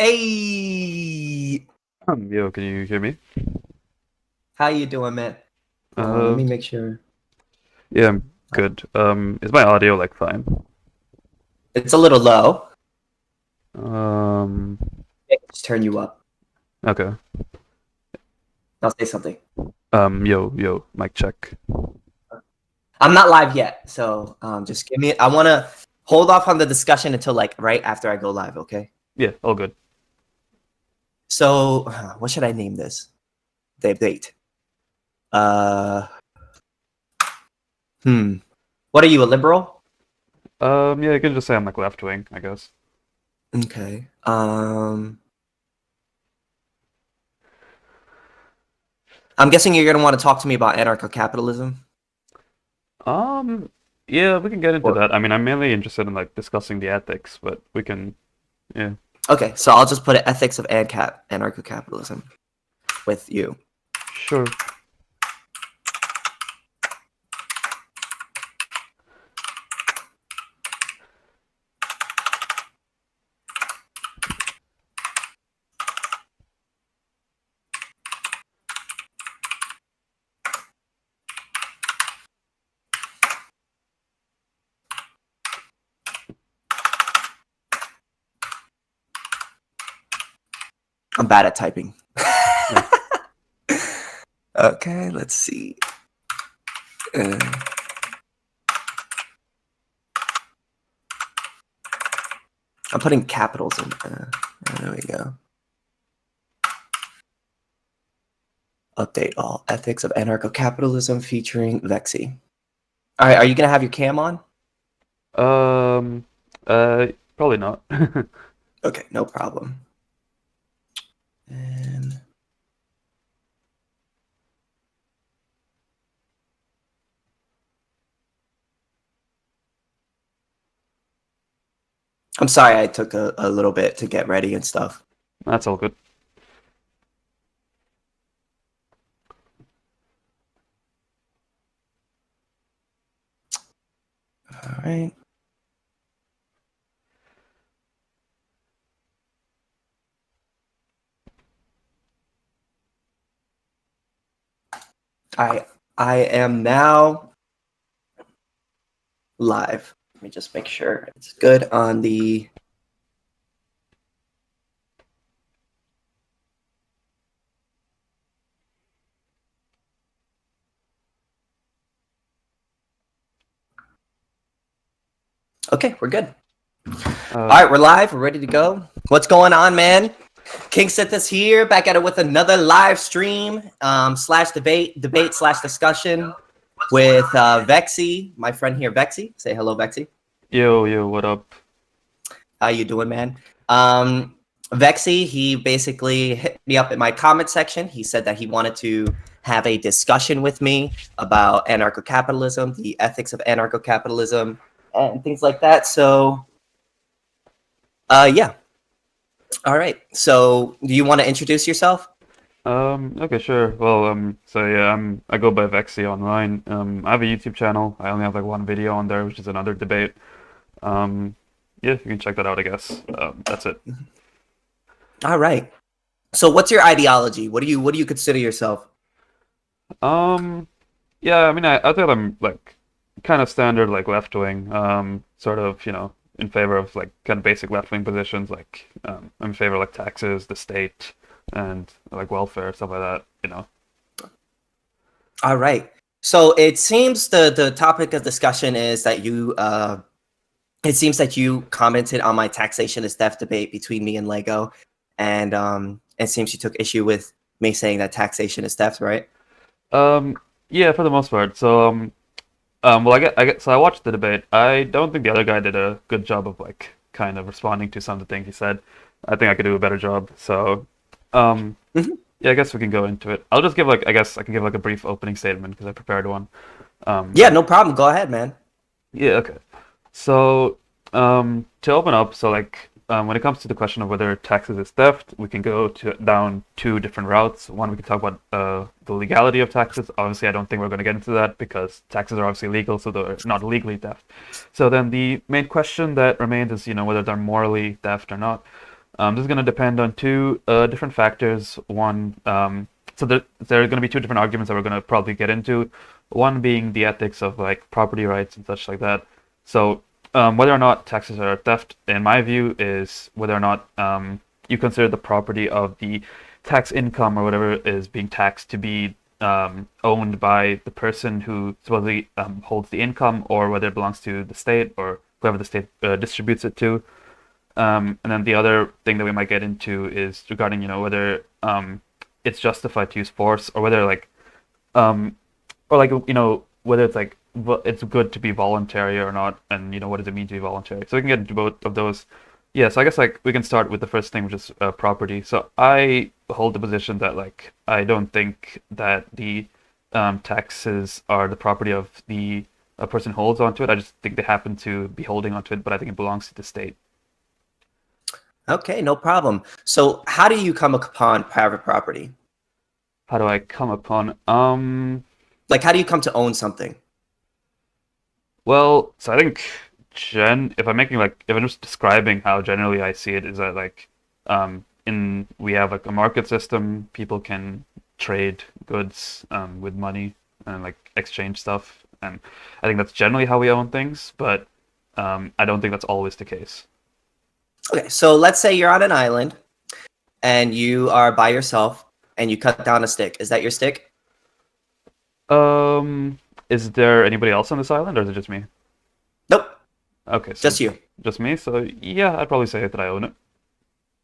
Hey, Yo, can you hear me? how you doing, man? Hold on, let Uh, me make sure. yeah, I'm good. Is my audio like fine? It's a little low. Um, Just turn you up. okay. I'll say something. Yo, mic check. I'm not live yet, so just give me. I want to hold off on the discussion until like right after I go live. Okay. Yeah, all good. So, what should I name this debate? Uh, hmm. What are you, a liberal? Yeah, you can just say I'm like left wing, I guess. Okay. I'm guessing you're gonna want to talk to me about anarcho-capitalism. Um, yeah, we can get into Or that. I mean, I'm mainly interested in like discussing the ethics, but we can, yeah, okay, so I'll just put it ethics of ancap anarcho-capitalism with you. sure. I'm bad at typing. Yeah. Okay, let's see. Uh, I'm putting capitals in. There we go. Update all ethics of anarcho-capitalism featuring Vexy. All right, are you gonna have your cam on? Um, Probably not. Okay, no problem. And I'm sorry I took a little bit to get ready and stuff. That's all good. All right. I am now live. Let me just make sure it's good on the. Okay, we're good. All Uh, right, we're live. We're ready to go. What's going on, man? King Sithis here, back at it with another live stream slash debate slash discussion with Vexy, my friend here, Vexy. Say hello, Vexy. yo, what up? How you doing, man? Vexy, he basically hit me up in my comment section. He said that he wanted to have a discussion with me about anarcho-capitalism, the ethics of anarcho-capitalism, and things like that. So, yeah. All right. So, do you want to introduce yourself? Okay, sure. Well, so yeah, I go by Vexy online. I have a YouTube channel. I only have like one video on there, which is another debate. Um, yeah, you can check that out, I guess. That's it. All right. So, what's your ideology? What do you consider yourself? Um, yeah, I mean, I think I'm like kind of standard, like left wing. Sort of, in favor of like kind of basic left wing positions. Like, I'm in favor of like taxes, the state, and like welfare, stuff like that. All right. So it seems the topic of discussion is that you it seems that you commented on my taxation is theft debate between me and Lego, and it seems you took issue with me saying that taxation is theft, right? Yeah, for the most part. So, well, so I watched the debate. I don't think the other guy did a good job of like kind of responding to some of the things he said. I think I could do a better job. So, um, Mhm. yeah, I guess we can go into it. I'll just give like I guess I can give like a brief opening statement because I prepared one. Yeah, But no problem. Go ahead, man. yeah, okay. So, to open up, so like when it comes to the question of whether taxes is theft, we can go to down two different routes. One, we can talk about the legality of taxes. Obviously, I don't think we're going to get into that because taxes are obviously legal, so they're not legally theft. So then the main question that remains is, whether they're morally theft or not. This is going to depend on two different factors. One, so there are going to be two different arguments that we're going to probably get into. One being the ethics of like property rights and such like that. So whether or not taxes are theft, in my view, is whether or not you consider the property of the tax income or whatever is being taxed to be owned by the person who supposedly holds the income, or whether it belongs to the state or whoever the state distributes it to. And then the other thing that we might get into is regarding, whether it's justified to use force, or whether um, whether it's like it's good to be voluntary or not, and what does it mean to be voluntary? So we can get into both of those. Yeah, so I guess like we can start with the first thing, which is property. So I hold the position that like I don't think that the taxes are the property of the a person who holds onto it. I just think they happen to be holding onto it, but I think it belongs to the state. Okay, no problem. So how do you come upon private property? How do I come upon? Like, how do you come to own something? Well, so I think if I'm making like if I'm just describing how generally I see it is that like in we have like a market system, people can trade goods with money and like exchange stuff, and I think that's generally how we own things, but I don't think that's always the case. Okay, so let's say you're on an island and you are by yourself and you cut down a stick. Is that your stick? Is there anybody else on this island, or is it just me? Nope, Okay, so just you. just me. So yeah, I'd probably say that I own it.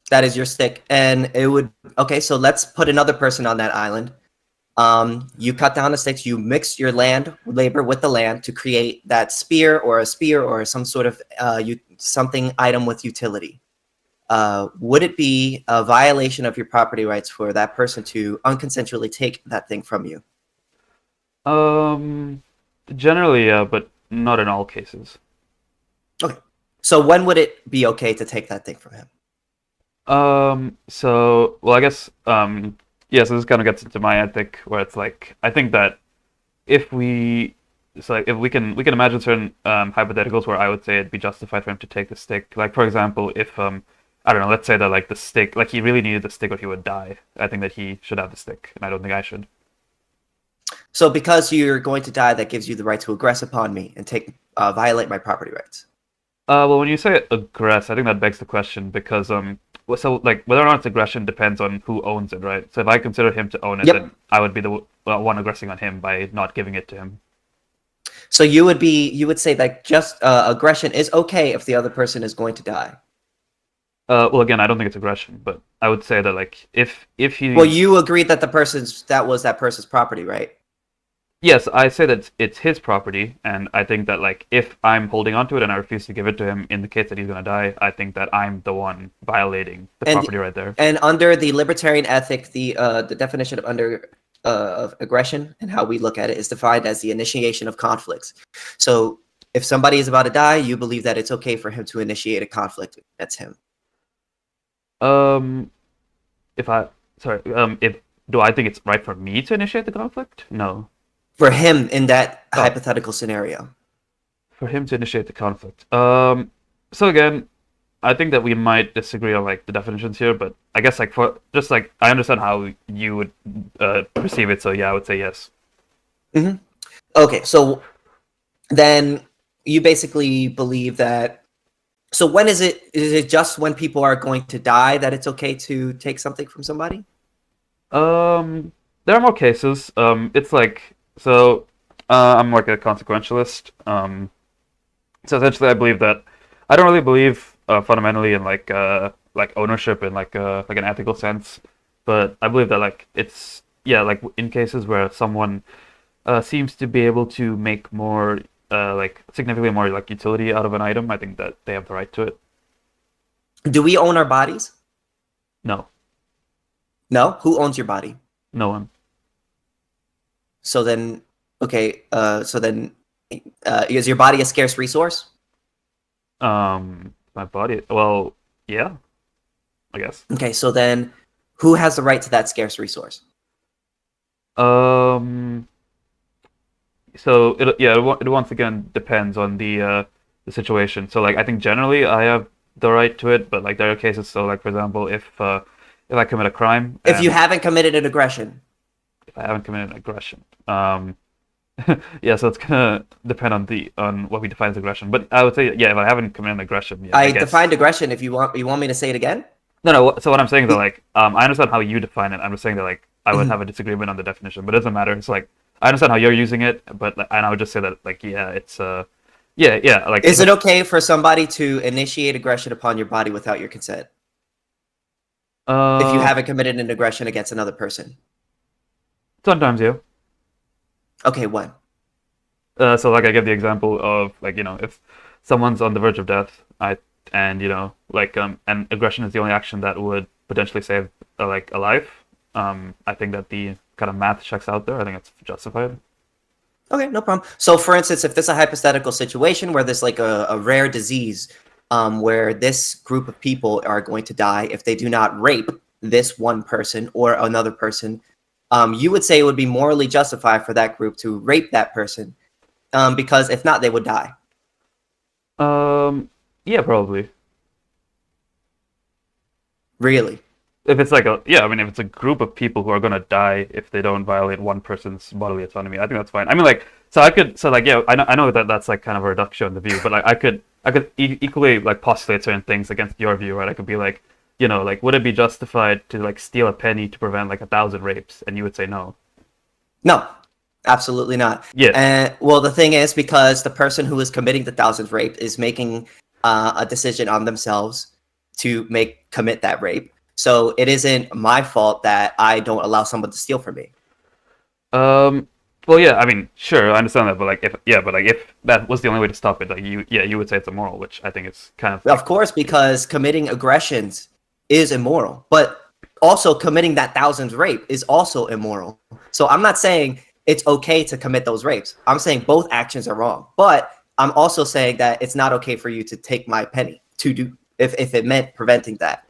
That is your stick. And it would, okay, so let's put another person on that island. You cut down the sticks, you mix your land labor with the land to create that spear or some sort of something item with utility. Would it be a violation of your property rights for that person to unconsensually take that thing from you? Um, Generally, yeah, but not in all cases. Okay. So when would it be okay to take that thing from him? Well, I guess, yeah, so this kind of gets into my ethic, where it's like, I think that if we, it's like, if we can imagine certain hypotheticals where I would say it'd be justified for him to take the stick. Like, for example, if, I don't know, let's say that, like, the stick, like, he really needed the stick or he would die. I think that he should have the stick, and I don't think I should. So because you're going to die, that gives you the right to aggress upon me and take violate my property rights. Well, when you say aggress, I think that begs the question because so like whether or not it's aggression depends on who owns it, right? So if I consider him to own it, then Yep. I would be the one aggressing on him by not giving it to him. So you would say that just aggression is okay if the other person is going to die. Well, again, I don't think it's aggression, but I would say that like if Well, he, you agreed that that was that person's property, right? yes, I say that it's his property, and I think that like if I'm holding onto it and I refuse to give it to him in the case that he's gonna die, I think that I'm the one violating the And property right there. and under the libertarian ethic, the definition of aggression and how we look at it is defined as the initiation of conflicts. So if somebody is about to die, you believe that it's okay for him to initiate a conflict. That's him. Um, if I sorry, if do I think it's right for me to initiate the conflict? No. For him in that Oh, hypothetical scenario. for him to initiate the conflict. So again, I think that we might disagree on like the definitions here, but I guess like for just like I understand how you would perceive it. So yeah, I would say yes. Hmm. Okay, so then you basically believe that. So when is it? Is it just when people are going to die that it's okay to take something from somebody? Um, there are more cases. It's like so. I'm like a consequentialist. So essentially, I believe that I don't really believe fundamentally in like ownership in like an ethical sense, but I believe that like it's yeah like in cases where someone seems to be able to make more like significantly more like utility out of an item, I think that they have the right to it. Do we own our bodies? No, No. Who owns your body? no one. So then, okay. Is your body a scarce resource? My body. Well, yeah, I guess. Okay. So then, who has the right to that scarce resource? Um, so it yeah, it once again depends on the situation. So like I think generally I have the right to it, but like there are cases. So like for example, if I commit a crime If you and haven't committed an aggression. if I haven't committed an aggression, yeah, so it's gonna depend on what we define as aggression. But I would say, yeah, if I haven't committed an aggression, yeah, I I guess. defined aggression. If you want me to say it again? No. So what I'm saying is that like, I understand how you define it. I'm just saying that like I would Mhm. have a disagreement on the definition, but it doesn't matter. It's like I understand how you're using it, but like, and I would just say that like, yeah, it's yeah, like Is it okay for somebody to initiate aggression upon your body without your consent? If you uh haven't committed an aggression against another person? sometimes yeah. Okay, when? So like I give the example of like if someone's on the verge of death, and like and aggression is the only action that would potentially save like a life. I think that the kind of math checks out there. I think it's justified. Okay, no problem. So, for instance, if there's a hypothetical situation where there's like a rare disease, where this group of people are going to die if they do not rape this one person or another person, you would say it would be morally justified for that group to rape that person, because if not, they would die. Yeah, probably. Really? If it's like I mean, if it's a group of people who are gonna die if they don't violate one person's bodily autonomy, I think that's fine. I mean, like, so like, yeah, I know that that's like kind of a reduction in the view, but like, I could equally like postulate certain things against your view, right? I could be like, like, would it be justified to like steal a penny to prevent like 1,000 rapes? And you would say no. No, absolutely not. Yeah, And well, the thing is, because the person who is committing the thousandth rape is making a decision on themselves to commit that rape. So it isn't my fault that I don't allow someone to steal from me. Well, yeah, I mean, sure, I understand that, but like, if that was the only way to stop it, like, you would say it's immoral, which I think is kind of Of course, because committing aggressions is immoral, but also committing that thousandth rape is also immoral. So I'm not saying it's okay to commit those rapes. I'm saying both actions are wrong, but I'm also saying that it's not okay for you to take my penny to do if it meant preventing that.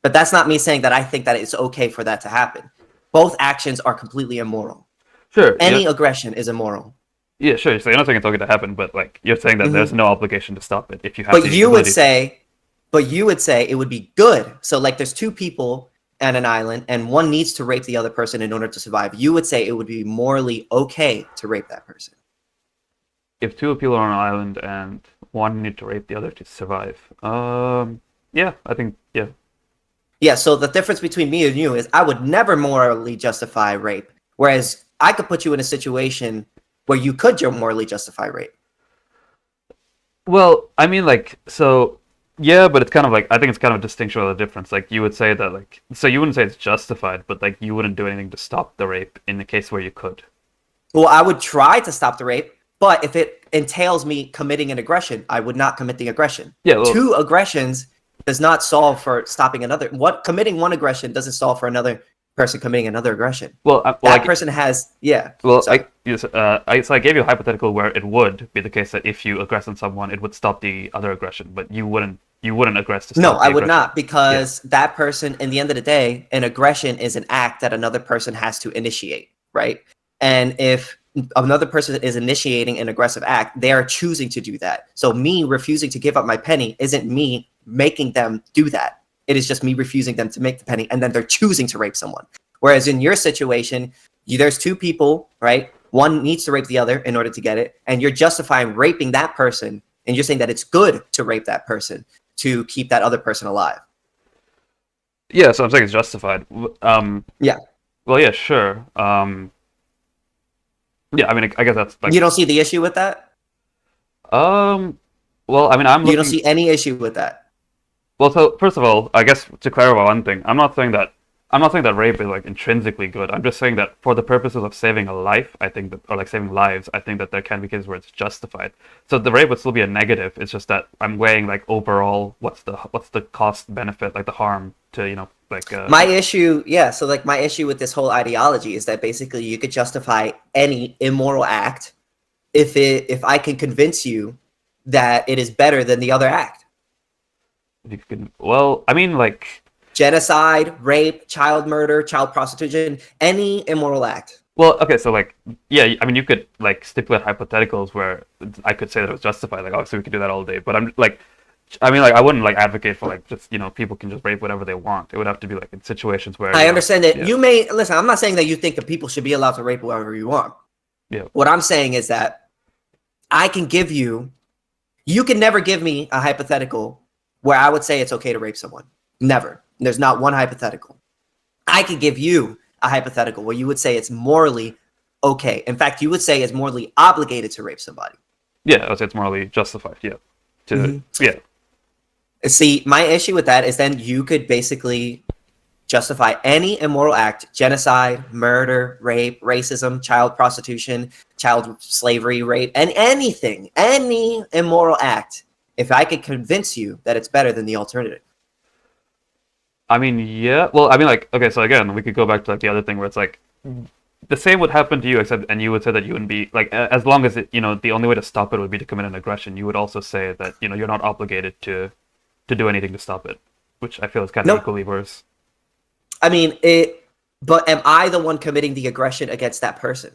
But that's not me saying that I think that it's okay for that to happen. Both actions are completely immoral. sure, yeah, Any aggression is immoral. yeah, sure. So you're not saying it's okay to happen, but like, you're saying that there's Mhm. no obligation to stop it if you have But the you would ability to. say, but you would say it would be good. So like there's two people at an island and one needs to rape the other person in order to survive. You would say it would be morally okay to rape that person. If two people are on an island and one need to rape the other to survive, yeah, I think, yeah. Yeah, so the difference between me and you is I would never morally justify rape, whereas I could put you in a situation where you could morally justify rape. Well, I mean, like, so, yeah, but it's kind of like, I think it's kind of a distinction of the difference. Like, you would say that, like, so you wouldn't say it's justified, but like, you wouldn't do anything to stop the rape in the case where you could. Well, I would try to stop the rape, but if it entails me committing an aggression, I would not commit the aggression. Yeah, well, Two aggressions does not solve for stopping another. What committing one aggression doesn't solve for another person committing another aggression. That person has, yeah. well, Sorry. so I gave you a hypothetical where it would be the case that if you aggress on someone, it would stop the other aggression, but you wouldn't aggress to No, stop the I would aggression. not, because that person, in the end of the day, an aggression is an act that another person has to initiate, right? And if another person is initiating an aggressive act, they are choosing to do that. So me refusing to give up my penny isn't me making them do that. It is just me refusing them to make the penny, and then they're choosing to rape someone. Whereas in your situation, there's two people, right? One needs to rape the other in order to get it, and you're justifying raping that person, and you're saying that it's good to rape that person to keep that other person alive. Yeah, so I'm saying it's justified. Yeah. Well, yeah, sure. Yeah, I mean, I guess that's like, You don't see the issue with that? um, well, I mean, You don't see any issue with that? well, so first of all, I guess to clarify one thing, I'm not saying that rape is like intrinsically good. I'm just saying that for the purposes of saving a life, I think that, or like saving lives, I think that there can be cases where it's justified. So the rape would still be a negative. It's just that I'm weighing like overall what's the cost benefit, like the harm to like My issue, yeah, so like my issue with this whole ideology is that basically you could justify any immoral act if I can convince you that it is better than the other act. you could, well, I mean, like, Genocide, rape, child murder, child prostitution, any immoral act. well, okay, so like, yeah, I mean, you could like stipulate hypotheticals where I could say that it was justified. Like, obviously, we could do that all day, but I'm like, I mean, like, I wouldn't like advocate for like just people can just rape whatever they want. It would have to be like in situations where I understand that yeah, you may listen. I'm not saying that you think that people should be allowed to rape whoever you want. yeah, What I'm saying is that I can give you. You can never give me a hypothetical where I would say it's okay to rape someone. Never. There's not one hypothetical. I could give you a hypothetical where you would say it's morally okay. In fact, you would say it's morally obligated to rape somebody. yeah. I would say it's morally justified. Yeah, yeah. See, my issue with that is then you could basically justify any immoral act: genocide, murder, rape, racism, child prostitution, child slavery, rape, and anything, any immoral act, if I could convince you that it's better than the alternative. I mean, yeah. Well, I mean, like, okay, so again, we could go back to like the other thing where it's like the same would happen to you, except and you would say that you wouldn't be like as long as the only way to stop it would be to commit an aggression. You would also say that you're not obligated to do anything to stop it, which I feel is kind of equally worse. I mean, but am I the one committing the aggression against that person?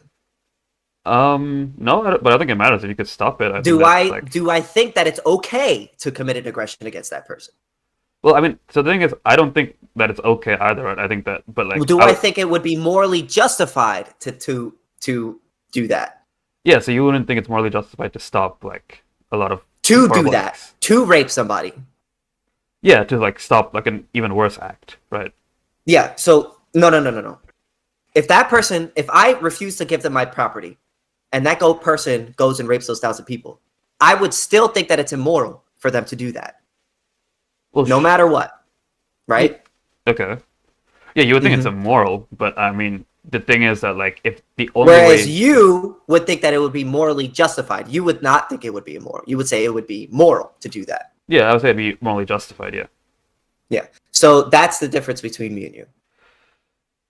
No, but I think it matters if you could stop it. Do I think that it's okay to commit an aggression against that person? Well, I mean, so the thing is, I don't think that it's okay either. Right? I think that, but like, I think it would be morally justified to do that? Yeah, so you wouldn't think it's morally justified to stop like a lot of to do that acts. To rape somebody. Yeah, to like stop like an even worse act, right? Yeah. So no. If I refuse to give them my property, and that person goes and rapes those 1,000 people, I would still think that it's immoral for them to do that. Well, no matter what, right? Okay. Yeah, you would think it's immoral, but I mean, the thing is that like if the only whereas you would think that it would be morally justified, you would not think it would be immoral. You would say it would be moral to do that. Yeah, I would say it'd be morally justified. Yeah. Yeah. So that's the difference between me and you.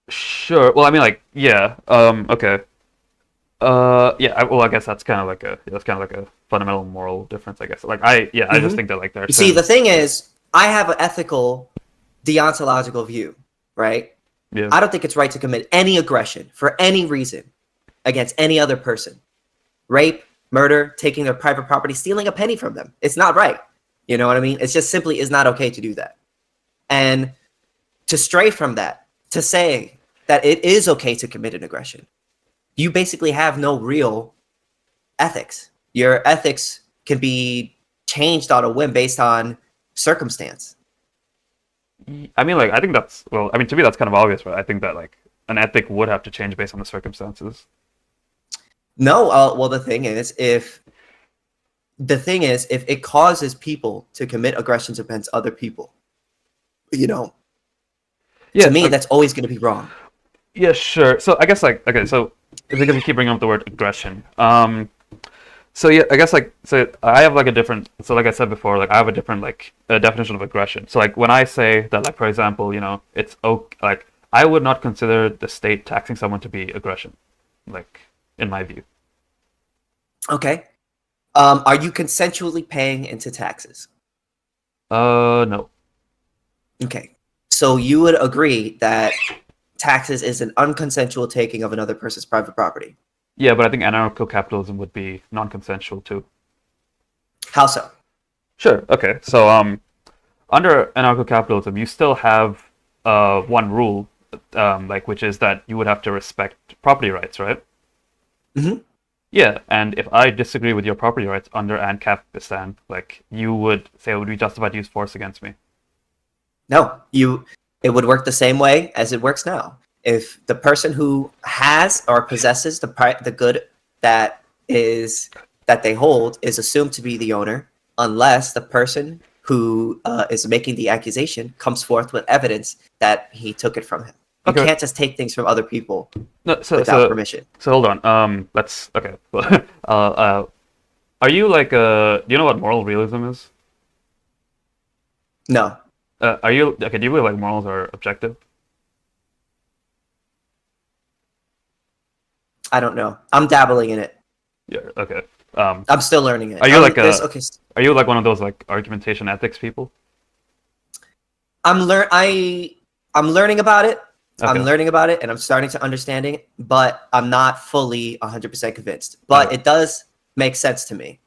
Sure. Well, I mean, like, yeah. Okay. Yeah. Well, I guess that's kind of like a fundamental moral difference, I guess. Like, I just think that like there's. See, the thing is, I have an ethical, deontological view, right? Yeah. I don't think it's right to commit any aggression for any reason against any other person. Rape, murder, taking their private property, stealing a penny from them. It's not right. You know what I mean? It's just simply is not okay to do that. And to stray from that, to say that it is okay to commit an aggression, you basically have no real ethics. Your ethics can be changed on a whim based on circumstance. I mean, like, I think that's, well, I mean, to me, that's kind of obvious, right? I think that, like, an ethic would have to change based on the circumstances. No, well, the thing is, if it causes people to commit aggressions against other people, to me, that's always going to be wrong. Yeah, sure. So I guess, like, okay, so because we keep bringing up the word aggression. So yeah, I guess like so I have like a different. So like I said before, like I have a different like definition of aggression. So like when I say that, like for example, it's okay, like I would not consider the state taxing someone to be aggression, like in my view. Okay. Are you consensually paying into taxes? No. Okay. So you would agree that taxes is an unconsensual taking of another person's private property? Yeah, but I think anarcho-capitalism would be non-consensual too. How so? Sure. Okay. So under anarcho-capitalism, you still have one rule, like which is that you would have to respect property rights, right? Mm-hmm. Yeah, and if I disagree with your property rights under ancap, like you would say it would be justified to use force against me. No, it would work the same way as it works now. If the person who has or possesses the good that they hold is assumed to be the owner, unless the person who is making the accusation comes forth with evidence that he took it from him. You can't just take things from other people without permission. So hold on. Let's okay. Are you like do you know what moral realism is? No. Are you okay? Do you believe like morals are objective? I don't know. I'm dabbling in it. Yeah. Okay. I'm still learning it. Are you Are you like one of those like argumentation ethics people? I'm learning about it. Okay. I'm learning about it, and I'm starting to understand it, but I'm not fully 100% convinced. But it does make sense to me.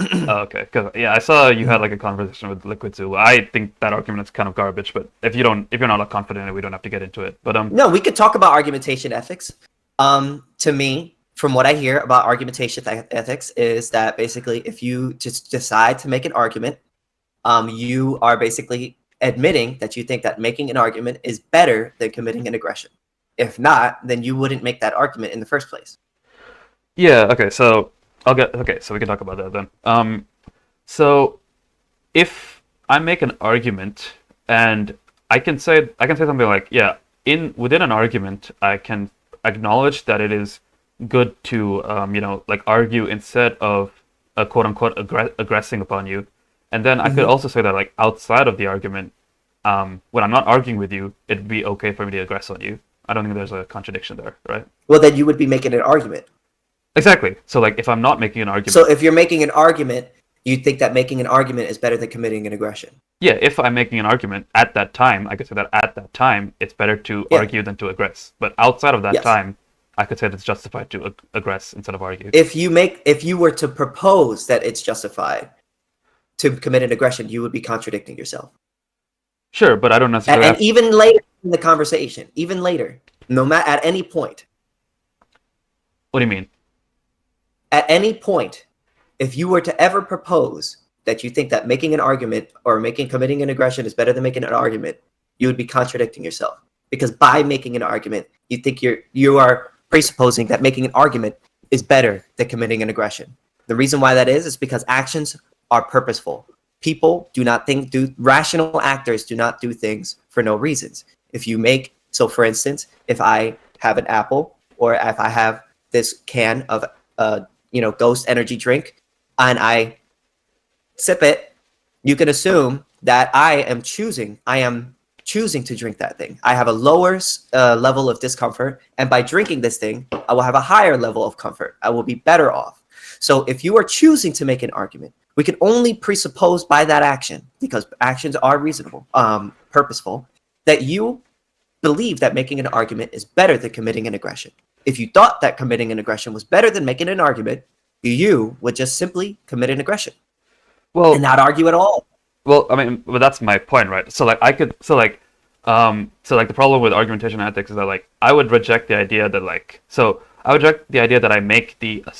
Okay, because I saw you had like a conversation with Liquid Zulu. I think that argument is kind of garbage, but if you're not confident in it, we don't have to get into it. But No, we could talk about argumentation ethics. To me, from what I hear about argumentation ethics, is that basically if you just decide to make an argument, you are basically admitting that you think that making an argument is better than committing an aggression. If not, then you wouldn't make that argument in the first place. yeah, okay, so so we can talk about that then. So if I make an argument and I can say something like, yeah, within an argument, I can acknowledge that it is good to like argue instead of quote unquote aggressing upon you, and then I could also say that like outside of the argument, when I'm not arguing with you, it'd be okay for me to aggress on you. I don't think there's a contradiction there, right? Well, then you would be making an argument. Exactly. So like if I'm not making an argument, So if you're making an argument, you think that making an argument is better than committing an aggression. yeah, if I'm making an argument at that time, I could say that at that time it's better to argue than to aggress. But outside of that time, I could say that it's justified to aggress instead of argue. If you were to propose that it's justified to commit an aggression, you would be contradicting yourself. Sure, but I don't necessarily. And even later in the conversation, even later, no matter at any point. What do you mean? At any point, if you were to ever propose that you think that making an argument or committing an aggression is better than making an argument, you would be contradicting yourself. Because by making an argument, you think you are presupposing that making an argument is better than committing an aggression. The reason why that is because actions are purposeful. People rational actors do not do things for no reasons. So for instance, if I have an apple or if I have this can of Ghost energy drink and I sip it, you can assume that I am choosing to drink that thing. I have a lower level of discomfort, and by drinking this thing, I will have a higher level of comfort. I will be better off. So if you are choosing to make an argument, we can only presuppose by that action, because actions are reasonable, purposeful, that you believe that making an argument is better than committing an aggression. If you thought that committing an aggression was better than making an argument, you would just simply commit an aggression. Well, and not argue at all. Well, I mean, but that's my point, right? So like the problem with argumentation ethics is that like I would reject the idea that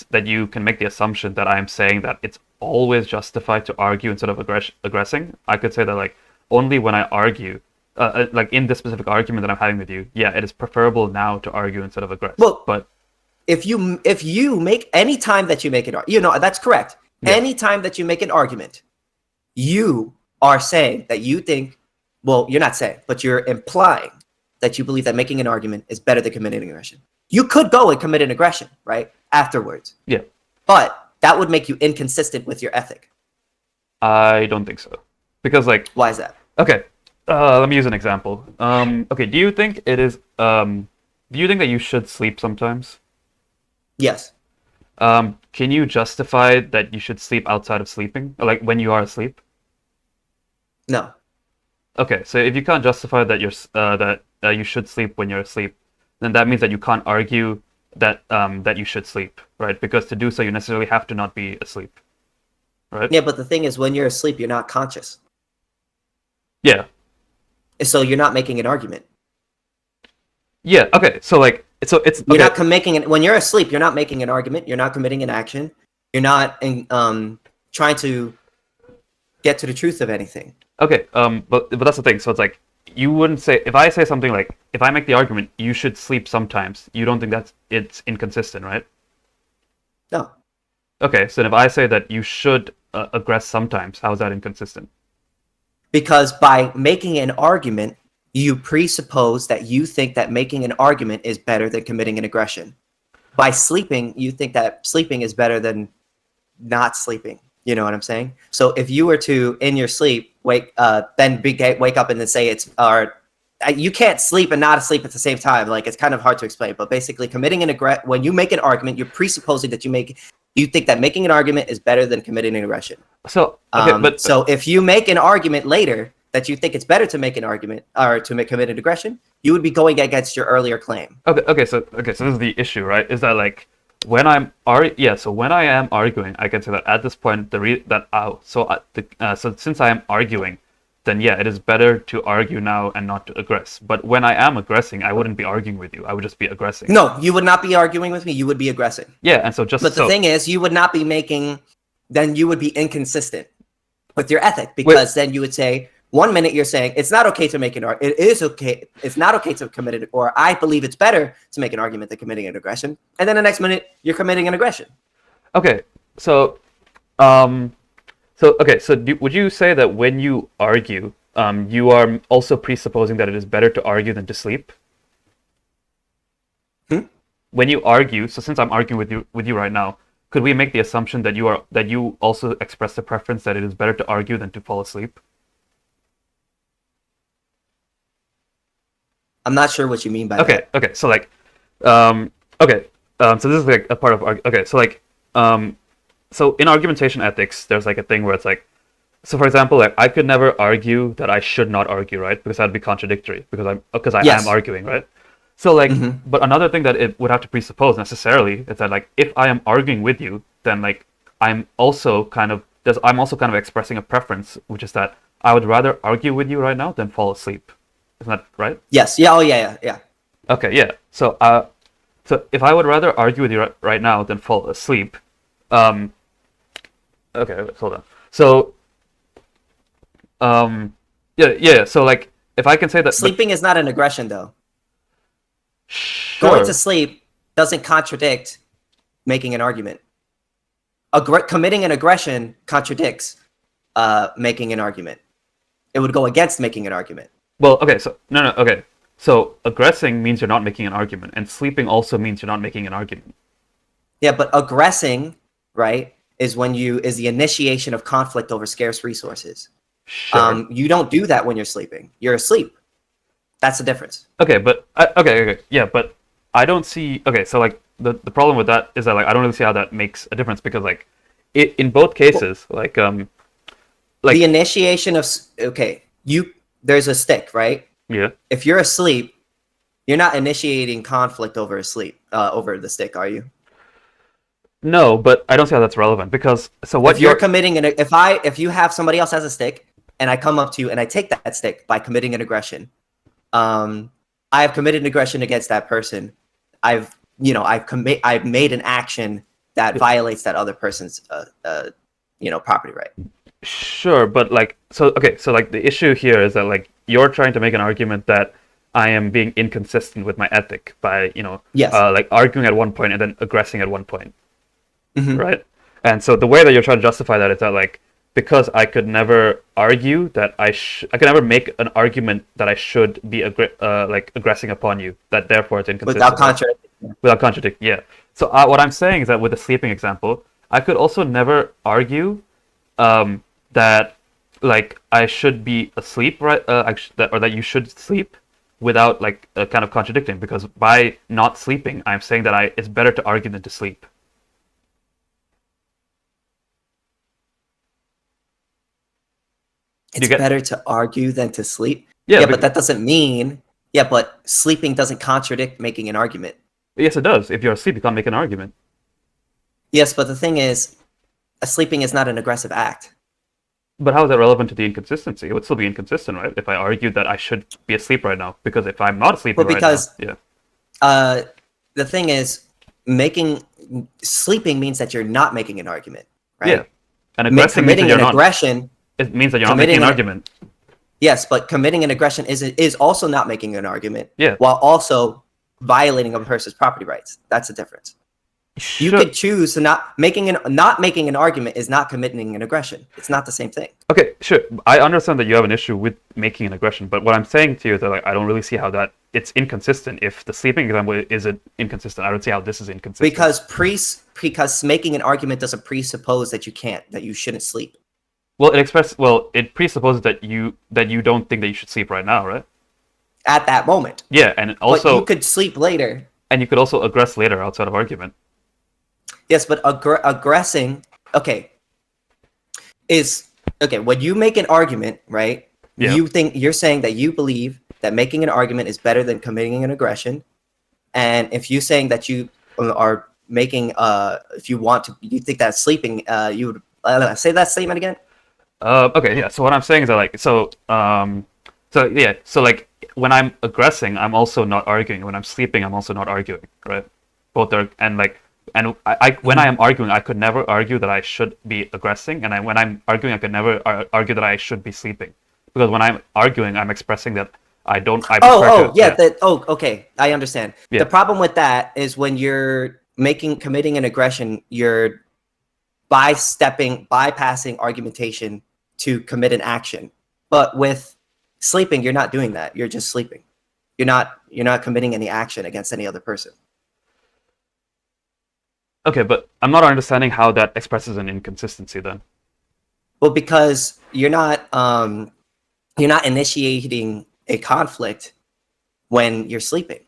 that you can make the assumption that I'm saying that it's always justified to argue instead of aggressing. I could say that like only when I argue, like in this specific argument that I'm having with you, yeah, it is preferable now to argue instead of aggress. Well, but if you make any time that you make an argument, that's correct. Yeah. Any time that you make an argument, you are saying that you think, well, you're not saying, but you're implying that you believe that making an argument is better than committing an aggression. You could go and commit an aggression, right? Afterwards. Yeah. But that would make you inconsistent with your ethic. I don't think so. Because like... Why is that? Okay. Let me use an example. Okay, do you think that you should sleep sometimes? Yes. Can you justify that you should sleep outside of sleeping? Like when you are asleep? No. Okay, so if you can't justify that you should sleep when you're asleep, then that means that you can't argue that you should sleep, right? Because to do so, you necessarily have to not be asleep, right? Yeah, but the thing is, when you're asleep, you're not conscious. Yeah. So you're not making an argument. Yeah. Okay. So like, it's okay. You're not making it when you're asleep. You're not making an argument. You're not committing an action. You're not trying to get to the truth of anything. Okay. But that's the thing. So it's like you wouldn't say if I say something like if I make the argument you should sleep sometimes. You don't think it's inconsistent, right? No. Okay. So if I say that you should aggress sometimes, how is that inconsistent? Because by making an argument, you presuppose that you think that making an argument is better than committing an aggression. By sleeping, you think that sleeping is better than not sleeping. You know what I'm saying? So if you were to, in your sleep, wake up and then say you can't sleep and not asleep at the same time. Like it's kind of hard to explain, but basically when you make an argument, you're presupposing that you think that making an argument is better than committing an aggression. So, okay, so if you make an argument later that you think it's better to make an argument or to commit an aggression, you would be going against your earlier claim. Okay. So this is the issue, right? Is that like when so when I am arguing, I can say that at this point so since I am arguing, then yeah, it is better to argue now and not to aggress. But when I am aggressing, I wouldn't be arguing with you. I would just be aggressing. No, you would not be arguing with me. You would be aggressing. Yeah, and so But the thing is, you would not be then you would be inconsistent with your ethic, because then you would say, 1 minute you're saying it's not okay to make an argument. It is okay. It's not okay to commit it, or I believe it's better to make an argument than committing an aggression. And then the next minute you're committing an aggression. Okay, so would you say that when you argue, you are also presupposing that it is better to argue than to sleep? When you argue, so since I'm arguing with you right now, could we make the assumption that you also express the preference that it is better to argue than to fall asleep? I'm not sure what you mean by that. Okay, so like, so this is like a part of so in argumentation ethics, there's like a thing where it's like, so for example, like I could never argue that I should not argue, right? Because that'd be contradictory, because I am arguing, right? So like, but another thing that it would have to presuppose necessarily is that like if I am arguing with you, then like I'm also kind of expressing a preference, which is that I would rather argue with you right now than fall asleep. Isn't that right? Yes. Yeah. Oh, yeah. Okay. Yeah. So, so if I would rather argue with you right now than fall asleep, okay, hold on. So, yeah. So, like, if I can say that sleeping is not an aggression, though. Sure. Going to sleep doesn't contradict making an argument. Committing an aggression contradicts making an argument. It would go against making an argument. Well, okay, so no, okay. So aggressing means you're not making an argument, and sleeping also means you're not making an argument. Yeah, but aggressing, right, is the initiation of conflict over scarce resources. Sure. You don't do that when you're sleeping. You're asleep. That's the difference. Okay, but yeah, but I don't see. Okay, so like the problem with that is that like I don't really see how that makes a difference, because like in both cases, like the initiation of there's a stick, right? Yeah. If you're asleep, you're not initiating conflict over the stick, are you? No, but I don't see how that's relevant, because if you're committing if you have somebody else has a stick and I come up to you and I take that stick by committing an aggression, I have committed an aggression against that person. I've made an action that violates that other person's property right. Sure, but like so like the issue here is that like you're trying to make an argument that I am being inconsistent with my ethic by like arguing at one point and then aggressing at one point, right? And so the way that you're trying to justify that is that like because I could never argue that I could never make an argument that I should be aggressing upon you, that therefore it's inconsistent without contradicting. Yeah. So what I'm saying is that with the sleeping example, I could also never argue that like I should be asleep, right? Or that you should sleep, without like kind of contradicting, because by not sleeping, I'm saying that it's better to argue than to sleep. It's better to argue than to sleep. Yeah, but that doesn't mean. Yeah, but sleeping doesn't contradict making an argument. Yes, it does. If you're asleep, you can't make an argument. Yes, but the thing is, sleeping is not an aggressive act. But how is that relevant to the inconsistency? It would still be inconsistent, right? If I argued that I should be asleep right now, because if I'm not sleeping right now, yeah. The thing is, sleeping means that you're not making an argument, right? Yeah, and aggressing means that you're not. It means that you're not making an argument. Yes, but committing an aggression is also not making an argument. Yeah. While also violating a person's property rights. That's the difference. Sure. You could choose to not making an argument is not committing an aggression. It's not the same thing. Okay, sure. I understand that you have an issue with making an aggression, but what I'm saying to you is that like I don't really see how it's inconsistent. If the sleeping example isn't inconsistent, I don't see how this is inconsistent. Because making an argument doesn't presuppose that you shouldn't sleep. Well, it presupposes that you don't think that you should sleep right now, right? At that moment. Yeah, and also but you could sleep later. And you could also aggress later outside of argument. Yes, but aggressing, when you make an argument, right? Yeah. You're saying that you believe that making an argument is better than committing an aggression. And if you're saying that you are making if you want to, you think that's sleeping, you would say that statement again. Okay, yeah. So what I'm saying is that like so like when I'm aggressing, I'm also not arguing. When I'm sleeping, I'm also not arguing, right? Both are and I when I am arguing, I could never argue that I should be aggressing, and when I'm arguing, I could never argue that I should be sleeping, because when I'm arguing, I'm expressing that I don't. I prefer to, yeah. Okay, I understand. Yeah. The problem with that is when you're committing an aggression, you're bypassing argumentation to commit an action. But with sleeping, you're not doing that. You're just sleeping. You're not committing any action against any other person. Okay, but I'm not understanding how that expresses an inconsistency then. Well, because you're not initiating a conflict when you're sleeping.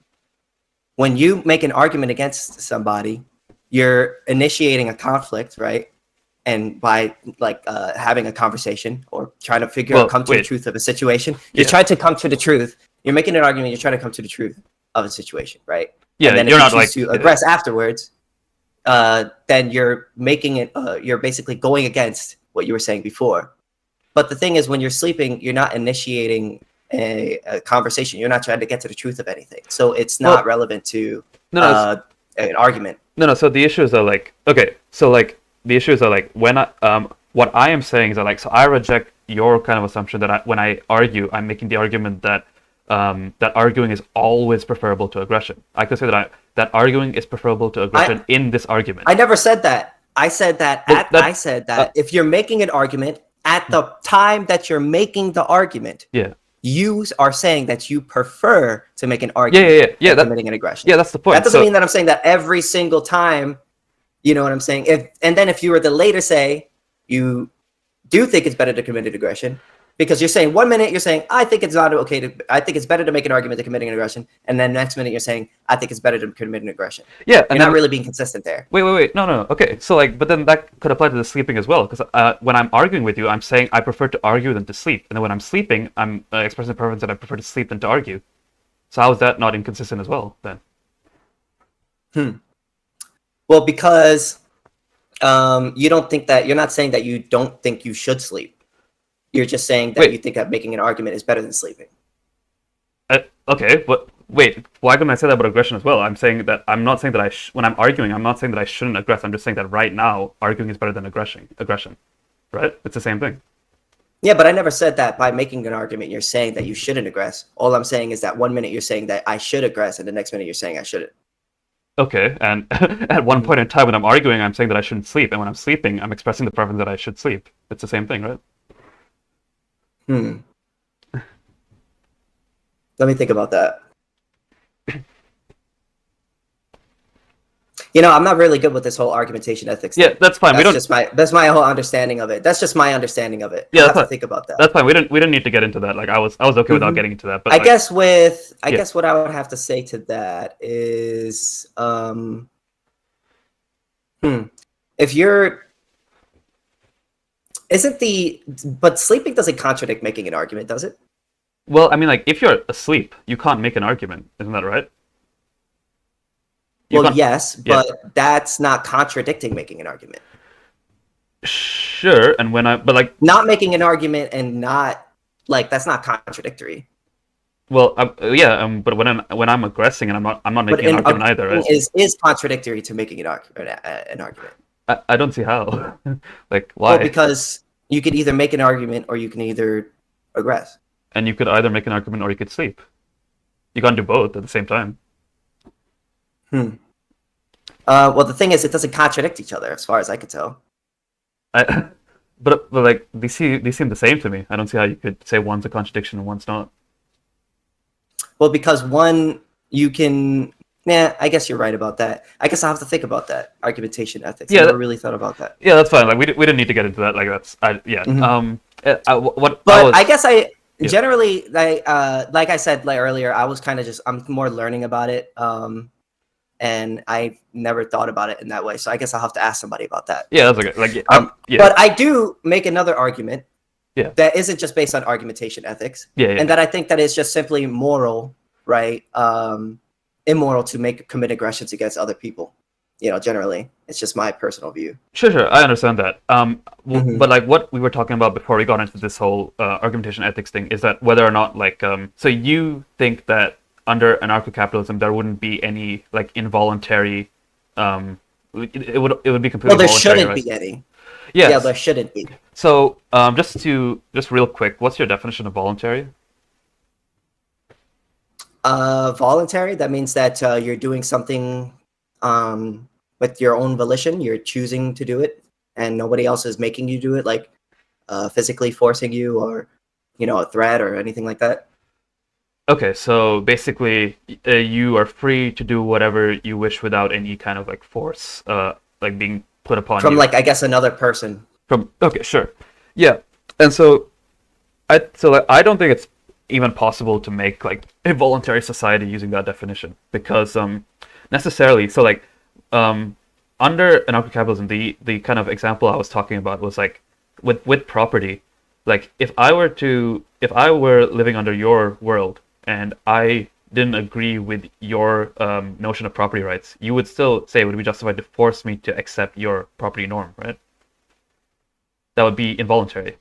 When you make an argument against somebody, you're initiating a conflict, right? And by having a conversation or trying to come to the truth of a situation, you're trying to come to the truth. You're making an argument. You're trying to come to the truth of a situation, right? Yeah, and then you're if not you choose to aggress afterwards. Then you're making it. You're basically going against what you were saying before. But the thing is, when you're sleeping, you're not initiating a conversation. You're not trying to get to the truth of anything. So it's not relevant to an argument. No. So the issue is that the issue is that when what I am saying is that so I reject your kind of assumption that when I argue, I'm making the argument that that arguing is always preferable to aggression. I could say that arguing is preferable to aggression in this argument. I never said that. I said that if you're making an argument at the time that you're making the argument, you are saying that you prefer to make an argument committing an aggression. Yeah, that's the point. That doesn't mean that I'm saying that every single time. You know what I'm saying? If you were to later say you do think it's better to commit an aggression, because you're saying 1 minute you're saying I think it's not okay I think it's better to make an argument than committing an aggression, and then next minute you're saying I think it's better to commit an aggression. Yeah, you're not really being consistent there. Wait. No. Okay, so but then that could apply to the sleeping as well, because when I'm arguing with you, I'm saying I prefer to argue than to sleep, and then when I'm sleeping, I'm expressing the preference that I prefer to sleep than to argue. So how is that not inconsistent as well then? Well, because you don't think that you're not saying that you don't think you should sleep. You're just saying that you think that making an argument is better than sleeping. Okay, but wait, why couldn't I say that about aggression as well? I'm saying that I'm not saying that when I'm arguing, I'm not saying that I shouldn't aggress. I'm just saying that right now, arguing is better than aggression. Right? It's the same thing. Yeah, but I never said that by making an argument, you're saying that you shouldn't aggress. All I'm saying is that 1 minute you're saying that I should aggress, and the next minute you're saying I shouldn't. Okay, and at one point in time when I'm arguing, I'm saying that I shouldn't sleep, and when I'm sleeping, I'm expressing the preference that I should sleep. It's the same thing, right? Let me think about that. I'm not really good with this whole argumentation ethics thing. Yeah, that's fine. That's my whole understanding of it. That's just my understanding of it. Yeah, I have to think about that. That's fine. We didn't need to get into that. I was okay without getting into that. But I guess what I would have to say to that is, if you're, but sleeping doesn't contradict making an argument, does it? Well, I mean, if you're asleep, you can't make an argument, isn't that right? Yes, but that's not contradicting making an argument. Sure, and not making an argument and not that's not contradictory. Well, but when I'm aggressing and I'm not making an argument either, right? Is contradictory to making an argument. I don't see how. Why? Well, because you could either make an argument or you can either aggress. And you could either make an argument or you could sleep. You can't do both at the same time. Well, the thing is, it doesn't contradict each other, as far as I could tell. But these seem the same to me. I don't see how you could say one's a contradiction and one's not. Well, because one you can. I guess you're right about that. I guess I'll have to think about that. Argumentation ethics. I never really thought about that. Yeah, that's fine. We didn't need to get into that. I guess generally, like I said earlier, I'm more learning about it. And I never thought about it in that way. So I guess I'll have to ask somebody about that. Yeah, that's okay. But I do make another argument that isn't just based on argumentation ethics. And that I think that is just simply moral, right? Immoral to commit aggressions against other people. Generally, it's just my personal view. Sure, I understand that. Mm-hmm. But like what we were talking about before we got into this whole argumentation ethics thing is that whether or not like so you think that under anarcho-capitalism there wouldn't be any like involuntary it would be completely Well, there voluntary, shouldn't right? be any. Yeah, Yes. there shouldn't be. So just real quick, what's your definition of voluntary? Voluntary, that means that you're doing something with your own volition. You're choosing to do it, and nobody else is making you do it, like physically forcing you, or a threat or anything like that. Okay, so basically, you are free to do whatever you wish without any kind of like force, like being put upon From you. like, I guess, another person. From okay, sure, yeah, and like, I don't think it's even possible to make like a voluntary society using that definition because necessarily so like um under anarcho-capitalism the kind of example I was talking about was like with property, like if I were living under your world and I didn't agree with your notion of property rights, you would still say it would be justified to force me to accept your property norm, right? That would be involuntary.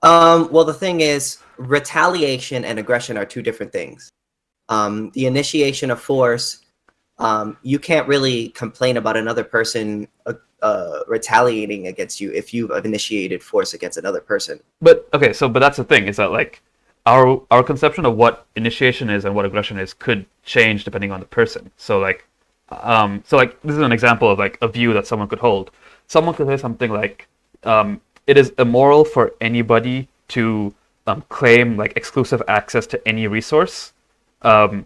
Well, the thing is, retaliation and aggression are two different things. The initiation of force, you can't really complain about another person retaliating against you if you've initiated force against another person. But okay, but that's the thing is that like our conception of what initiation is and what aggression is could change depending on the person. So like this is an example of like a view that someone could hold. Someone could say something like, it is immoral for anybody to claim like exclusive access to any resource, and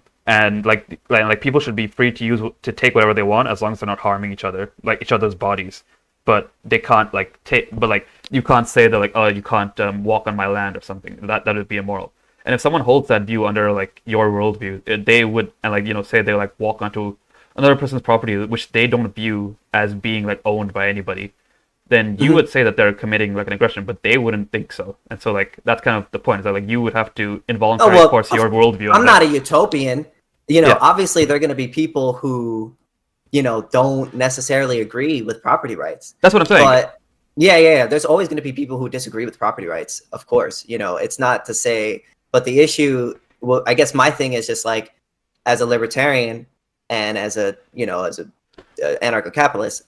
like people should be free to take whatever they want as long as they're not harming each other, like each other's bodies. But they can't like take. But like you can't say that like, oh, you can't walk on my land or something. That would be immoral. And if someone holds that view under like your worldview, they would and like say they like walk onto another person's property which they don't view as being like owned by anybody, then you would say that they're committing like an aggression, but they wouldn't think so. And so like that's kind of the point, is that like you would have to involuntarily force your worldview on I'm them. not a utopian. Yeah. Obviously there are going to be people who, don't necessarily agree with property rights. That's what I'm saying. But yeah. There's always going to be people who disagree with property rights, of course. It's not to say, but the issue, well, I guess my thing is just like, as a libertarian and as a anarcho-capitalist,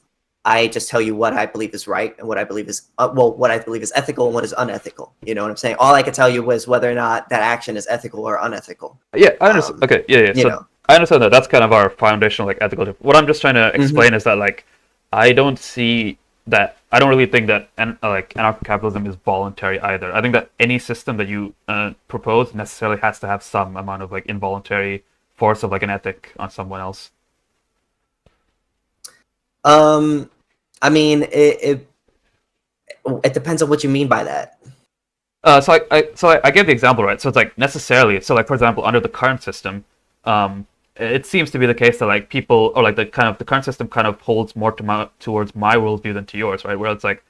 I just tell you what I believe is right and what I believe is what I believe is ethical and what is unethical. You know what I'm saying? All I can tell you was whether or not that action is ethical or unethical. Yeah, I understand. Okay, yeah. So I understand that. That's kind of our foundational like ethical. What I'm just trying to explain is that like I don't see that. I don't really think that like anarcho-capitalism is voluntary either. I think that any system that you propose necessarily has to have some amount of like involuntary force of like an ethic on someone else. I mean, it depends on what you mean by that. So I gave the example, right? So it's like necessarily. So like for example, under the current system, it seems to be the case that like people or like the current system kind of holds more towards my worldview than to yours, right? Where it's like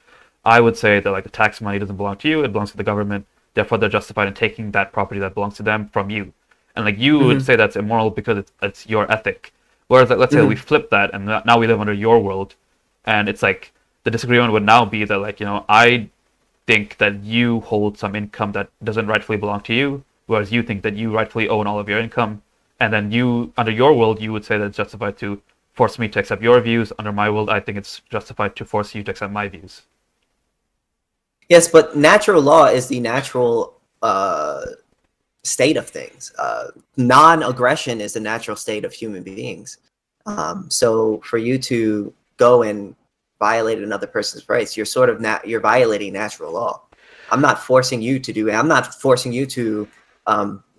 I would say that like the tax money doesn't belong to you; it belongs to the government. Therefore, they're justified in taking that property that belongs to them from you. And like you would say that's immoral because it's your ethic. Whereas like let's say we flip that and now we live under your world, and it's like the disagreement would now be that like I think that you hold some income that doesn't rightfully belong to you, whereas you think that you rightfully own all of your income. And then you, under your world, you would say that it's justified to force me to accept your views. Under my world, I think it's justified to force you to accept my views. Yes, but natural law is the natural state of things. Non-aggression is the natural state of human beings. So for you to go and violate another person's rights, you're sort of you're violating natural law. I'm not forcing you to do it. I'm not forcing you to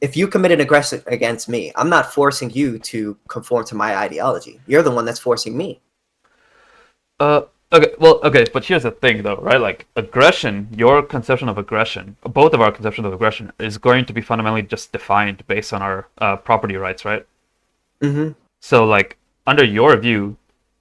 if you commit an aggression against me, I'm not forcing you to conform to my ideology. You're the one that's forcing me. Okay, but here's the thing though, right? Like aggression, your conception of aggression, both of our conceptions of aggression is going to be fundamentally just defined based on our property rights, right? So like under your view,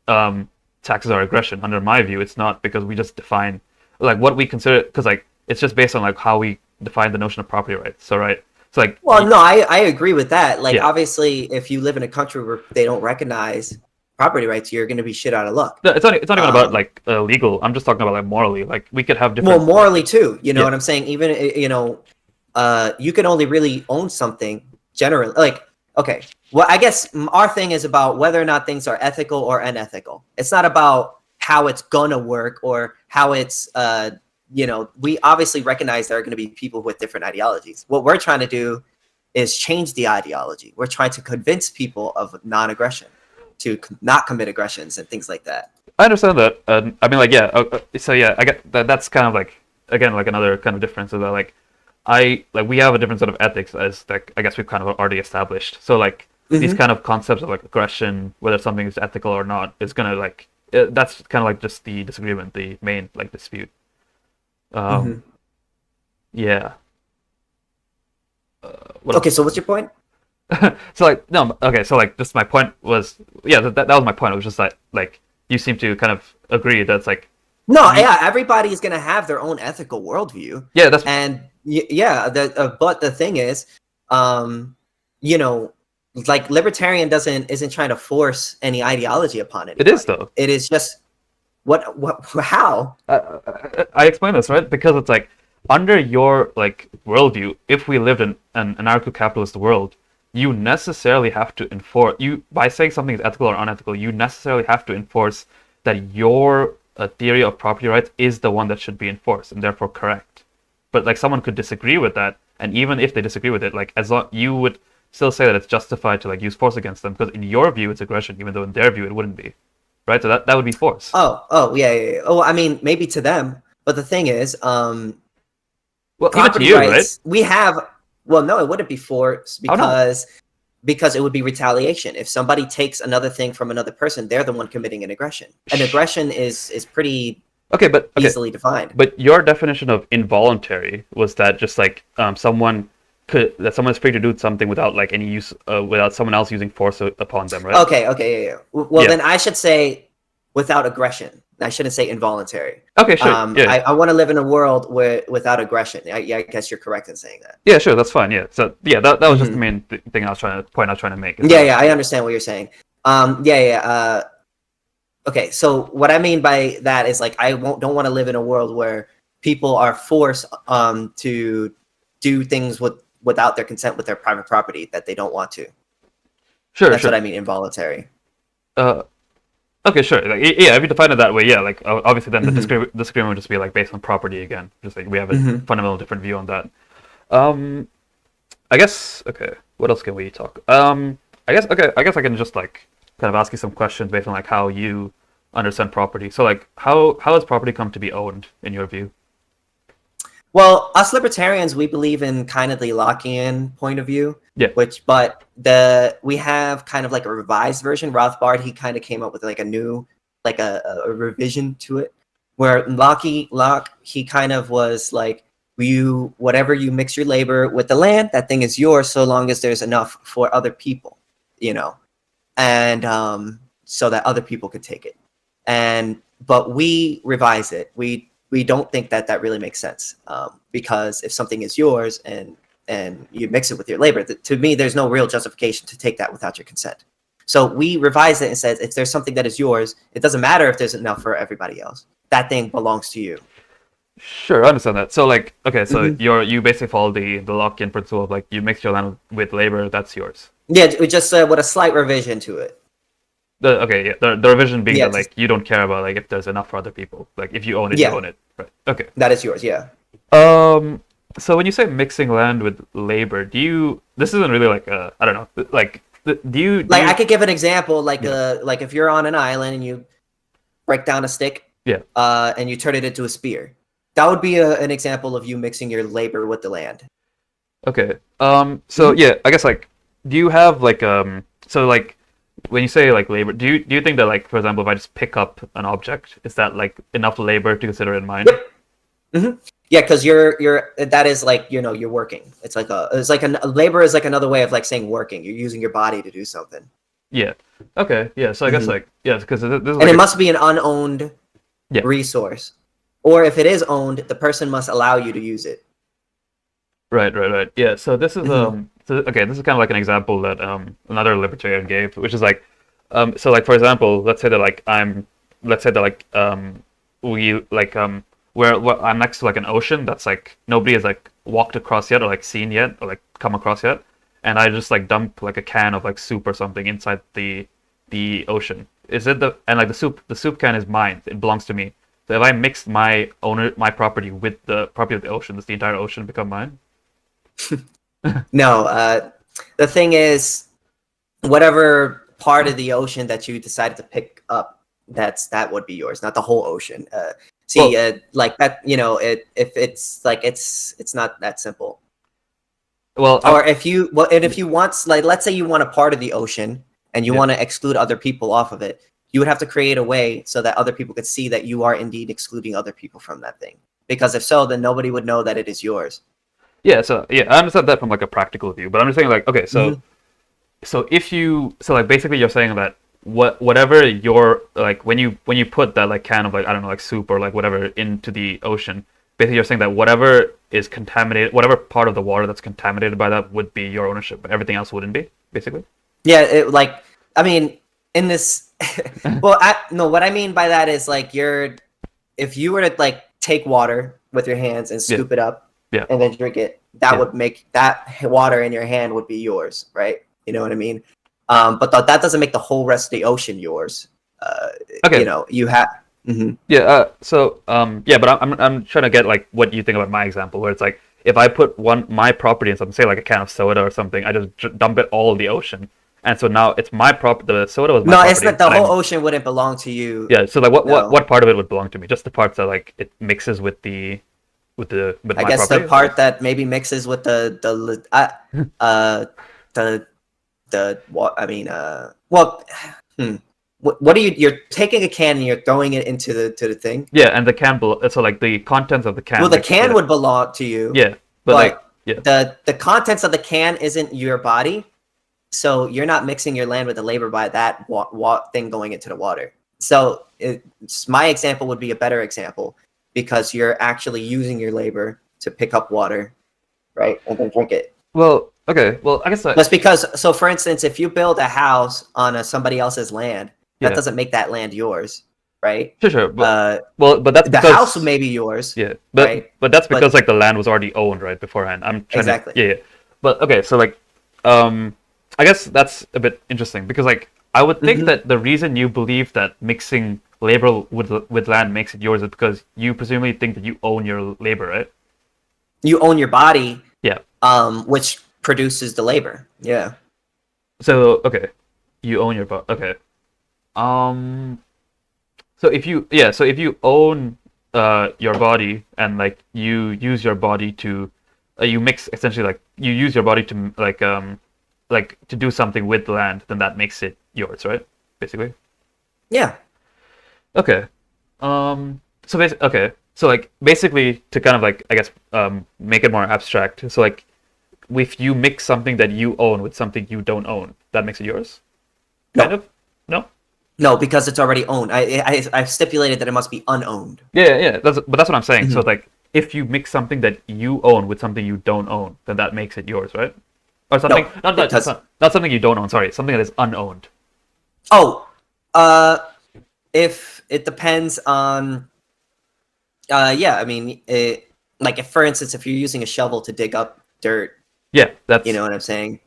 taxes are aggression. Under my view, it's not, because we just define like what we consider, because like it's just based on like how we define the notion of property rights. So right. So like, well, no, I agree with that. Like, obviously, if you live in a country where they don't recognize property rights, you're going to be shit out of luck. No, it's not even about like legal. I'm just talking about like morally. Like we could have different. Well, morally too. You know what I'm saying? Even you can only really own something generally. Like, okay, well, I guess our thing is about whether or not things are ethical or unethical. It's not about how it's gonna work or how it's we obviously recognize there are going to be people with different ideologies. What we're trying to do is change the ideology. We're trying to convince people of non-aggression, to not commit aggressions and things like that. I understand that. I mean, like, yeah. So yeah, I get that. That's kind of like, again, like another kind of difference is that we have a different set of ethics, as like I guess we've kind of already established. So like these kind of concepts of like aggression, whether something is ethical or not, is gonna like that's kind of like just the disagreement, the main like dispute. Yeah. Okay, so what's your point? So like no, okay, so like just my point was that was my point. It was just like you seem to kind of agree that's like everybody is gonna have their own ethical worldview. Yeah, that's but the thing is, like libertarian isn't trying to force any ideology upon it. It is though. It is just how I explain this, right? Because it's like under your like worldview, if we lived in an anarcho-capitalist world, you necessarily have to enforce by saying something is ethical or unethical. You necessarily have to enforce that your theory of property rights is the one that should be enforced and therefore correct. But like someone could disagree with that, and even if they disagree with it, like as long you would still say that it's justified to like use force against them because in your view it's aggression, even though in their view it wouldn't be. Right, so that would be force. Oh, yeah. Oh, I mean, maybe to them, but the thing is, well, even to you, rights, right? We have. Well, no, it wouldn't be force because it would be retaliation. If somebody takes another thing from another person, they're the one committing an aggression. An aggression is pretty easily defined. But your definition of involuntary was that just like someone is free to do something without like any use, without someone else using force upon them, right? Okay, yeah. Well, then I should say without aggression. I shouldn't say involuntary. Okay, sure. I want to live in a world without aggression. I guess you're correct in saying that. Yeah, sure, that's fine. Yeah, so yeah, that was just the main thing I was trying to make. Yeah, I understand what you're saying. Okay, so what I mean by that is like I don't want to live in a world where people are forced to do things without their consent with their private property that they don't want to. That's what I mean involuntary. Okay, sure. Like, yeah, if you define it that way, yeah. Like obviously, then the disagreement would just be like based on property again. Just like we have a fundamental different view on that. I guess. Okay, what else can we talk? I guess I can just like kind of ask you some questions based on like how you understand property. So like, how has property come to be owned in your view? Well, us libertarians, we believe in kind of the Lockean point of view. Yeah. But we have kind of like a revised version. Rothbard, he kind of came up with like a new, like a revision to it, where Locke, he kind of was like, whatever you mix your labor with the land, that thing is yours so long as there's enough for other people, and so that other people could take it. But we revise it. We don't think that really makes sense, because if something is yours and you mix it with your labor, to me, there's no real justification to take that without your consent. So we revise it and says, if there's something that is yours, it doesn't matter if there's enough for everybody else. That thing belongs to you. Sure, I understand that. So like, okay, so you basically follow the Lockean principle of like, you mix your land with labor, that's yours. Yeah, just with a slight revision to it. The revision being that like you don't care about like if there's enough for other people. Like if you own it, you own it. Right. Okay. That is yours, yeah. So when you say mixing land with labor, this isn't really like I don't know, like I could give an example, like if you're on an island and you break down a stick, and you turn it into a spear. That would be an example of you mixing your labor with the land. Okay. So yeah, I guess like do you have like so like when you say like labor, do you think that like for example if I just pick up an object, is that like enough labor to consider it mine? Yep. Yeah, because that is like you're working. It's like labor is like another way of like saying working. You're using your body to do something. Yeah. Okay. Yeah. So I guess like because this is and it must be an unowned resource, or if it is owned, the person must allow you to use it. Right. Yeah. So this is this is kind of like an example that another libertarian gave, which is like So like for example, let's say that like we like I'm next to like an ocean that's like nobody has like walked across yet or like seen yet or like come across yet, and I just like dump like a can of like soup or something inside the ocean. Is it and like the soup can is mine. It belongs to me. So if I mix my property with the property of the ocean, does the entire ocean become mine? No, the thing is, whatever part of the ocean that you decided to pick up, that would be yours, not the whole ocean. See, like that, if it's like it's not that simple. Well, Or if you and if you want, like, let's say you want a part of the ocean and you want to exclude other people off of it, you would have to create a way so that other people could see that you are indeed excluding other people from that thing. Because if so, then nobody would know that it is yours. yeah. So yeah, I understand that from like a practical view, but I'm just saying like, okay, so if you like basically you're saying that whatever your like when you put that like can of like I don't know like soup or like whatever into the ocean, basically you're saying that whatever is contaminated, whatever part of the water that's contaminated by that would be your ownership, but everything else wouldn't be, basically. Yeah, I mean, in this, well, no, what I mean by that is like if you were to like take water with your hands and scoop it up, and then drink it, that would make that water in your hand would be yours, right? You know what I mean? But that doesn't make the whole rest of the ocean yours. Okay. You have. Mm-hmm. Yeah. But I'm trying to get like what you think about my example, where it's like if I put my property in something, say like a can of soda or something, I just dump it all in the ocean, and so now it's my the soda was my property. No, it's not the whole ocean wouldn't belong to you. Yeah. So like what part of it would belong to me? Just the parts that like it mixes with I guess property? The part that maybe mixes with what I mean what are you're taking a can and you're throwing it into the thing? Yeah, and the can so like the contents of the can. Well, the can would belong to you. Yeah, but like the contents of the can isn't your body, so you're not mixing your land with the labor by that thing going into the water. So my example would be a better example because you're actually using your labor to pick up water, right, and then drink it. Well, okay. Well, I guess that's because. So, for instance, if you build a house on somebody else's land, that doesn't make that land yours, right? Sure. But that's the house may be yours. Yeah, but that's because like the land was already owned right beforehand. I'm trying exactly. Yeah. But okay, so like, I guess that's a bit interesting because like I would think that the reason you believe that mixing labor with land makes it yours is because you presumably think that you own your labor, right? You own your body. Yeah. Which produces the labor. Yeah. So okay, you own your body. Okay. So if you own your body and like you use your body to you mix essentially like you use your body to like to do something with the land, then that makes it yours, right? Basically. Yeah. Okay. So like basically to kind of like I guess make it more abstract. So like if you mix something that you own with something you don't own, that makes it yours? Kind of? No? No, because it's already owned. I've stipulated that it must be unowned. Yeah. But that's what I'm saying. So like if you mix something that you own with something you don't own, then that makes it yours, right? Or something not something you don't own, sorry, something that is unowned. Oh. If it depends on I mean like if for instance if you're using a shovel to dig up dirt. Yeah, that's you know what I'm saying?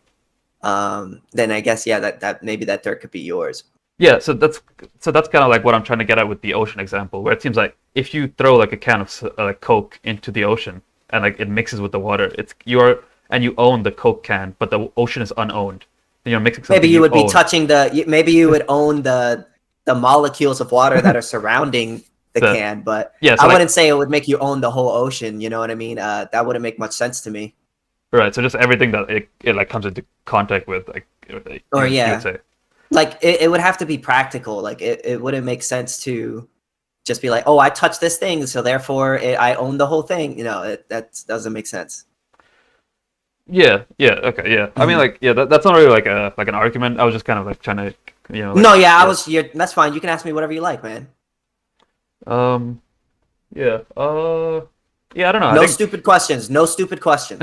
Then I guess that maybe that dirt could be yours. Yeah, so that's kind of like what I'm trying to get at with the ocean example, where it seems like if you throw like a can of like Coke into the ocean and like it mixes with the water, you own the Coke can, but the ocean is unowned. Then you're mixing something. Maybe you would be touching maybe you would own the molecules of water that are surrounding the can, but yeah, so I wouldn't say it would make you own the whole ocean. You know what I mean? That wouldn't make much sense to me. Right. So just everything that it like comes into contact with, like, you would say. Like it would have to be practical. Like it wouldn't make sense to just be like, oh, I touched this thing, so therefore I own the whole thing. You know, that doesn't make sense. Yeah. Okay. Yeah. I mean, like, yeah, that's not really like an argument. I was just kind of like trying to, Like, no, yeah, that's fine. You can ask me whatever you like, man. Yeah. Yeah, I don't know. No stupid questions. No stupid questions.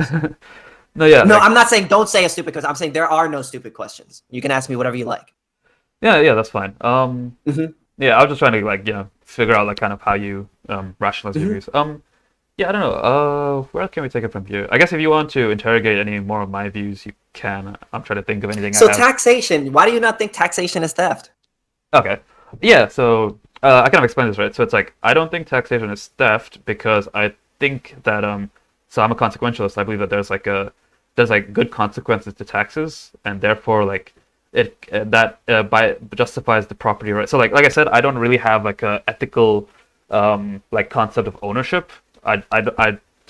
No, yeah. No, I'm not saying don't say a stupid question. I'm saying there are no stupid questions. You can ask me whatever you like. Yeah, that's fine. Hmm. Yeah, I was just trying to like figure out like kind of how you rationalize your Hmm. views. Yeah, I don't know. Where can we take it from here? I guess if you want to interrogate any more of my views, you can. I'm trying to think of anything I So have. taxation. Why do you not think taxation is theft? Okay. Yeah, so I kind of explained this, right? So it's like I don't think taxation is theft because I think that so I'm a consequentialist. I believe that there's like good consequences to taxes, and therefore like it that by justifies the property right. So like I said, I don't really have like a ethical like concept of ownership. I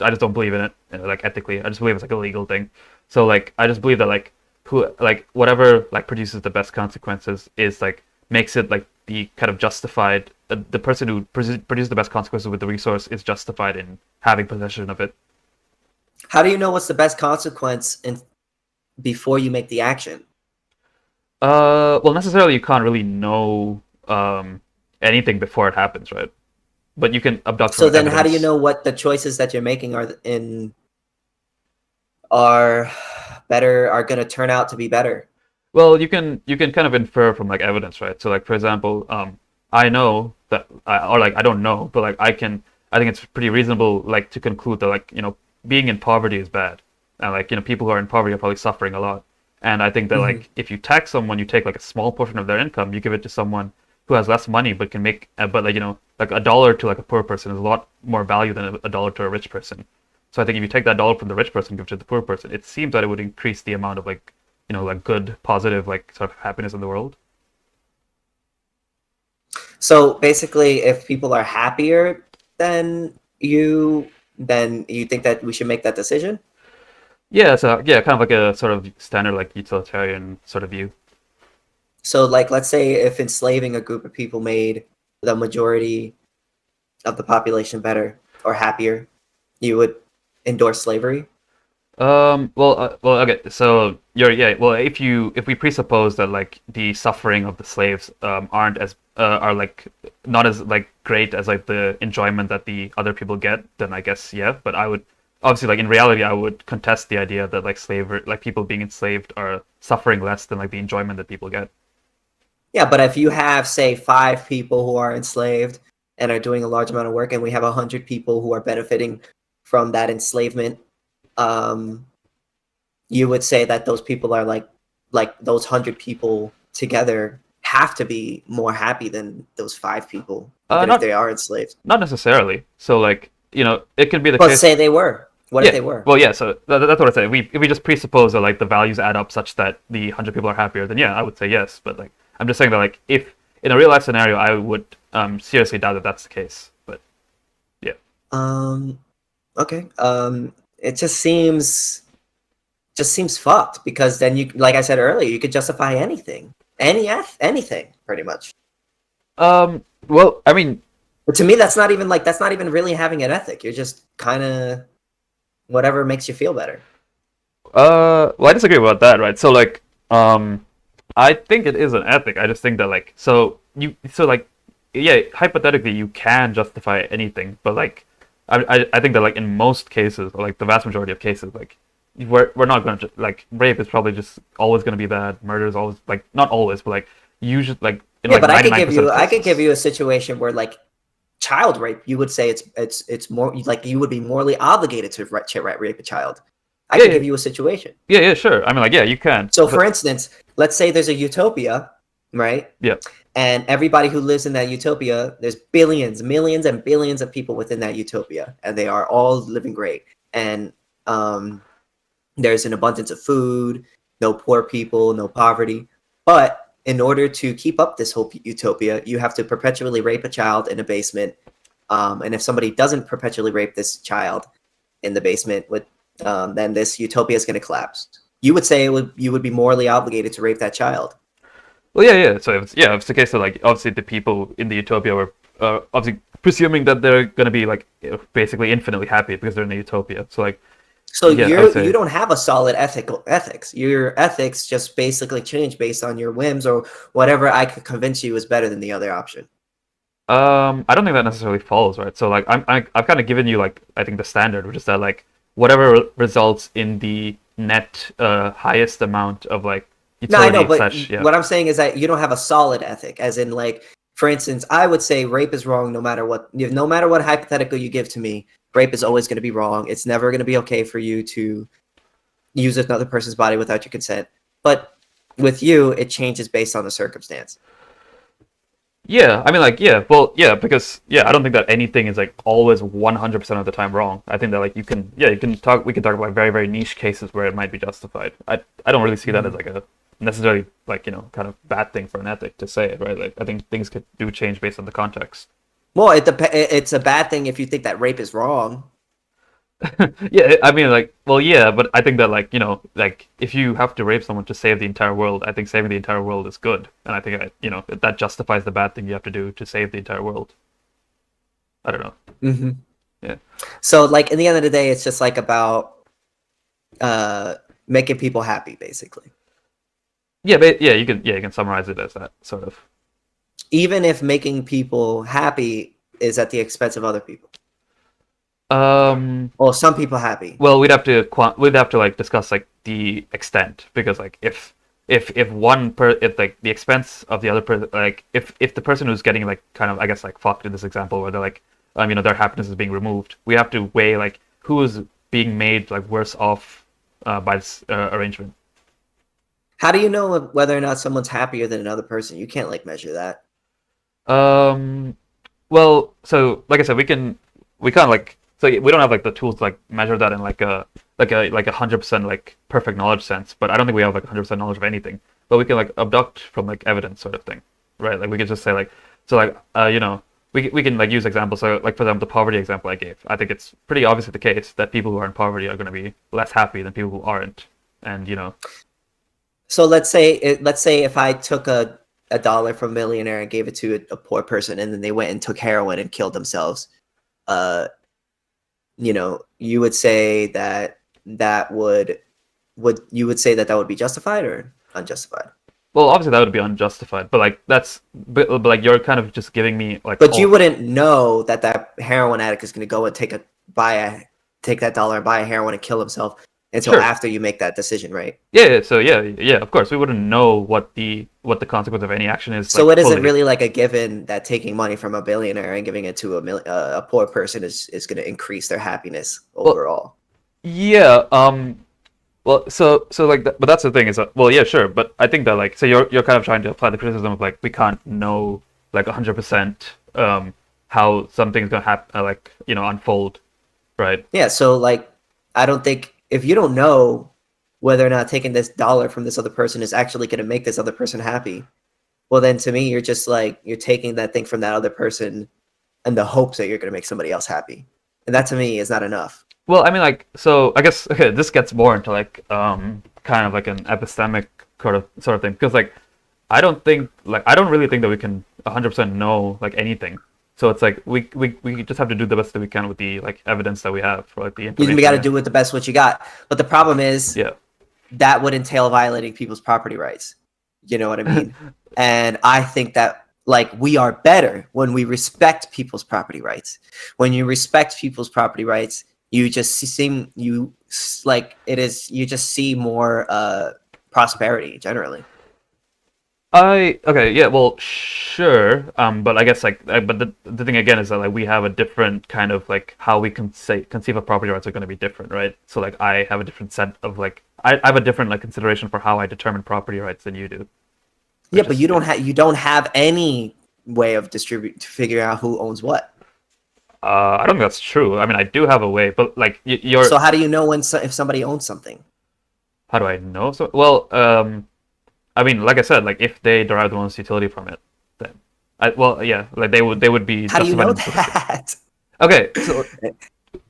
just don't believe in it like ethically. I just believe it's like a legal thing. So like I just believe that like who like whatever like produces the best consequences is like makes it like the kind of justified the person who produces the best consequences with the resource is justified in having possession of it. How do you know what's the best consequence before you make the action? Well, necessarily you can't really know anything before it happens, right? But you can abduct So from then, how do you evidence. know what the choices that you're making are better, are going to turn out to be better? Well, you can kind of infer from like evidence, right? So like for example, I know that or like I don't know, but like I think it's pretty reasonable like to conclude that like being in poverty is bad, and like people who are in poverty are probably suffering a lot. And I think that Hmm. like if you tax someone, you take like a small portion of their income, you give it to someone who has less money but can make but like like a dollar to like a poor person is a lot more value than a dollar to a rich person. So I think if you take that dollar from the rich person and give it to the poor person, it seems that it would increase the amount of like like good, positive, like sort of happiness in the world. So basically, if people are happier than then you think that we should make that decision? Yeah, so yeah, kind of like a sort of standard like utilitarian sort of view. So, like, let's say if enslaving a group of people made the majority of the population better or happier, you would endorse slavery? Okay. So yeah. Well, if we presuppose that like the suffering of the slaves aren't as are like not as like great as like the enjoyment that the other people get, then I guess yeah. But I would obviously like in reality I would contest the idea that like slaver like people being enslaved are suffering less than like the enjoyment that people get. Yeah, but if you have, say, 5 people who are enslaved and are doing a large amount of work, and we have 100 people who are benefiting from that enslavement, um, you would say that those people are like those 100 people together have to be more happy than those 5 people, even if Not they are enslaved. not necessarily. So like it could be the But case. say they were. What if Yeah. they were? Well, yeah. So that's what I say. If we just presuppose that like the values add up such that the 100 people are happier, then yeah, I would say yes. But like I'm just saying that like if in a real life scenario, I would seriously doubt that that's the case. But yeah. Um, okay. It just seems fucked because then you, like I said earlier, you could justify anything, anything, pretty much. Well, I mean, But to me, that's not even really having an ethic. You're just kind of whatever makes you feel better. well, I disagree about that, right? So like, I think it is an ethic. I just think that like, so like, yeah, hypothetically, you can justify anything, but like, I think that like in most cases, or like the vast majority of cases, like, we're not going to like rape is probably just always going to be bad. Murder is always like not always, but like usually like in Yeah, like but I could 99% of I could give cases. you a situation where like child rape, you would say it's more like you would be morally obligated to rape a child. I Yeah, could yeah, give you a situation. yeah, sure. I mean, like, yeah, you can, So, for but instance, let's say there's a utopia, right? yeah. And everybody who lives in that utopia, there's billions, millions, and billions of people within that utopia, and they are all living great. And um, there's an abundance of food, no poor people, no poverty. But in order to keep up this whole utopia, you have to perpetually rape a child in a basement. And if somebody doesn't perpetually rape this child in the basement, then this utopia is going to collapse. You would say you would be morally obligated to rape that child. Well, yeah. So if it's the case that like obviously the people in the utopia were obviously presuming that they're gonna be like basically infinitely happy because they're in a utopia. So like So yeah, I would you say don't have a solid ethics. Your ethics just basically change based on your whims or whatever I could convince you is better than the other option. I don't think that necessarily follows, right? So like I've kind of given you like I think the standard, which is that like whatever results in the net highest amount of like No, I know, utility but such. Yeah. what I'm saying is that you don't have a solid ethic, as in, like, for instance, I would say rape is wrong no matter what. No matter what hypothetical you give to me, rape is always going to be wrong. It's never going to be okay for you to use another person's body without your consent. But with you, it changes based on the circumstance. Yeah, I mean, like, yeah, well, yeah, because, yeah, I don't think that anything is, like, always 100% of the time wrong. I think that, like, we can talk about very, very niche cases where it might be justified. I don't really see that as, like, a necessarily, like, kind of bad thing for an ethic to say, right? Like, I think things do change based on the context. Well, it's a bad thing if you think that rape is wrong. Yeah, I mean, like, well, yeah, but I think that, like, like, if you have to rape someone to save the entire world, I think saving the entire world is good, and I think, that justifies the bad thing you have to do to save the entire world. I don't know. Mm-hmm. Yeah. So, like, in the end of the day, it's just like about making people happy, basically. Yeah, but yeah, you can summarize it as that sort of. Even if making people happy is at the expense of other people. Well, some people happy. Well, we'd have to like discuss like the extent, because like if like the expense of the other person, like if the person who's getting like kind of, I guess, like fucked in this example where they're like their happiness is being removed, we have to weigh like who is being made like worse off by this arrangement. How do you know whether or not someone's happier than another person? You can't like measure that. Well, so like I said, we can't like, so we don't have like the tools to like measure that in like a 100% like perfect knowledge sense, but I don't think we have like 100% knowledge of anything. But we can like abduct from like evidence sort of thing, right? Like we could just say like, so like we can like use examples. So like for example, the poverty example I gave, I think it's pretty obviously the case that people who are in poverty are going to be less happy than people who aren't, and So let's say if I took a dollar from a millionaire and gave it to a poor person, and then they went and took heroin and killed themselves, you would say that would say that would be justified or unjustified? well, obviously that would be unjustified, but like but like you're kind of just giving me like. But you wouldn't know that heroin addict is going to go and take that dollar and buy a heroin and kill himself until after you make that decision, right? Yeah. So yeah. Of course, we wouldn't know what the consequence of any action is. So it isn't really like a given that taking money from a billionaire and giving it to a poor person is going to increase their happiness overall. Well, yeah. Well, so like, but that's the thing is that, well, yeah, sure, but I think that like, so you're kind of trying to apply the criticism of like we can't know like 100% how something's gonna happen, like unfold, right? Yeah. So like, I don't think, if you don't know whether or not taking this dollar from this other person is actually going to make this other person happy, well, then to me, you're just like, you're taking that thing from that other person in the hopes that you're going to make somebody else happy. And that to me is not enough. Well, I mean, like, so I guess, okay, this gets more into like kind of like an epistemic sort of thing, because like I don't really think that we can 100% know like anything. So it's like we just have to do the best that we can with the like evidence that we have, for like the information. You got to do with the best what you got. But the problem is, that would entail violating people's property rights. You know what I mean? And I think that like we are better when we respect people's property rights. When you respect people's property rights, you just see more prosperity generally. Okay, yeah, well, sure, but I guess like, but the thing again is that like we have a different kind of like how we conceive of property rights are going to be different, right? So like I have a different set of like I have a different like consideration for how I determine property rights than you do. Yeah, but you don't have any way of figuring out who owns what. I don't think that's true. I mean, I do have a way, but like you're. So how do you know if somebody owns something? How do I know? So well, I mean, like I said, like if they derive the most utility from it, then yeah, like they would be. How do you know that? Okay, so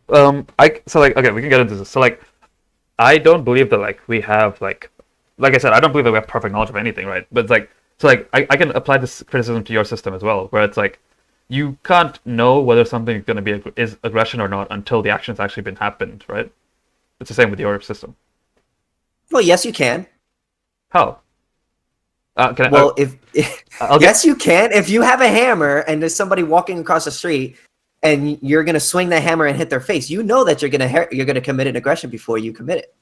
okay, we can get into this. So like, I don't believe that like we have like I said, I don't believe that we have perfect knowledge of anything, right? But it's like, so like I can apply this criticism to your system as well, where it's like you can't know whether something is going to is aggression or not until the action's actually been happened, right? It's the same with your system. Well, yes, you can. How? Yes, you can. If you have a hammer and there's somebody walking across the street and you're gonna swing the hammer and hit their face, you know that you're gonna commit an aggression before you commit it.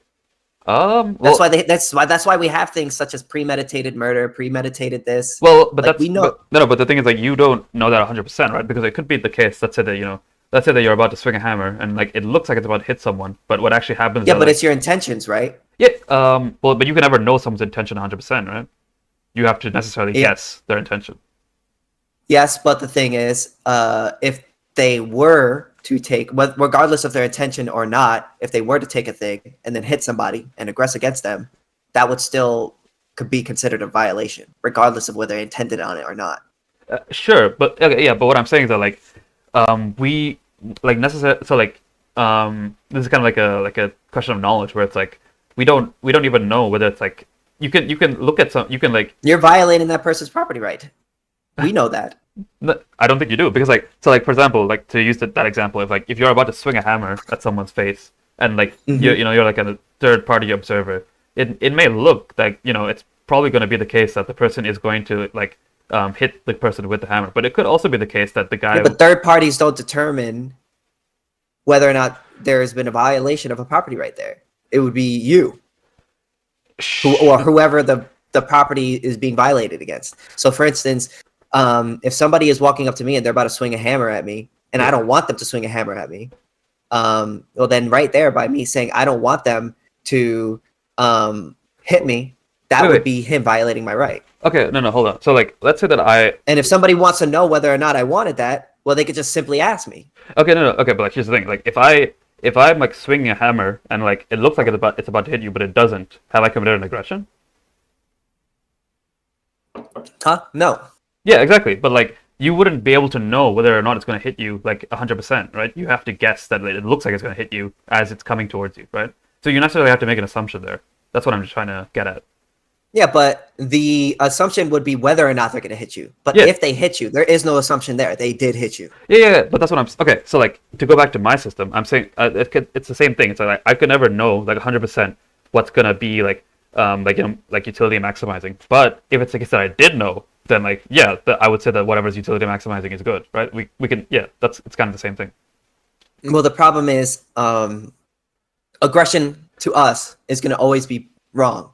That's Well, why that's why we have things such as premeditated murder, premeditated this. well, but Like that's we know. but the thing is, like, you don't know that 100%, right? Because it could be the case. Let's say that let's say that you're about to swing a hammer and like it looks like it's about to hit someone, but what actually happens is Yeah, that, but like, it's your intentions, right? yeah, well, but you can never know someone's intention 100%, right? You have to necessarily Yeah. guess their intention. Yes, but the thing is, if they were to take, regardless of their intention or not, if they were to take a thing and then hit somebody and aggress against them, that would still could be considered a violation, regardless of whether they intended on it or not. Sure, but okay, yeah, but what I'm saying is that, like, we like necessary. So like, this is kind of like a question of knowledge where it's like we don't even know whether it's like you can look at some you can like You're violating that person's property right. We know that. I don't think you do because like so like for example like to use that example if you're about to swing a hammer at someone's face and like you're like a third party observer, it may look like it's probably going to be the case that the person is going to like hit the person with the hammer, but it could also be the case that the guy. Yeah, but third parties don't determine whether or not there has been a violation of a property right there. It would be you or whoever the property is being violated against. So, for instance, if somebody is walking up to me and they're about to swing a hammer at me, and I don't want them to swing a hammer at me, well, then right there, by me saying I don't want them to hit me, that would be him violating my right. Okay, no, hold on. So, like, let's say that And if somebody wants to know whether or not I wanted that, well, they could just simply ask me. Okay, no, okay, but like, here's the thing. Like, if I'm like swinging a hammer and like it looks like it's about to hit you, but it doesn't, have I committed an aggression? Huh? No. Yeah, exactly. But like, you wouldn't be able to know whether or not it's going to hit you like 100%, right? You have to guess that it looks like it's going to hit you as it's coming towards you, right? So you necessarily have to make an assumption there. That's what I'm just trying to get at. Yeah, but the assumption would be whether or not they're going to hit you. But Yeah. if they hit you, there is no assumption there. They did hit you. Yeah, but that's what I'm. Okay, so like to go back to my system, I'm saying it's the same thing. It's like I could never know like 100% what's gonna be like like utility maximizing. But if it's the case that I did know, then like I would say that whatever's utility maximizing is good, right? We can it's kind of the same thing. Well, the problem is aggression to us is going to always be wrong.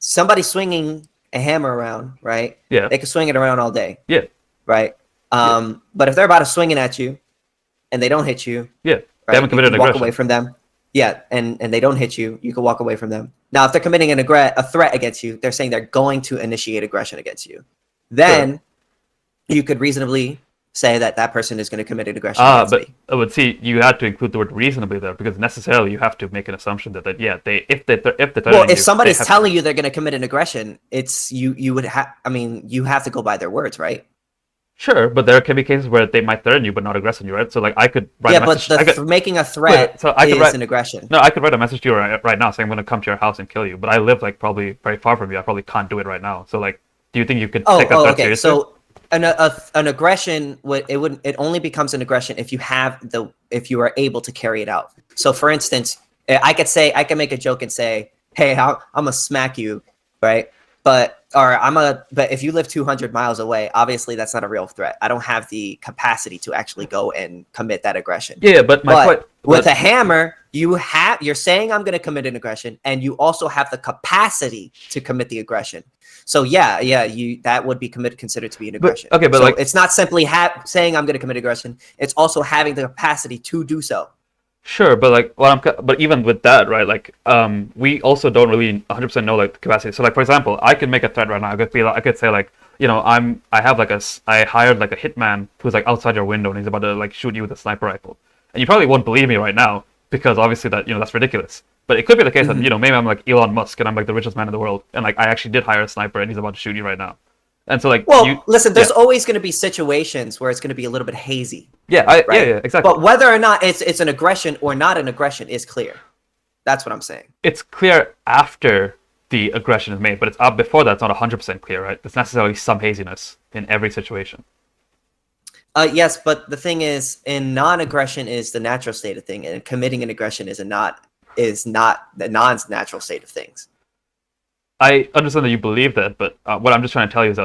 Somebody swinging a hammer around, right? Yeah. They can swing it around all day. Yeah. Right. But if they're about to swing it at you, and they don't hit you, yeah, right, they haven't committed an walk aggression. away from them. Yeah, and they don't hit you, you can walk away from them. Now, if they're committing a threat against you, they're saying they're going to initiate aggression against you. Then you could reasonably say that that person is going to commit an aggression against me. I would see you had to include the word reasonably there because necessarily you have to make an assumption that if somebody's telling you they're going to commit an aggression, it's you would have. I mean, you have to go by their words, right? Sure, but there can be cases where they might threaten you but not aggress on you, right? So like I could write a message. Making a threat is an aggression. No, I could write a message to you right now saying I'm going to come to your house and kill you, but I live like probably very far from you. I probably can't do it right now. So like, do you think you could take that threat seriously? So an aggression it only becomes an aggression if you are able to carry it out. So for instance, I can make a joke and say, "Hey, I'm gonna smack you," right? But if you live 200 miles away, obviously that's not a real threat. I don't have the capacity to actually go and commit that aggression. Yeah, but with a hammer, you're saying I'm going to commit an aggression, and you also have the capacity to commit the aggression. So that would be considered to be an aggression. But so it's not simply saying I'm going to commit aggression. It's also having the capacity to do so. Sure, but like but even with that, right? Like we also don't really 100% know like the capacity. So like for example, I could make a threat right now. I could say like I hired like a hitman who's like outside your window and he's about to like shoot you with a sniper rifle, and you probably won't believe me right now because obviously that that's ridiculous. But it could be the case that maybe I'm like Elon Musk and I'm like the richest man in the world and like I actually did hire a sniper and he's about to shoot you right now. And so like listen, there's always going to be situations where it's going to be a little bit hazy. Yeah, yeah, exactly. But whether or not it's an aggression or not an aggression is clear. That's what I'm saying. It's clear after the aggression is made, but it's up before that. It's not 100% clear, right? There's necessarily some haziness in every situation. Yes, but the thing is, in non-aggression is the natural state of thing, and committing an aggression is not the non-natural state of things. I understand that you believe that, but what I'm just trying to tell you is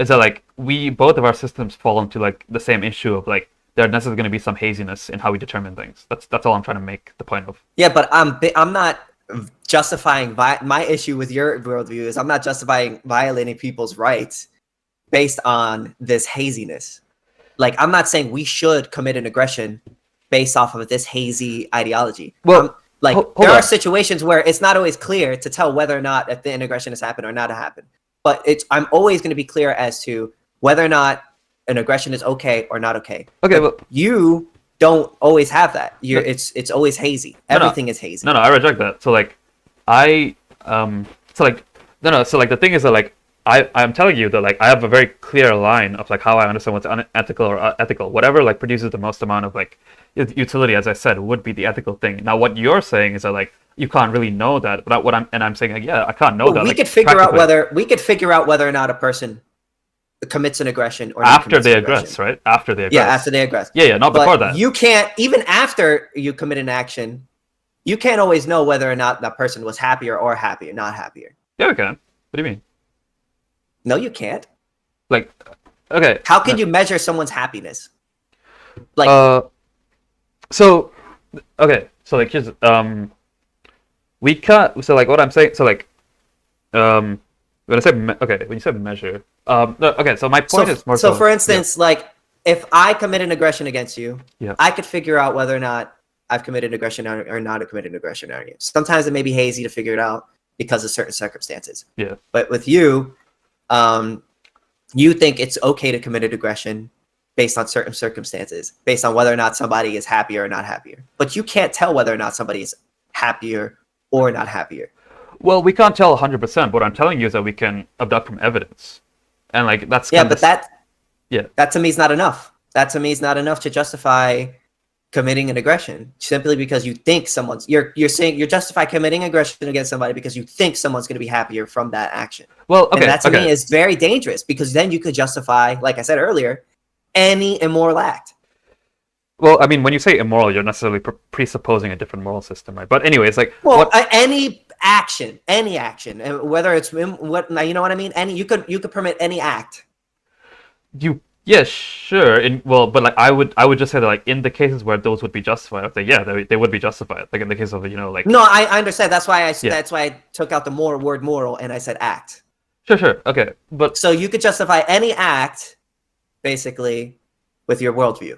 that we both of our systems fall into like the same issue of like there's necessarily going to be some haziness in how we determine things. That's all I'm trying to make the point of. Yeah, but I'm not justifying my issue with your worldview is I'm not justifying violating people's rights based on this haziness. Like, I'm not saying we should commit an aggression based off of this hazy ideology. Well, there are situations where it's not always clear to tell whether or not if the aggression has happened or not happened. But I'm always going to be clear as to whether or not an aggression is okay or not okay. Okay, but you don't always have that. It's always hazy. Everything is hazy. No, I reject that. So like, the thing is that like I'm telling you that like I have a very clear line of like how I understand what's unethical or ethical. Whatever like produces the most amount of like utility, as I said, would be the ethical thing. Now, what you're saying is that like you can't really know that. But I'm saying like, yeah, I can't know that. We could figure out whether or not a person commits an aggression or not after they aggress, right? After they aggress. Yeah, after they aggress. Yeah, not before that. You can't, even after you commit an action, you can't always know whether or not that person was happier or happier, not happier. Yeah, we can. What do you mean? No, you can't. Like, okay. How can you measure someone's happiness? Like, so, okay. So like, here's we can't. So like, what I'm saying. So like, when I say when you said measure, no, okay. So my point is more. So for instance, like if I commit an aggression against you, I could figure out whether or not I've committed aggression or not committed aggression on you. Sometimes it may be hazy to figure it out because of certain circumstances. Yeah. But with you, you think it's okay to commit an aggression based on certain circumstances, based on whether or not somebody is happier or not happier. But you can't tell whether or not somebody is happier or not happier. Well, we can't tell 100%. What I'm telling you is that we can abduct from evidence, and like that's that to me is not enough. That to me is not enough to justify committing an aggression simply because you think you're justify committing aggression against somebody because you think someone's going to be happier from that action. Well, okay, and that to me is very dangerous because then you could justify, like I said earlier, any immoral act. Well, I mean, when you say immoral, you're necessarily presupposing a different moral system, right? But anyways, like, any action, whether it's you know what I mean. You could permit any act. Yeah, sure. But like I would just say that like in the cases where those would be justified, I'd say yeah, they would be justified. Like in the case of like. No, I understand. That's why I took out the word moral and I said act. Sure. Okay, but so you could justify any act, basically, with your worldview.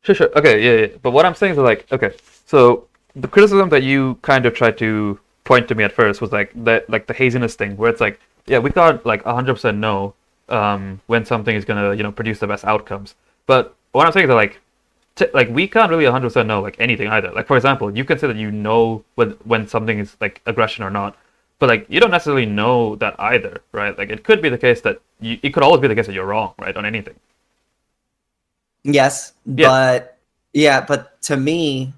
Sure. Okay, yeah. But what I'm saying is like, okay, so the criticism that you kind of tried to point to me at first was like that, like the haziness thing, where it's like, yeah, we can't like 100% know when something is gonna produce the best outcomes. But what I'm saying is that like we can't really 100% know like anything either. Like for example, you can say that you know when something is like aggression or not, but like you don't necessarily know that either, right? Like it could be the case that it could always be the case that you're wrong, right, on anything. Yes, but to me,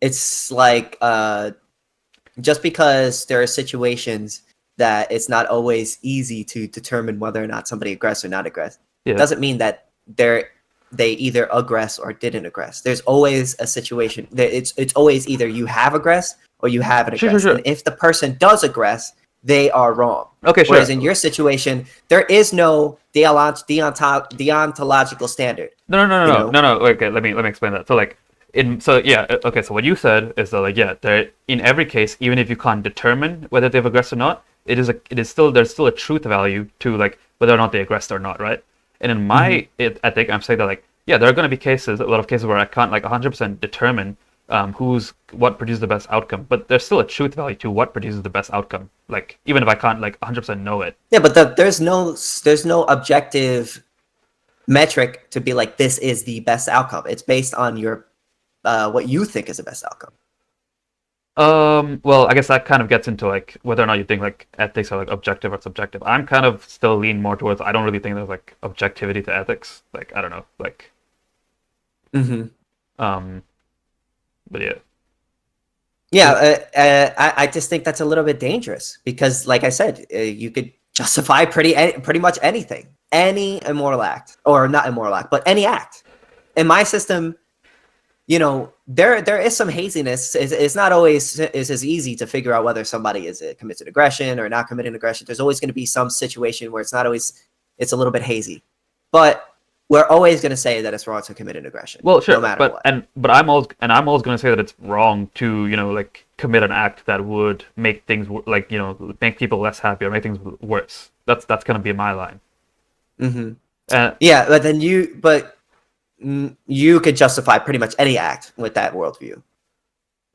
it's like just because there are situations that it's not always easy to determine whether or not somebody aggressed or not aggressed. Doesn't mean that they either aggress or didn't aggress. There's always a situation that it's always either you have aggressed or you haven't aggressed. Sure. And if the person does aggress, they are wrong. Okay, sure. Whereas in your situation, there is no deontological standard. No. Okay, let me explain that. So like, okay. So what you said is that like, there in every case, even if you can't determine whether they've aggressed or not, there's still a truth value to like whether or not they aggressed or not, right? And in my ethic, I'm saying that like, yeah, there are going to be a lot of cases where I can't like 100% determine what produces the best outcome, but there's still a truth value to what produces the best outcome, like even if I can't like 100% know it. Yeah, but there's no objective metric to be like this is the best outcome. It's based on your what you think is the best outcome. Well, I guess that kind of gets into like whether or not you think like ethics are like objective or subjective. I'm kind of still lean more towards I don't really think there's like objectivity to ethics. Like I don't know, like but I just think that's a little bit dangerous because, like I said, you could justify pretty much anything, any immoral act, or not immoral act, but any act. In my system, there is some haziness. It's not always as easy to figure out whether somebody is committed aggression or not committing aggression. There's always going to be some situation where it's a little bit hazy, but we're always going to say that it's wrong to commit an aggression. Well, sure, no matter what. but I'm always going to say that it's wrong to like commit an act that would make things like make people less happy or make things worse. That's going to be my line. Yeah, but then you could justify pretty much any act with that worldview.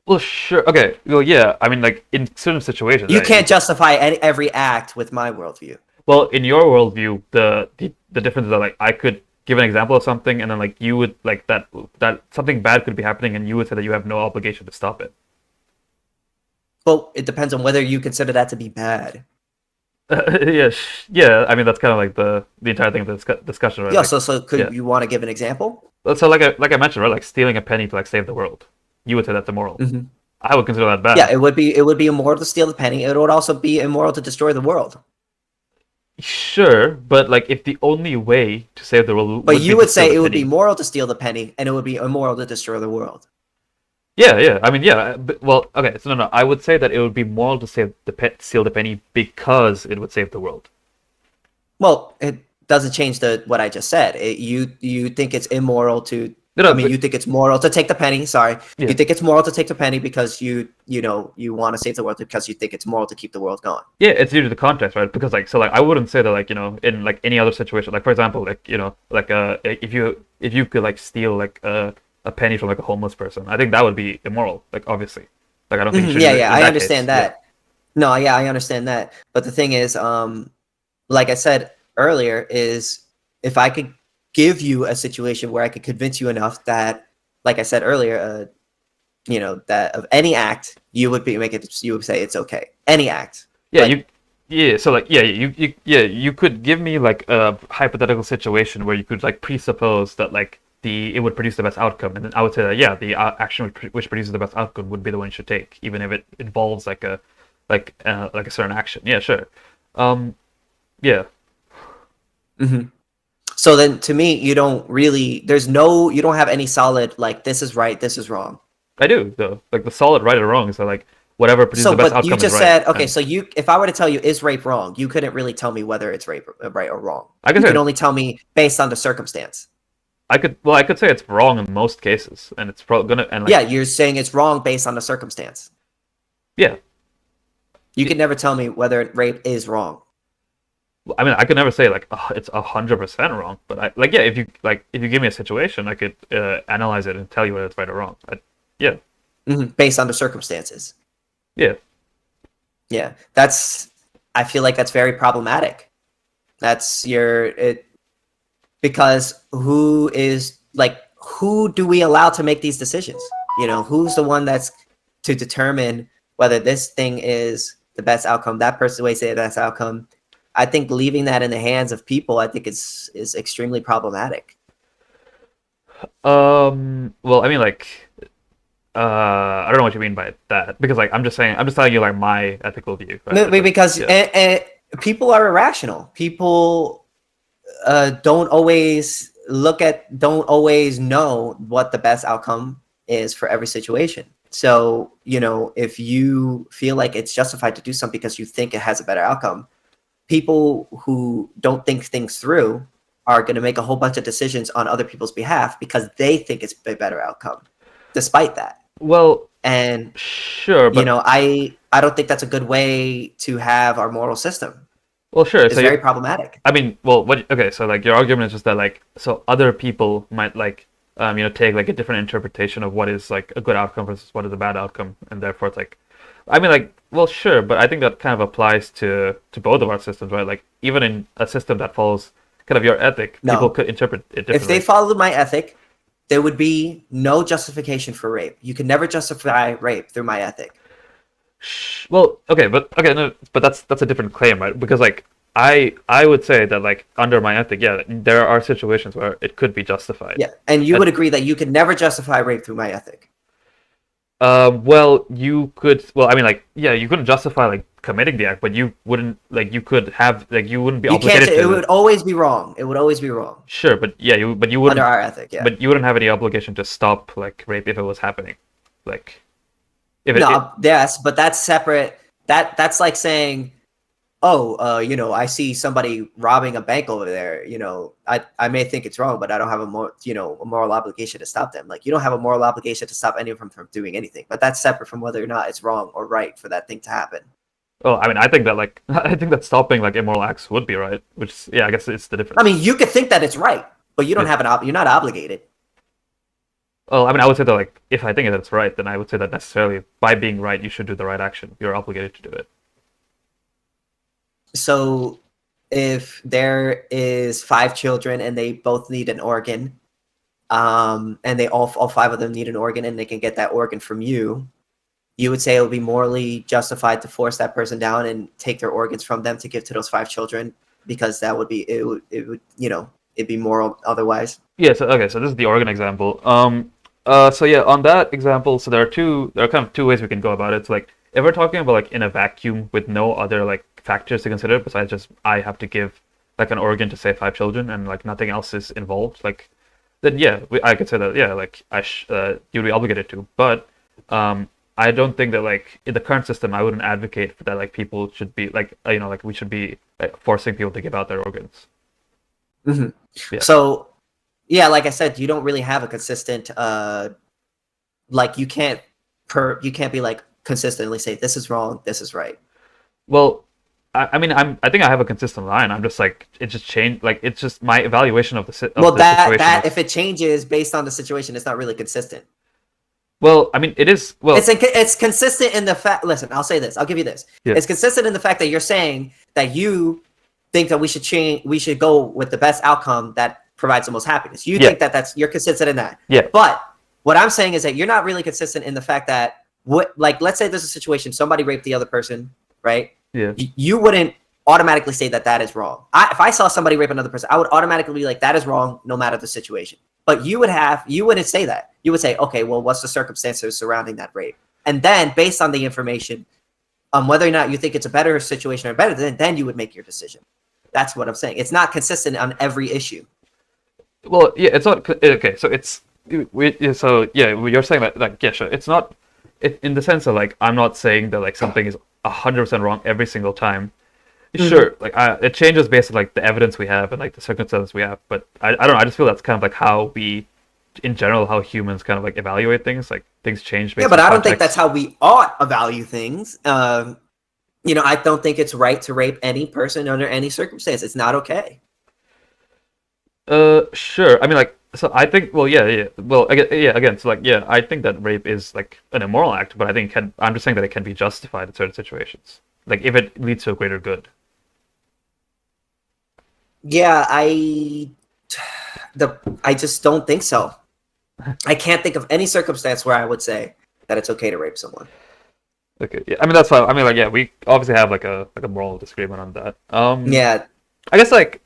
Well, sure. Okay. Well, yeah. I mean, like in certain situations, you can't justify every act with my worldview. Well, in your worldview, the difference is that like I could give an example of something, and then like you would like that something bad could be happening, and you would say that you have no obligation to stop it. Well, it depends on whether you consider that to be bad. Yeah. I mean, that's kind of like the entire thing of the discussion, right? Yeah. Like, so could you want to give an example? So like I mentioned, right? Like stealing a penny to like save the world. You would say that's immoral. I would consider that bad. Yeah, it would be immoral to steal the penny. It would also be immoral to destroy the world. Sure, but like if the only way to save the world, but you would say it would be moral to steal the penny, and it would be immoral to destroy the world. Yeah. I mean, yeah. Well, okay. So no. I would say that it would be moral to steal the penny because it would save the world. Well, it doesn't change what I just said. You think it's immoral to. You think it's moral to take the penny. Sorry, yeah. You think it's moral to take the penny because you want to save the world because you think it's moral to keep the world going. Yeah, it's due to the context, right? Because like I wouldn't say that like in like any other situation, like for example, like like if you could like steal like a penny from like a homeless person, I think that would be immoral. Like obviously, like I don't think. I understand that. Yeah. No, yeah, I understand that. But the thing is, like I said earlier, is if I could give you a situation where I could convince you enough that, like I said earlier, that of any act you would say it's okay. Any act. Yeah, you could give me like a hypothetical situation where you could like presuppose that like it would produce the best outcome, and then I would say that the action which produces the best outcome would be the one you should take, even if it involves like a certain action. Yeah, sure. Yeah. So then to me, you don't have any solid, like, this is right, this is wrong. I do, though. Like, the solid right or wrong is like, whatever produces the best outcome is right. You just said, okay, so if I were to tell you, is rape wrong? You couldn't really tell me whether it's rape right or wrong. You can only tell me based on the circumstance. I could say it's wrong in most cases, and it's probably gonna. And like, yeah, you're saying it's wrong based on the circumstance. Yeah. You can never tell me whether rape is wrong. I mean, I could never say like it's 100% wrong, but if you give me a situation, I could analyze it and tell you whether it's right or wrong. Yeah. Based on the circumstances. Yeah. Yeah, I feel like that's very problematic. Because who do we allow to make these decisions? Who's the one that's to determine whether this thing is the best outcome? That person may say the best outcome. I think leaving that in the hands of people, I think is extremely problematic. Well, I mean, like, I don't know what you mean by that, because like I'm just telling you like my ethical view. Right? No, because people are irrational. People don't always know what the best outcome is for every situation. So, if you feel like it's justified to do something because you think it has a better outcome, people who don't think things through are going to make a whole bunch of decisions on other people's behalf because they think it's a better outcome, despite that. Well, and sure, but I don't think that's a good way to have our moral system. Well, sure, it's very problematic. I mean, well, so like your argument is just that like so other people might like take like a different interpretation of what is like a good outcome versus what is a bad outcome, and therefore it's like, I mean, like, well, sure, but I think that kind of applies to both of our systems, right? Like, even in a system that follows kind of your ethic, people could interpret it differently. If they followed my ethic, there would be no justification for rape. You can never justify rape through my ethic. Well, no, but that's a different claim, right? Because like I would say that like under my ethic, there are situations where it could be justified. Yeah, and you would agree that you could never justify rape through my ethic. Well, you could. Well, I mean, like, you couldn't justify like committing the act, but you wouldn't like. You could have like. You wouldn't be obligated to. It would always be wrong. It would always be wrong. Sure, but you wouldn't under our ethic. Yeah, but you wouldn't have any obligation to stop like rape if it was happening, like. Yes, but that's separate. That's like saying, I see somebody robbing a bank over there. I may think it's wrong, but I don't have a moral obligation to stop them. Like, you don't have a moral obligation to stop any of them from doing anything. But that's separate from whether or not it's wrong or right for that thing to happen. Oh, I mean, I think that I think that stopping like immoral acts would be right. Which, yeah, I guess it's the difference. I mean, you could think that it's right, but you don't have you're not obligated. Well, I mean, I would say that like if I think that it's right, then I would say that necessarily by being right, you should do the right action. You're obligated to do it. So if there is 5 children and they both need an organ, and they all 5 of them need an organ and they can get that organ from you, you would say it would be morally justified to force that person down and take their organs from them to give to those 5 children, because that would be it would it'd be moral otherwise. Yeah. So okay. So this is the organ example. So yeah, on that example, so there are kind of 2 ways we can go about it. So like if we're talking about like in a vacuum with no other like factors to consider besides just I have to give like an organ to save 5 children and like nothing else is involved, like then yeah, I could say that yeah, like you'd be obligated to. But I don't think that like in the current system, I wouldn't advocate for that. Like people should be like like we should be like forcing people to give out their organs. Mm-hmm. Yeah. So yeah, like I said, you don't really have a consistent like you can't be like consistently say this is wrong, this is right. Well, I mean, I think I have a consistent line. I'm just like it just changed. Like it's just my evaluation of the situation. That if it changes based on the situation, it's not really consistent. Well, I mean, it is. Well, it's consistent in the fact. Listen, I'll say this. I'll give you this. Yeah. It's consistent in the fact that you're saying that you think that we should change. We should go with the best outcome that provides the most happiness. You think that you're consistent in that. Yeah. But what I'm saying is that you're not really consistent in the fact that let's say there's a situation, somebody raped the other person, right? Yeah. You wouldn't automatically say that is wrong. If I saw somebody rape another person, I would automatically be like, that is wrong, no matter the situation. But you wouldn't say that. You would say, okay, well, what's the circumstances surrounding that rape? And then based on the information, whether or not you think it's a better situation or better, then you would make your decision. That's what I'm saying. It's not consistent on every issue. Well, yeah, it's not okay. So you're saying that like yeah, sure. It's not in the sense of like I'm not saying that like something is 100% wrong every single time. Mm-hmm. Sure, like it changes based on like the evidence we have and like the circumstances we have. But I don't know. I just feel that's kind of like how we, in general, how humans kind of like evaluate things. Like things change. Based yeah, but on I don't context. think that's how we ought evaluate things. I don't think it's right to rape any person under any circumstance. It's not okay. Sure. I mean, like, so I think, well, yeah. Well, again, so like, yeah, I think that rape is like an immoral act, but I think I'm just saying that it can be justified in certain situations, like if it leads to a greater good. Yeah, I just don't think so. I can't think of any circumstance where I would say that it's okay to rape someone. Okay, yeah, I mean that's fine. I mean, like, yeah, we obviously have like a moral disagreement on that. Yeah, I guess like,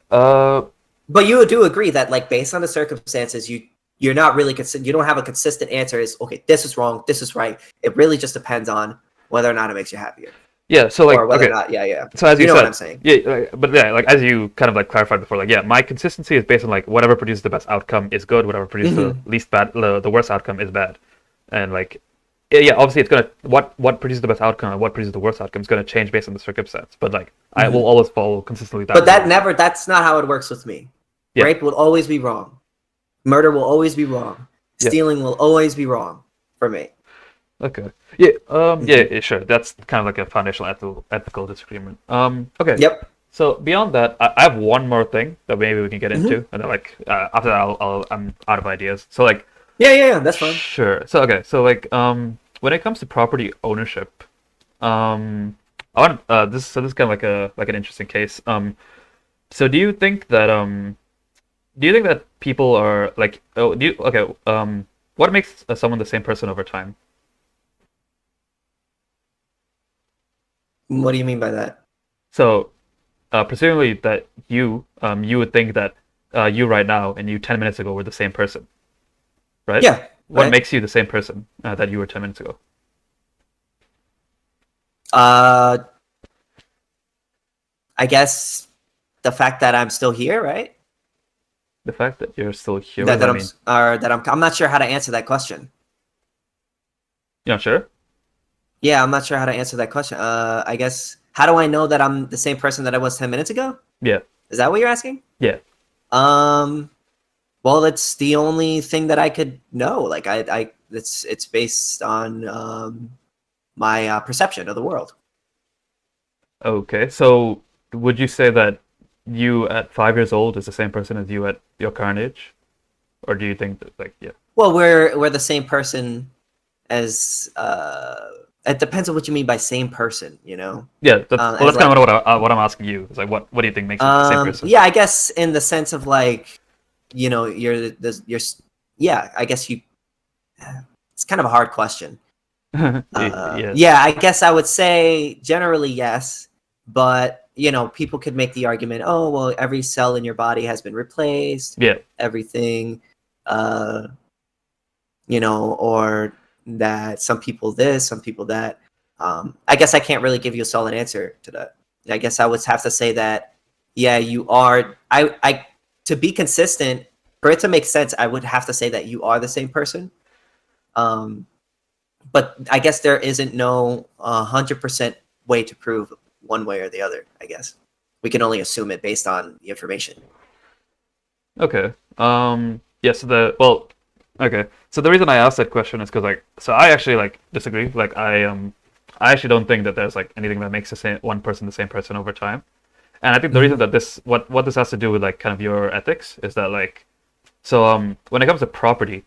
but you do agree that like based on the circumstances, you're not really you don't have a consistent answer. Is okay, this is wrong, this is right. It really just depends on whether or not it makes you happier. Yeah, so like, or whether okay. or not, yeah. So as you know said, what I'm saying. Yeah, but yeah, like as you kind of like clarified before, like yeah, my consistency is based on like whatever produces the best outcome is good, whatever produces the least bad, the worst outcome is bad, and like, yeah, obviously it's gonna what produces the best outcome and what produces the worst outcome is gonna change based on the circumstance, but like I will always follow consistently that. But that's not how it works with me. Yeah. Rape will always be wrong. Murder will always be wrong. Stealing will always be wrong for me. Okay. Yeah. Yeah. Sure. That's kind of like a foundational ethical disagreement. Okay. Yep. So beyond that, I have one more thing that maybe we can get into, and then like after that, I'm out of ideas. So like. Yeah. That's fine. Sure. So okay. So like when it comes to property ownership, I want this is kind of like an interesting case. So do you think that people are like what makes someone the same person over time? What do you mean by that? So, presumably that you would think that you right now and you 10 minutes ago were the same person, right? Yeah. What makes you the same person that you were 10 minutes ago? I guess the fact that I'm still here, right? The fact that you're still here. I'm not sure how to answer that question. You're not sure? Yeah, I'm not sure how to answer that question. I guess How do I know that I'm the same person that I was 10 minutes ago? Yeah. Is that what you're asking? Yeah. Well, it's the only thing that I could know. Like it's based on my perception of the world. Okay. So would you say that you at 5 years old is the same person as you at your current age? Or do you think that like yeah? Well, we're the same person as it depends on what you mean by same person, you know. Yeah, that's As kind like of what I'm asking you. It's like what do you think makes you the same person? yeah, I guess in the sense of like, you know, yeah, I guess you. It's kind of a hard question. Yeah. Yeah, I guess I would say generally yes, but you know, people could make the argument, oh well, every cell in your body has been replaced, Yeah. everything, you know, or that some people this, some people that. I guess I can't really give you a solid answer to that. I guess I would have to say that, yeah, you are. I to be consistent, for it to make sense, I would have to say that you are the same person. But I guess there isn't no 100% way to prove one way or the other. I guess we can only assume it based on the information. Okay. Yeah. Okay. So the reason I asked that question is because like, so I actually like disagree. Like I actually don't think that there's like anything that makes one person the same person over time. And I think the reason that what this has to do with like kind of your ethics is that like, so when it comes to property,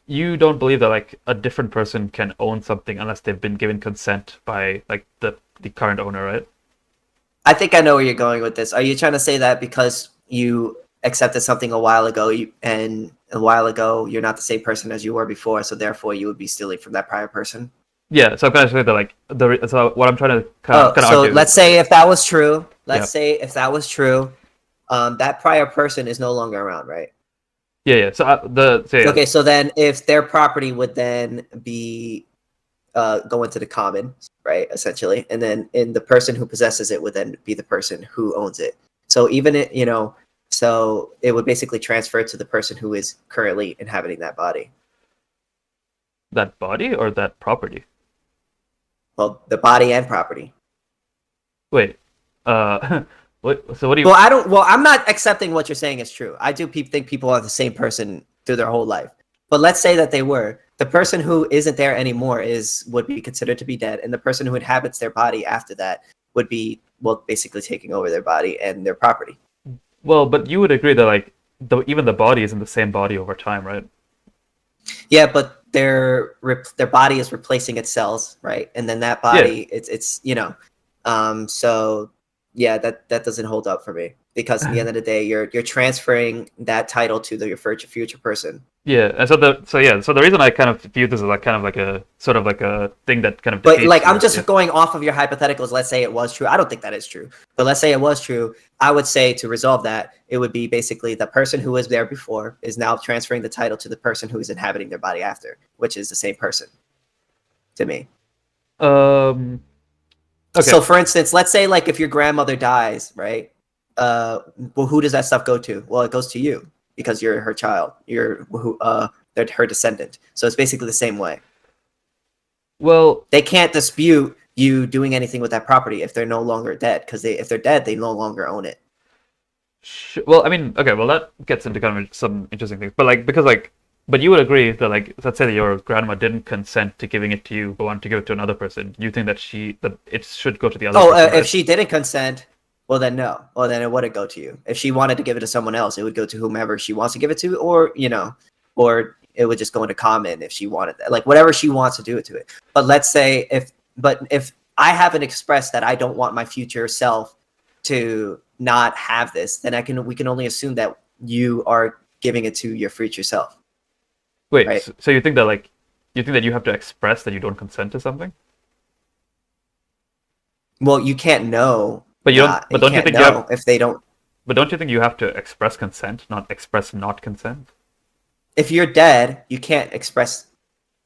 you don't believe that like a different person can own something unless they've been given consent by like the current owner, right? I think I know where you're going with this. Are you trying to say that because you accepted something a while ago, and a while ago you're not the same person as you were before, so therefore you would be stealing from that prior person? Yeah. So I'm kind of saying that like so what I'm trying to kind of So argue. let's say if that was true, Yeah. that prior person is no longer around, right? Yeah. Yeah. So Okay, so then if their property would then be go into the commons, right, essentially, and then the person who possesses it would then be the person who owns it. So even it, you know, so it would basically transfer to the person who is currently inhabiting that body. That body or that property? Well, the body and property. Wait. What? So what do you? Well, I don't. Well, I'm not accepting what you're saying is true. I do think people are the same person through their whole life. But let's say that they were. The person who isn't there anymore would be considered to be dead, and the person who inhabits their body after that would be, well, basically taking over their body and their property. Well, but you would agree that like even the body isn't the same body over time, right? Yeah, but their body is replacing its cells, right? And then that body, it's you know, so yeah, that doesn't hold up for me because at the end of the day, you're transferring that title to your future person. Yeah, and so the reason I kind of view this as like kind of like a sort of like a thing that kind of But defeats like I'm your- just yeah. going off of your hypotheticals. Let's say it was true. I don't think that is true, but let's say it was true. I would say to resolve that, it would be basically the person who was there before is now transferring the title to the person who is inhabiting their body after, which is the same person to me. Okay. So for instance, let's say like if your grandmother dies, right? Well, who does that stuff go to? Well, it goes to you because you're her child. They're her descendant. So it's basically the same way. Well, They can't dispute you doing anything with that property if they're no longer dead, because if they're dead, they no longer own it. well, I mean, okay, well that gets into kind of some interesting things, but like because like, but you would agree that like, let's say that your grandma didn't consent to giving it to you, but wanted to give it to another person. You think that it should go to the other Oh, person, right? if she didn't consent, well then no. Well then it wouldn't go to you. If she wanted to give it to someone else, it would go to whomever she wants to give it to, or you know, or it would just go into common if she wanted that, like whatever she wants to do it to it. But let's say if I haven't expressed that I don't want my future self to not have this, then we can only assume that you are giving it to your future self. Wait, right? so you think that like, you think that you have to express that you don't consent to something? Well, you can't know. But you don't. But don't you can't think know if they don't. But don't you think you have to express consent, not express not consent? If you're dead, you can't express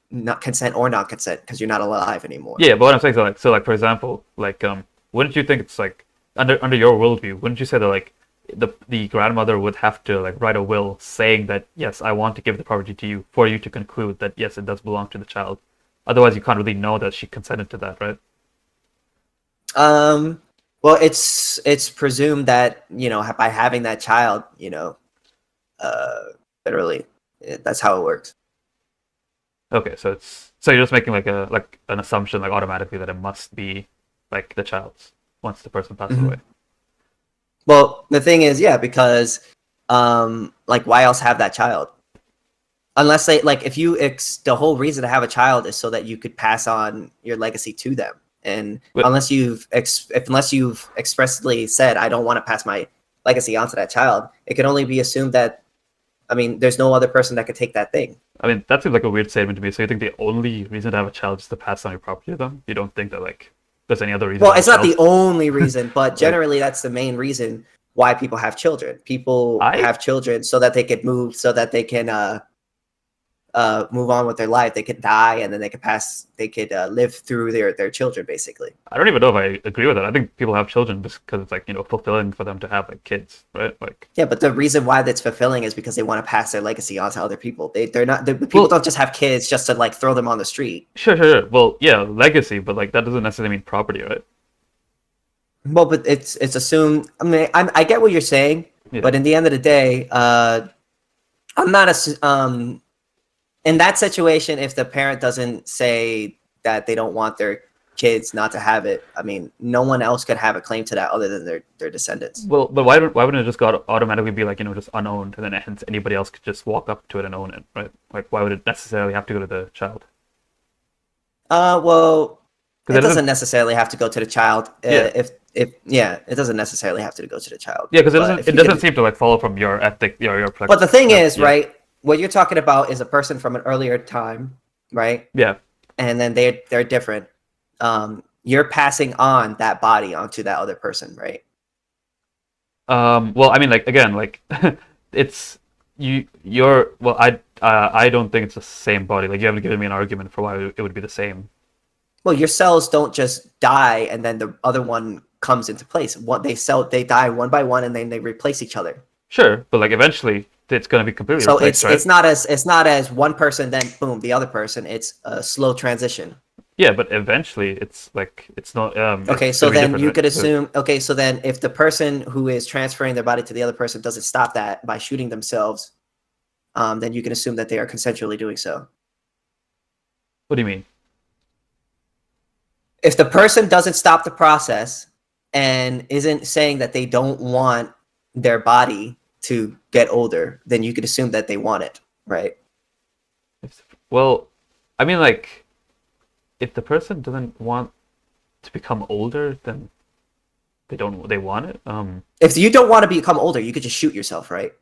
not consent or not consent because you're not alive anymore. Yeah, but what I'm saying is like for example, like wouldn't you think it's like under your worldview, wouldn't you say that like the grandmother would have to like write a will saying that yes, I want to give the property to you for you to conclude that yes, it does belong to the child. Otherwise, you can't really know that she consented to that, right? Well, it's presumed that by having that child, literally, that's how it works. Okay, so you're just making like an assumption like automatically that it must be like the child's once the person passes away. Well, the thing is, yeah, because like why else have that child? Unless they like if you the whole reason to have a child is so that you could pass on your legacy to them. And But, unless you've expressly said I don't want to pass my legacy onto that child, it can only be assumed that there's no other person that could take that thing. I mean, that seems like a weird statement to me. So you think the only reason to have a child is to pass on your property to them? You don't think that like there's any other reason? Well, it's not the only reason, but generally that's the main reason why people have children. People have children so that they could move, so that they can move on with their life. They could die, and then they could live through their children, basically. I don't even know if I agree with that. I think people have children just because it's like fulfilling for them to have like kids, right? Like yeah, but the reason why that's fulfilling is because they want to pass their legacy on to other people. People don't just have kids just to like throw them on the street. Sure. Well, yeah, legacy, but like that doesn't necessarily mean property, right? Well, but it's assumed. I get what you're saying, but in the end of the day, I'm not in that situation, if the parent doesn't say that they don't want their kids not to have it, no one else could have a claim to that other than their descendants. Well, but why wouldn't it just automatically be like just unowned, and then hence anybody else could just walk up to it and own it, right? Like why would it necessarily have to go to the child? Well, it doesn't necessarily have to go to the child. It doesn't necessarily have to go to the child. Yeah, because it doesn't seem to like follow from your ethic, your. But the thing is, right? What you're talking about is a person from an earlier time, right? Yeah. And then they're different. You're passing on that body onto that other person, right? Well, like again, like it's well, I don't think it's the same body. Like you haven't given me an argument for why it would be the same. Well, your cells don't just die and then the other one comes into place. They die one by one and then they replace each other. Sure, but like eventually it's going to be completely replaced, right? it's not as one person then boom the other person. It's a slow transition. Yeah, but eventually it's like it's not. Okay, so then you could assume. Okay, so then if the person who is transferring their body to the other person doesn't stop that by shooting themselves, then you can assume that they are consensually doing so. What do you mean? If the person doesn't stop the process and isn't saying that they don't want their body to get older, then you could assume that they want it, right? Well, like, if the person doesn't want to become older, then they want it. If you don't want to become older, you could just shoot yourself, right?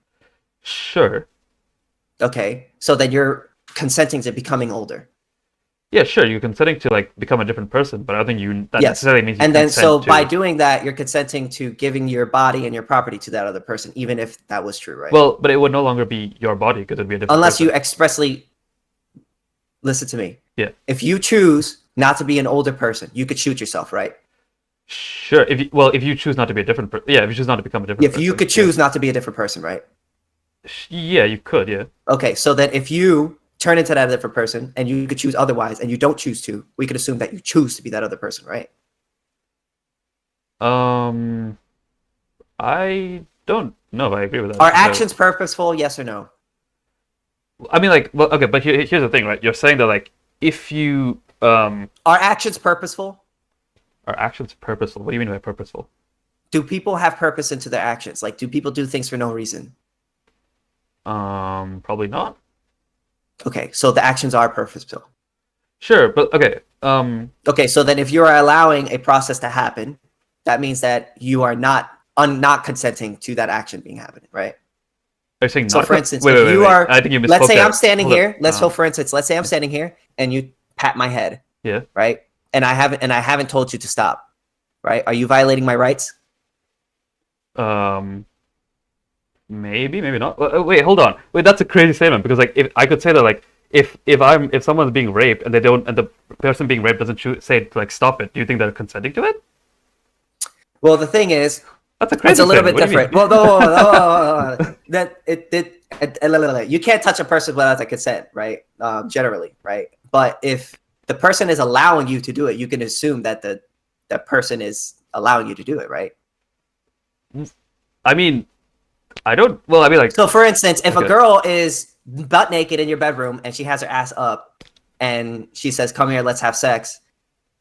Sure. Okay, so then you're consenting to becoming older. Yeah, sure. You're consenting to like become a different person, but I don't think that necessarily means. And then, by doing that, you're consenting to giving your body and your property to that other person, even if that was true, right? Well, but it would no longer be your body because it'd be a different. Unless person. you expressly listen to me. Yeah. If you choose not to be an older person, you could shoot yourself, right? Sure. If you choose not to be a different person, if you choose not to become a different. If you could choose not to be a different person, right? Yeah, you could. Yeah. Okay, so that if you turn into that different person and you could choose otherwise and you don't choose to, we could assume that you choose to be that other person, right? I don't know if I agree with that. Are actions purposeful, yes or no? Like, well, okay, but here's the thing, right? You're saying that like if you Are actions purposeful? Are actions purposeful? What do you mean by purposeful? Do people have purpose into their actions? Like, do people do things for no reason? Probably not. Okay, so the actions are purposeful. Sure, but okay. Okay, so then if you are allowing a process to happen, that means that you are not consenting to that action being happening, right? Are you saying so? Not For instance, wait, if you are, I think you misspoke. Let's say I'm standing here. For instance, let's say I'm standing here and you pat my head. Yeah. Right. And I haven't told you to stop. Right? Are you violating my rights? Maybe not. Wait, hold on. Wait, that's a crazy statement because like if I could say that like if someone's being raped and the person being raped doesn't say to like stop it, do you think they're consenting to it? Well, the thing is, that's a crazy. It's a little bit different. Well, you can't touch a person without their consent, right? Generally, right? But if the person is allowing you to do it, you can assume that that person is allowing you to do it, right? I mean, I don't. Well, I mean, like. So, for instance, if a girl is butt naked in your bedroom and she has her ass up, and she says, "Come here, let's have sex,"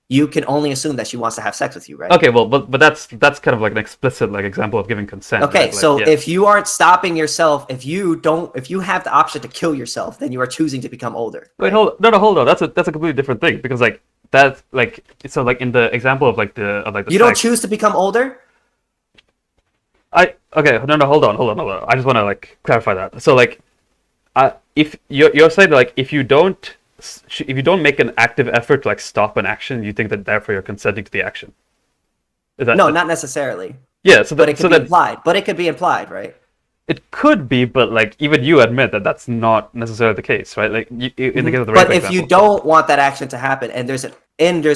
you can only assume that she wants to have sex with you, right? Okay, well, but that's kind of like an explicit like example of giving consent. Okay, right? Like, so if you aren't stopping yourself, if you have the option to kill yourself, then you are choosing to become older. Wait, right? hold on. That's a completely different thing because like that's like so like in the example of like the you don't choose to become older. Okay, no, hold on. I just want to like clarify that. So like, if you're saying that, like if you don't make an active effort to like stop an action, you think that therefore you're consenting to the action. Is that no, not necessarily. Yeah, but it could be implied. But it could be implied, right? It could be, but like even you admit that that's not necessarily the case, right? Like in the case of the rape but if example, you don't want that action to happen, and there's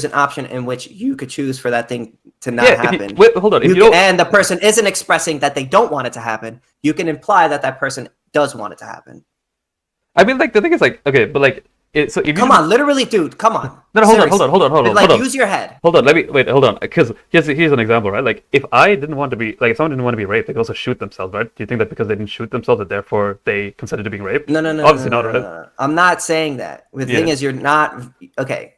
an option in which you could choose for that thing to not happen. Wait, hold on. And the person isn't expressing that they don't want it to happen, you can imply that that person does want it to happen. I mean, like the thing is, like, okay, but like, so if come on, literally, dude, come on. No, hold on. Like, use your head. Hold on, hold on, because here's an example, right? Like, if I didn't want to be, like, if someone didn't want to be raped, they could also shoot themselves, right? Do you think that because they didn't shoot themselves, that therefore they consented to being raped? No. Obviously not, right? No. I'm not saying that. The thing is, you're not okay.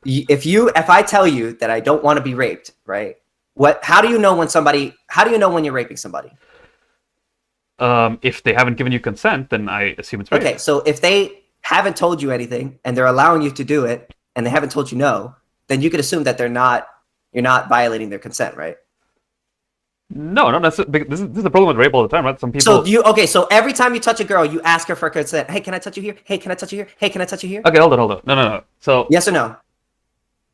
If I tell you that I don't want to be raped, right? How do you know when you're raping somebody? If they haven't given you consent, then I assume it's rape. Okay, so if they haven't told you anything and they're allowing you to do it and they haven't told you no, then you could assume that you're not violating their consent, right? No, not necessarily. This is the problem with rape all the time, right? Some people. So every time you touch a girl, you ask her for consent. Hey, can I touch you here? Hey, can I touch you here? Hey, can I touch you here? Okay, hold on. No. So yes or no?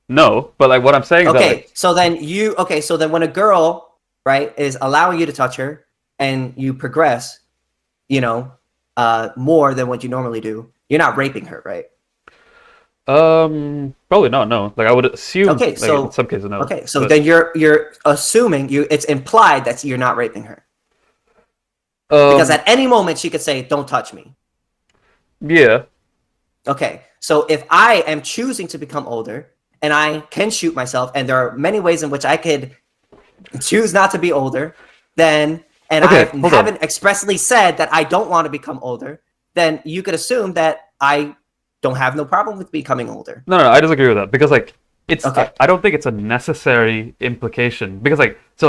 No, but like what I'm saying is that, like, so then when a girl, right, is allowing you to touch her and you progress, more than what you normally do, you're not raping her, right? Probably not. No, like I would assume. Okay, so in some cases, no. Okay, so then you're assuming it's implied that you're not raping her, because at any moment she could say, "Don't touch me." Yeah. Okay, so if I am choosing to become older and I can shoot myself, and there are many ways in which I could choose not to be older, I haven't expressly said that I don't want to become older, then you could assume that I don't have no problem with becoming older. No, I disagree with that because like it's. Okay. I don't think it's a necessary implication because it's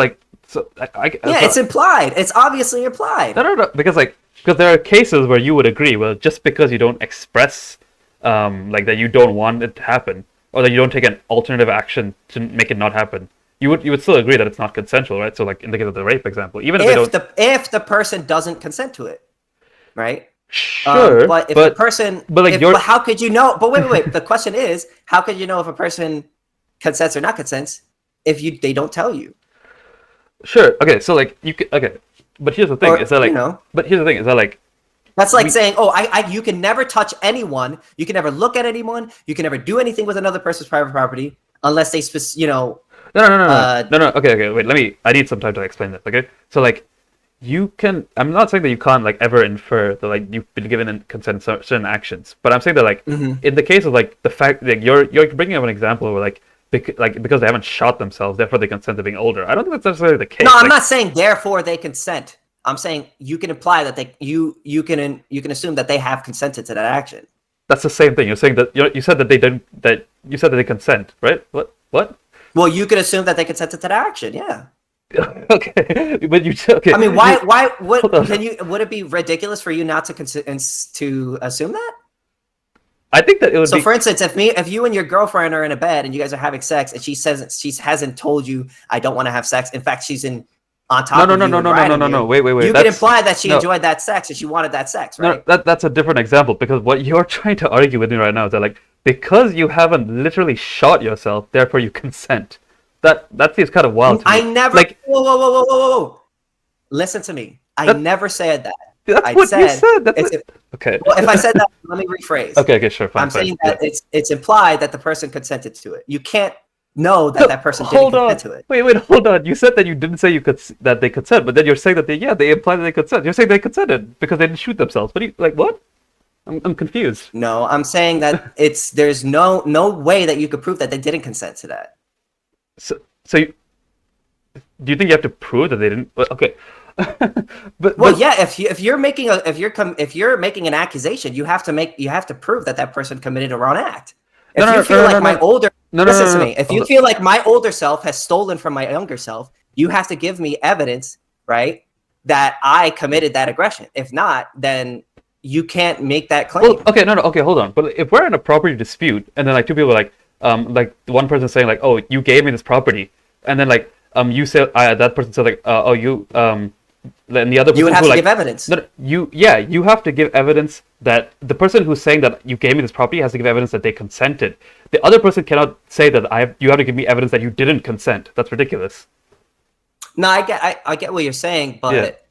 implied. It's obviously implied. No, because there are cases where you would agree. Well, just because you don't express, like that you don't want it to happen, or that you don't take an alternative action to make it not happen, you would still agree that it's not consensual, right? So like in the case of the rape example, even if the person doesn't consent to it, right? Sure, but if the person, but how could you know? But wait. The question is, how could you know if a person consents or not consents if they don't tell you? Sure. Okay. So like you could. Okay. But here's the thing: But here's the thing: is that like. That's like saying, you can never touch anyone. You can never look at anyone. You can never do anything with another person's private property unless they, No. Okay. Wait. I need some time to explain this. Okay. So like. I'm not saying that you can't like ever infer that like you've been given consent to certain actions, but I'm saying that like in the case of like the fact that you're bringing up an example where like because they haven't shot themselves, therefore they consent to being older. I don't think that's necessarily the case. No, I'm not saying therefore they consent. I'm saying you can imply that you can assume that they have consented to that action. That's the same thing. You're saying that you said that they didn't. That you said that they consent, right? What? Well, you can assume that they consented to that action. Yeah. Okay, but okay. I mean, why? Would it be ridiculous for you not to assume that? I think that it would. So, for instance, if you and your girlfriend are in a bed and you guys are having sex, and she says she hasn't told you I don't want to have sex. In fact, she's on top of you. No. Wait. You can imply that she enjoyed that sex and she wanted that sex, right? No, that's a different example because what you're trying to argue with me right now is that like because you haven't literally shot yourself, therefore you consent. That seems kind of wild to me. I never. Like, whoa. Listen to me. I never said that. That's what you said. Okay. Well, if I said that, let me rephrase. Okay, sure, fine. I'm saying that it's implied that the person consented to it. You can't know that person didn't consent to it. Wait, hold on. You said that you didn't say that they consent, but then you're saying that they implied that they consent. You're saying they consented because they didn't shoot themselves. But what? I'm confused. No, I'm saying that there's no way that you could prove that they didn't consent to that. So do you think you have to prove that they didn't? Okay. Well, yeah. If you're making an accusation, you have to prove that person committed a wrong act. If you feel like my older listen to me. If you feel like my older self has stolen from my younger self, you have to give me evidence, right, that I committed that aggression. If not, then you can't make that claim. Well, okay, okay, hold on. But if we're in a property dispute, and then like two people are like one person saying like, oh, you gave me this property, and then like you say that person said like, oh, you and the other person you would have to like, give evidence. No, you have to give evidence that the person who's saying that you gave me this property has to give evidence that they consented. The other person cannot say that you have to give me evidence that you didn't consent. That's ridiculous. No, I get what you're saying, but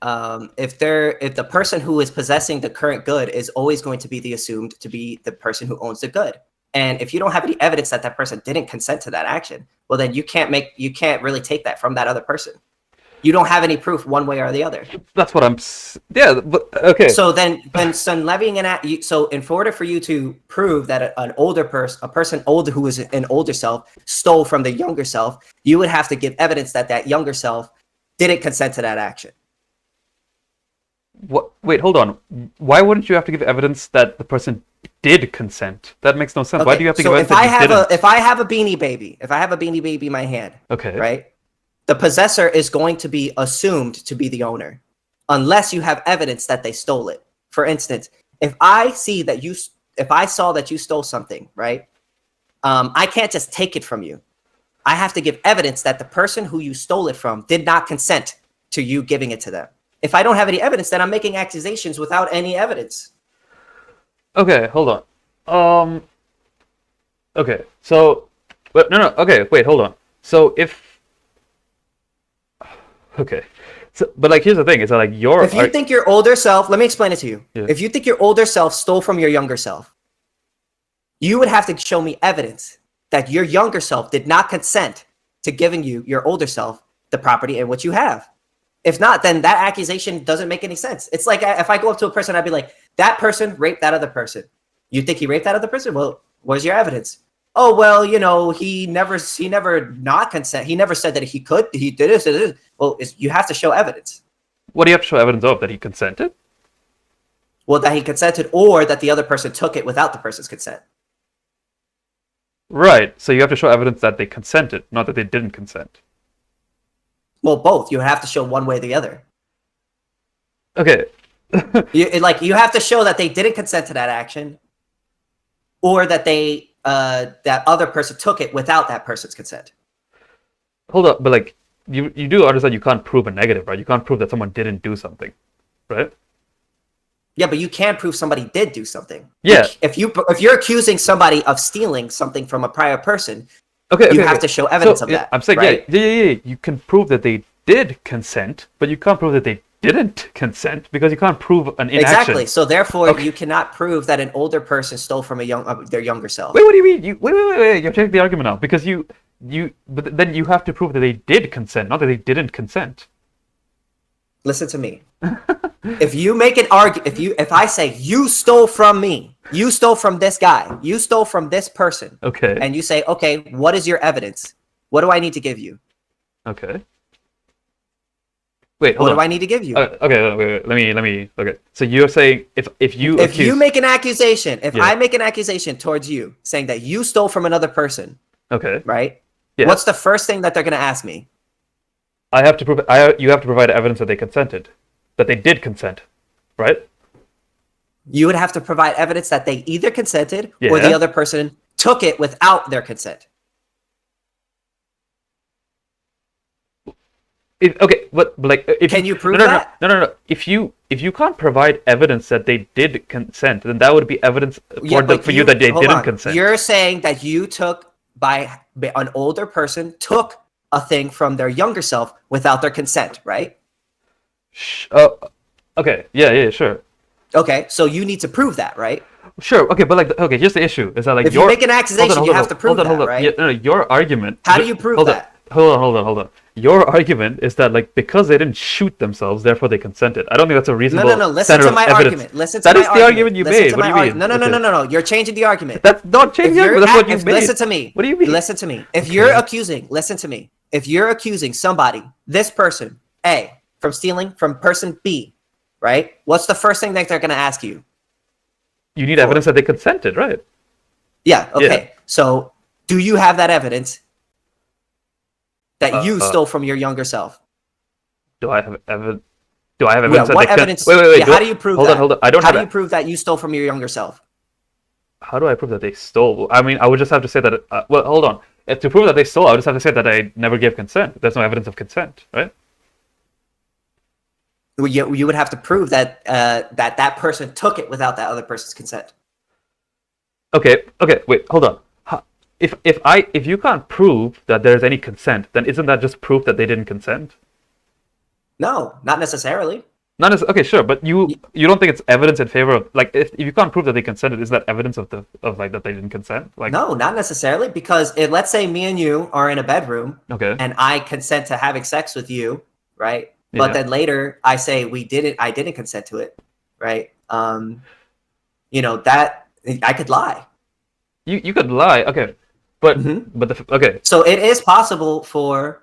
if the person who is possessing the current good is always going to be assumed to be the person who owns the good, and if you don't have any evidence that person didn't consent to that action, well then you can't really take that from that other person. You don't have any proof one way or the other. That's what I'm. Yeah, but okay. So then levying so in order for you to prove that a person older who is an older self stole from the younger self, you would have to give evidence that younger self didn't consent to that action. What? Wait, hold on. Why wouldn't you have to give evidence that the person did consent? That makes no sense. Okay, why do you have to give evidence that you didn't? If I have a beanie baby in my hand, okay, right? The possessor is going to be assumed to be the owner, unless you have evidence that they stole it. For instance, if I saw that you stole something, right? I can't just take it from you. I have to give evidence that the person who you stole it from did not consent to you giving it to them. If I don't have any evidence, then I'm making accusations without any evidence. Okay, hold on. Okay, so, but no. Okay, wait, hold on. So if okay, so but like here's the thing: is that like if you think your older self, let me explain it to you. Yeah. If you think your older self stole from your younger self, you would have to show me evidence that your younger self did not consent to giving you your older self the property and what you have. If not, then that accusation doesn't make any sense. It's like if I go up to a person, I'd be like, that person raped that other person. You think he raped that other person? Well, where's your evidence? Oh, well, he never not consent. He never said that he did this. Well, you have to show evidence. What do you have to show evidence of? That he consented? Well, that he consented, or that the other person took it without the person's consent. Right. So you have to show evidence that they consented, not that they didn't consent. Well, both. You have to show one way or the other. Okay. you have to show that they didn't consent to that action, or that that other person took it without that person's consent. Hold up, but like you do understand you can't prove a negative, right? You can't prove that someone didn't do something, right? Yeah, but you can prove somebody did do something. Yeah. Like if you're accusing somebody of stealing something from a prior person, you have to show evidence of that. I'm saying, right? Yeah. You can prove that they did consent, but you can't prove that they didn't consent because you can't prove an inaction. Exactly. So therefore, you cannot prove that an older person stole from their younger self. Wait, what do you mean? Wait. You're taking the argument now because but then you have to prove that they did consent, not that they didn't consent. Listen to me. If you make an argument, if I say you stole from me, you stole from this guy, you stole from this person, okay, and you say, okay, what is your evidence? What do I need to give you? Okay. Wait, hold on. What do I need to give you? Okay, wait. Let me. Okay. So you're saying if you make an accusation, I make an accusation towards you saying that you stole from another person, okay, right? Yeah. What's the first thing that they're going to ask me? You have to provide evidence that they consented, that they did consent, right? You would have to provide evidence that they either consented or the other person took it without their consent. But like, can you prove that? No. If you can't provide evidence that they did consent, then that would be evidence for you that they didn't consent. You're saying that you took by an older person took a thing from their younger self without their consent, right? Okay. Yeah, sure. Okay, so you need to prove that, right? Sure. Okay, but here's the issue: is that like if you make an accusation, you have to prove that, right? Yeah, your argument. How do you prove that? hold on. Your argument is that like because they didn't shoot themselves, therefore they consented. I don't think that's a reasonable No. Listen standard to my of evidence. argument. Listen to That my is the argument. argument you Listen made. to What do my you mean? No. You're changing the argument. That's not changing the argument. That's what you made. Listen to me. What do you mean? Listen to me. If you're accusing, listen to me. If you're accusing somebody, this person A, from stealing from person B, right? What's the first thing that they're going to ask you? You need evidence that they consented, right? Yeah. Okay. Yeah. So, do you have that evidence that you stole from your younger self? Do I have evidence? Do I have evidence that what they evidence? Wait. Yeah, how do you prove that? Hold on. I don't How have do you prove that you stole from your younger self? How do I prove that they stole? I mean, I would just have to say that. Well, hold on. To prove that they stole, I would just have to say that I never gave consent. There's no evidence of consent, right? You would have to prove that that person took it without that other person's consent. Okay. Wait. Hold on. If you can't prove that there's any consent, then isn't that just proof that they didn't consent? No, not necessarily. Okay, sure, but you don't think it's evidence in favor of like if you can't prove that they consented, is that evidence of like that they didn't consent? Like no, not necessarily, because let's say me and you are in a bedroom, okay, and I consent to having sex with you, right? But then later I say I didn't consent to it, right? That I could lie. You could lie, okay, but okay. So it is possible for,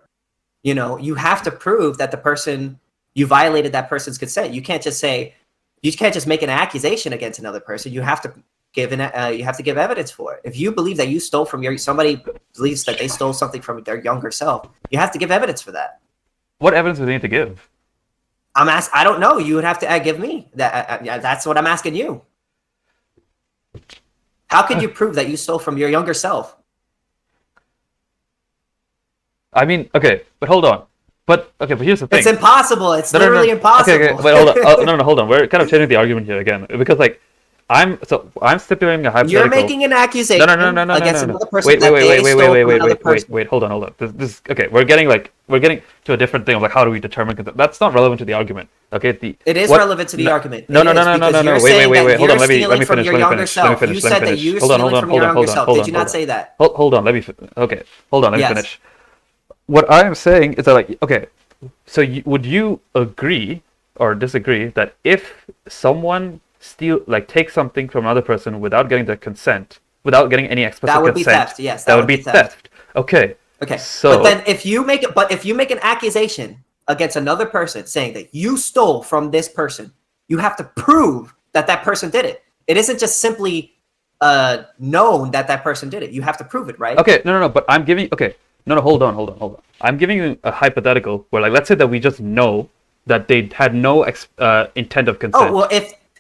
you have to prove that you violated that person's consent. You can't just make an accusation against another person. You have to give evidence for it. If you believe that you stole from somebody believes that they stole something from their younger self, you have to give evidence for that. What evidence do they need to give? I don't know. You would have to give me that. That's what I'm asking you. How could you prove that you stole from your younger self? I mean, okay, but hold on. But here's the thing. It's impossible. It's literally impossible. Okay, wait, hold on. Hold on. We're kind of changing the argument here again because like I'm stipulating a hypothetical. You're making an accusation against another person. Wait. Hold on. This okay. We're getting to a different thing of like how do we determine consent? That's not relevant to the argument. Okay. It is relevant to the argument. No. Wait. Hold on. Let me finish. You said that you're stealing from your younger self. Did you not say that? Hold on. Let me finish. What I am saying is that like okay. So would you agree or disagree that if someone takes something from another person without getting their consent, without getting any explicit consent, that would be theft. Yes, that would be theft. Okay. So, but then if you make an accusation against another person saying that you stole from this person, you have to prove that that person did it. It isn't just simply known that that person did it. You have to prove it, right? Okay. No. But I'm giving. Okay. No. Hold on. I'm giving you a hypothetical where, like, let's say that we just know that they had no intent of consent. Oh well,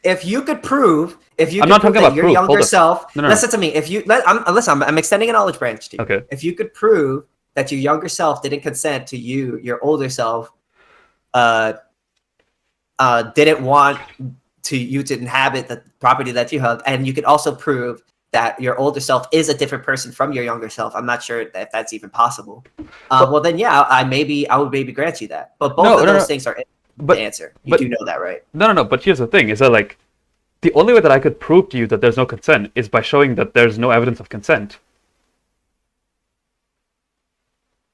if you could prove, I'm not talking about your proof. younger self. No. Listen to me. I'm extending an knowledge branch to you. Okay. If you could prove that your younger self didn't consent to your older self, didn't want you to inhabit the property that you held, and you could also prove that your older self is a different person from your younger self. I'm not sure if that's even possible. Well, then yeah, I would maybe grant you that. But both of those things are the answer. You do know that, right? No. But here's the thing: is that like the only way that I could prove to you that there's no consent is by showing that there's no evidence of consent.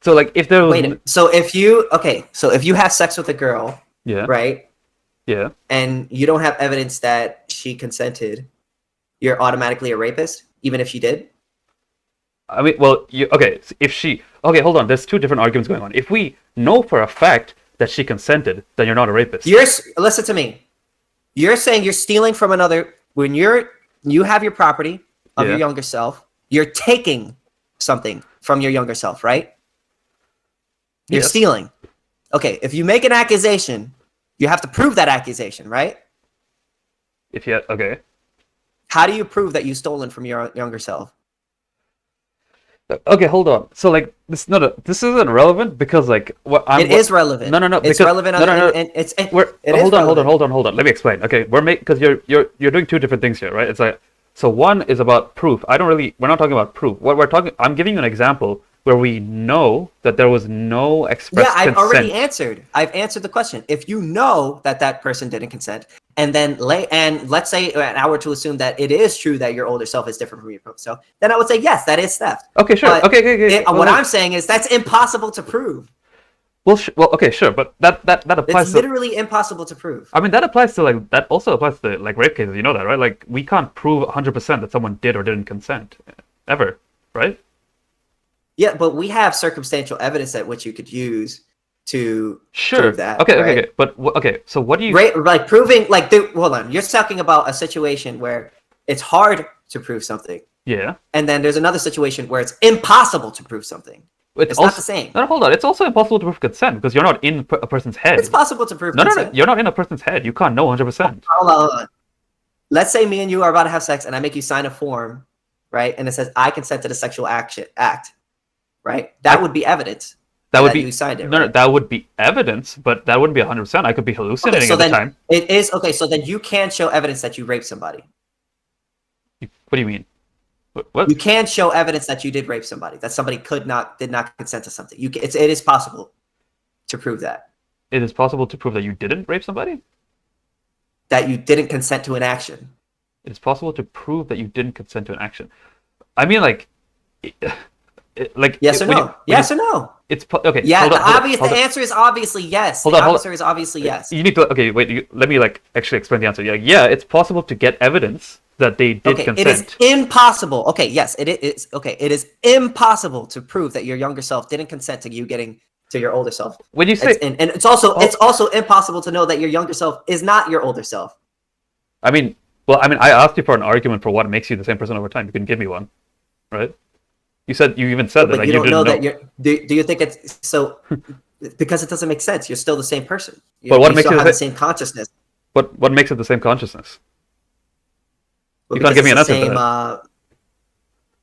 So like if there was so if you have sex with a girl, right? Yeah. And you don't have evidence that she consented, you're automatically a rapist, even if she did? I mean, well, hold on. There's two different arguments going on. If we know for a fact that she consented, then you're not a rapist. Listen to me. You're saying you're stealing from another. When you have your property of your younger self, you're taking something from your younger self, right? You're stealing. Okay, if you make an accusation, you have to prove that accusation, right? Okay. How do you prove that you've stolen from your younger self? Okay, hold on. So like this isn't relevant because like it is relevant. No. It's relevant. Hold on. Let me explain. Okay, because you're doing two different things here, right? It's like so one is about proof. We're not talking about proof. I'm giving you an example where we know that there was no express consent. I've already answered. I've answered the question. If you know that person didn't consent, and then let's say and I were to assume that it is true that your older self is different from your younger self, then I would say yes, that is theft. Okay, sure. But Okay. What I'm saying is that's impossible to prove. Well, okay, sure, but that applies. It's literally impossible to prove. I mean, that applies to like that also applies to like rape cases. You know that, right? Like we can't prove 100% that someone did or didn't consent, ever, right? Yeah, but we have circumstantial evidence at which you could use to prove that. Okay, right? okay. But okay, so what do you like proving? Like, hold on, you're talking about a situation where it's hard to prove something. Yeah. And then there's another situation where it's impossible to prove something. It's also not the same. No, hold on. It's also impossible to prove consent because you're not in a person's head. It's possible to prove consent. No. You're not in a person's head. You can't know 100%. Hold on. Let's say me and you are about to have sex, and I make you sign a form, right? And it says I consent to the sexual act, right? That would be evidence. That would be you signed it. No, that would be evidence, but that wouldn't be 100%. I could be hallucinating at the time. It is okay. So then you can show evidence that you raped somebody. What do you mean? What? You can show evidence that you did rape somebody, that somebody did not consent to something. It is possible to prove that. It is possible to prove that you didn't rape somebody? That you didn't consent to an action. It is possible to prove that you didn't consent to an action. I mean, like yes or no? Yes or no? It's okay. Yeah, the answer is obviously yes. The answer is obviously yes. You need to let me actually explain the answer. Yeah, it's possible to get evidence that they did consent. It is impossible. Okay, yes, it is. Okay, it is impossible to prove that your younger self didn't consent to you getting to your older self. When you say, it's also impossible to know that your younger self is not your older self. I mean, I asked you for an argument for what makes you the same person over time. You can give me one, right? You even said that. But you don't know that you're. Do you think it's so? Because it doesn't make sense. You're still the same person. But what makes you have the same consciousness? What makes it the same consciousness? Well, you can't give me an answer to that.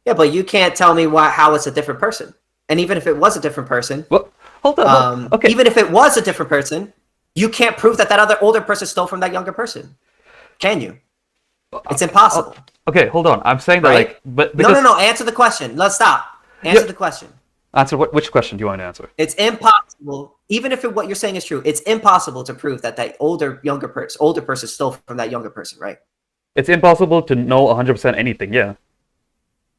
Yeah, but you can't tell me how it's a different person. And even if it was a different person, well, hold on. Okay. Even if it was a different person, you can't prove that other older person stole from that younger person. Can you? It's impossible. Okay, hold on. I'm saying that right? No. Answer the question. Let's stop. Answer the question. Answer which question do you want to answer? It's impossible. Even if what you're saying is true, it's impossible to prove that older person stole from that younger person, right? It's impossible to know 100% anything. Yeah.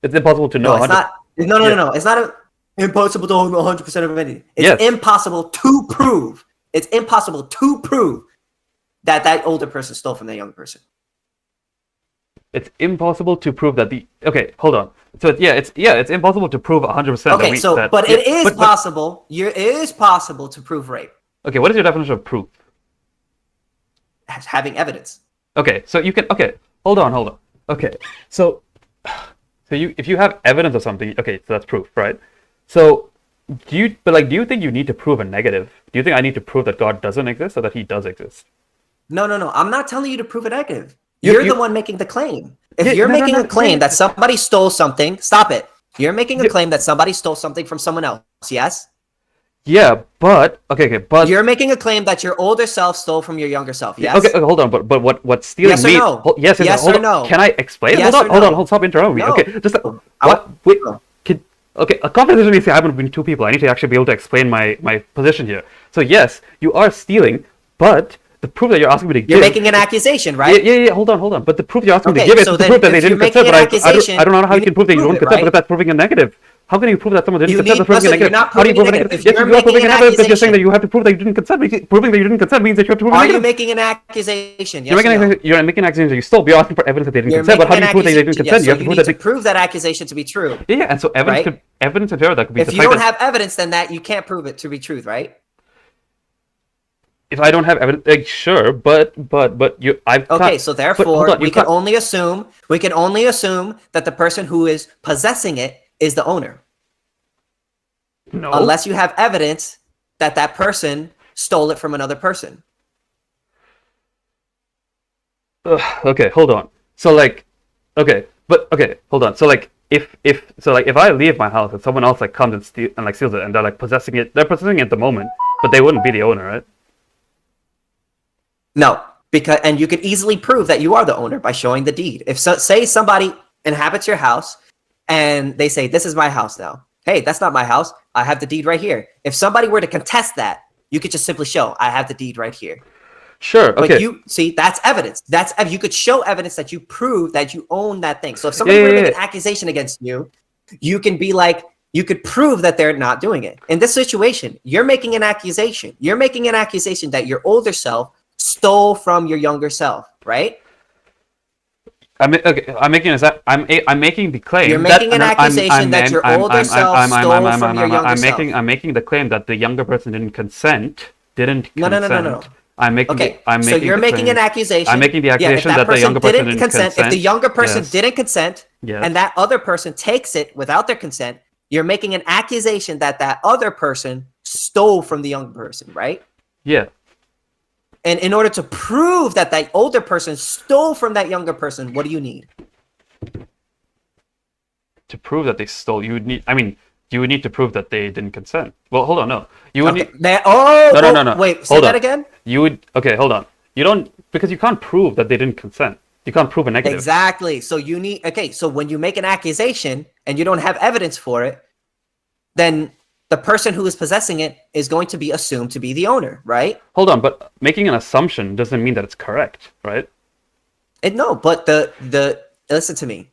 It's impossible to know. No, it's not. No. It's not impossible to know 100% of anything. It's impossible to prove. It's impossible to prove that older person stole from that younger person. It's impossible to prove that okay, hold on. So it's impossible to prove 100%. Okay, it is possible. It is possible to prove rape. Okay, what is your definition of proof? Having evidence. Okay, so you can. Okay, hold on. Okay, so if you have evidence of something, okay, so that's proof, right? So do you think you need to prove a negative? Do you think I need to prove that God doesn't exist or that He does exist? No. I'm not telling you to prove a negative. You're the one making the claim. If you're making a claim that somebody stole something, stop it. You're making a claim that somebody stole something from someone else, yes? Yeah, but but you're making a claim that your older self stole from your younger self, yes? Okay, hold on, but what stealing yes or means? No? Yes or no? Can I explain? Yes hold on, stop interrupting me. No. Okay, just what? Wait, a conversation needs to happen between two people. I need to actually be able to explain my position here. So yes, you are stealing, but the proof that you're asking me to give... You're making an accusation, right? Yeah, hold on. But the proof you're asking me to give is the proof that they didn't consent, but I don't know how you can prove that you don't consent because that's proving a negative. How can you prove that someone didn't consent? That's proving a negative. How do you prove a negative? Yes, you are proving a negative because you're saying that you have to prove that you didn't consent. Proving that you didn't consent means that you have to prove a negative. Are you making an accusation? You're making an accusation that you stole, but you're asking for evidence that they didn't consent. But how do you prove that they didn't consent? You have to prove that prove that accusation to be true. Yeah, and so evidence and error that could be... If you don't have evidence, then that you can't prove it to be truth, right? If I don't have evidence, sure, but you... Okay, so therefore, we can only assume that the person who is possessing it is the owner. No. Unless you have evidence that person stole it from another person. Okay, hold on. So hold on. So if I leave my house and someone else comes and steals it and they're possessing it, at the moment, but they wouldn't be the owner, right? No, and you could easily prove that you are the owner by showing the deed. Say somebody inhabits your house and they say, "This is my house now." Hey, that's not my house. I have the deed right here. If somebody were to contest that, you could just simply show, "I have the deed right here." Sure. Okay. But you see, that's evidence. You could show evidence that you prove that you own that thing. So if somebody were to make an accusation against you, you can be like, you could prove that they're not doing it. In this situation, you're making an accusation. You're making an accusation that your older self stole from your younger self, right? I'm making the claim. You're making an accusation that your older self stole from your younger self. I'm making the claim that the younger person didn't consent. No. I'm making so you're making an accusation. I'm making the accusation that the younger person didn't consent. If the younger person didn't consent, yes, and that other person takes it without their consent, you're making an accusation that that other person stole from the younger person, right? Yeah. And in order to prove that that older person stole from that younger person, what do you need? To prove that they stole, you would need to prove that they didn't consent. Well, hold on, no. You would need... No. Wait, say that again? You would... Okay, hold on. You don't... Because you can't prove that they didn't consent. You can't prove a negative. Exactly. So you need... Okay, so when you make an accusation and you don't have evidence for it, then the person who is possessing it is going to be assumed to be the owner, right? Hold on, but making an assumption doesn't mean that it's correct, right? No, but listen to me.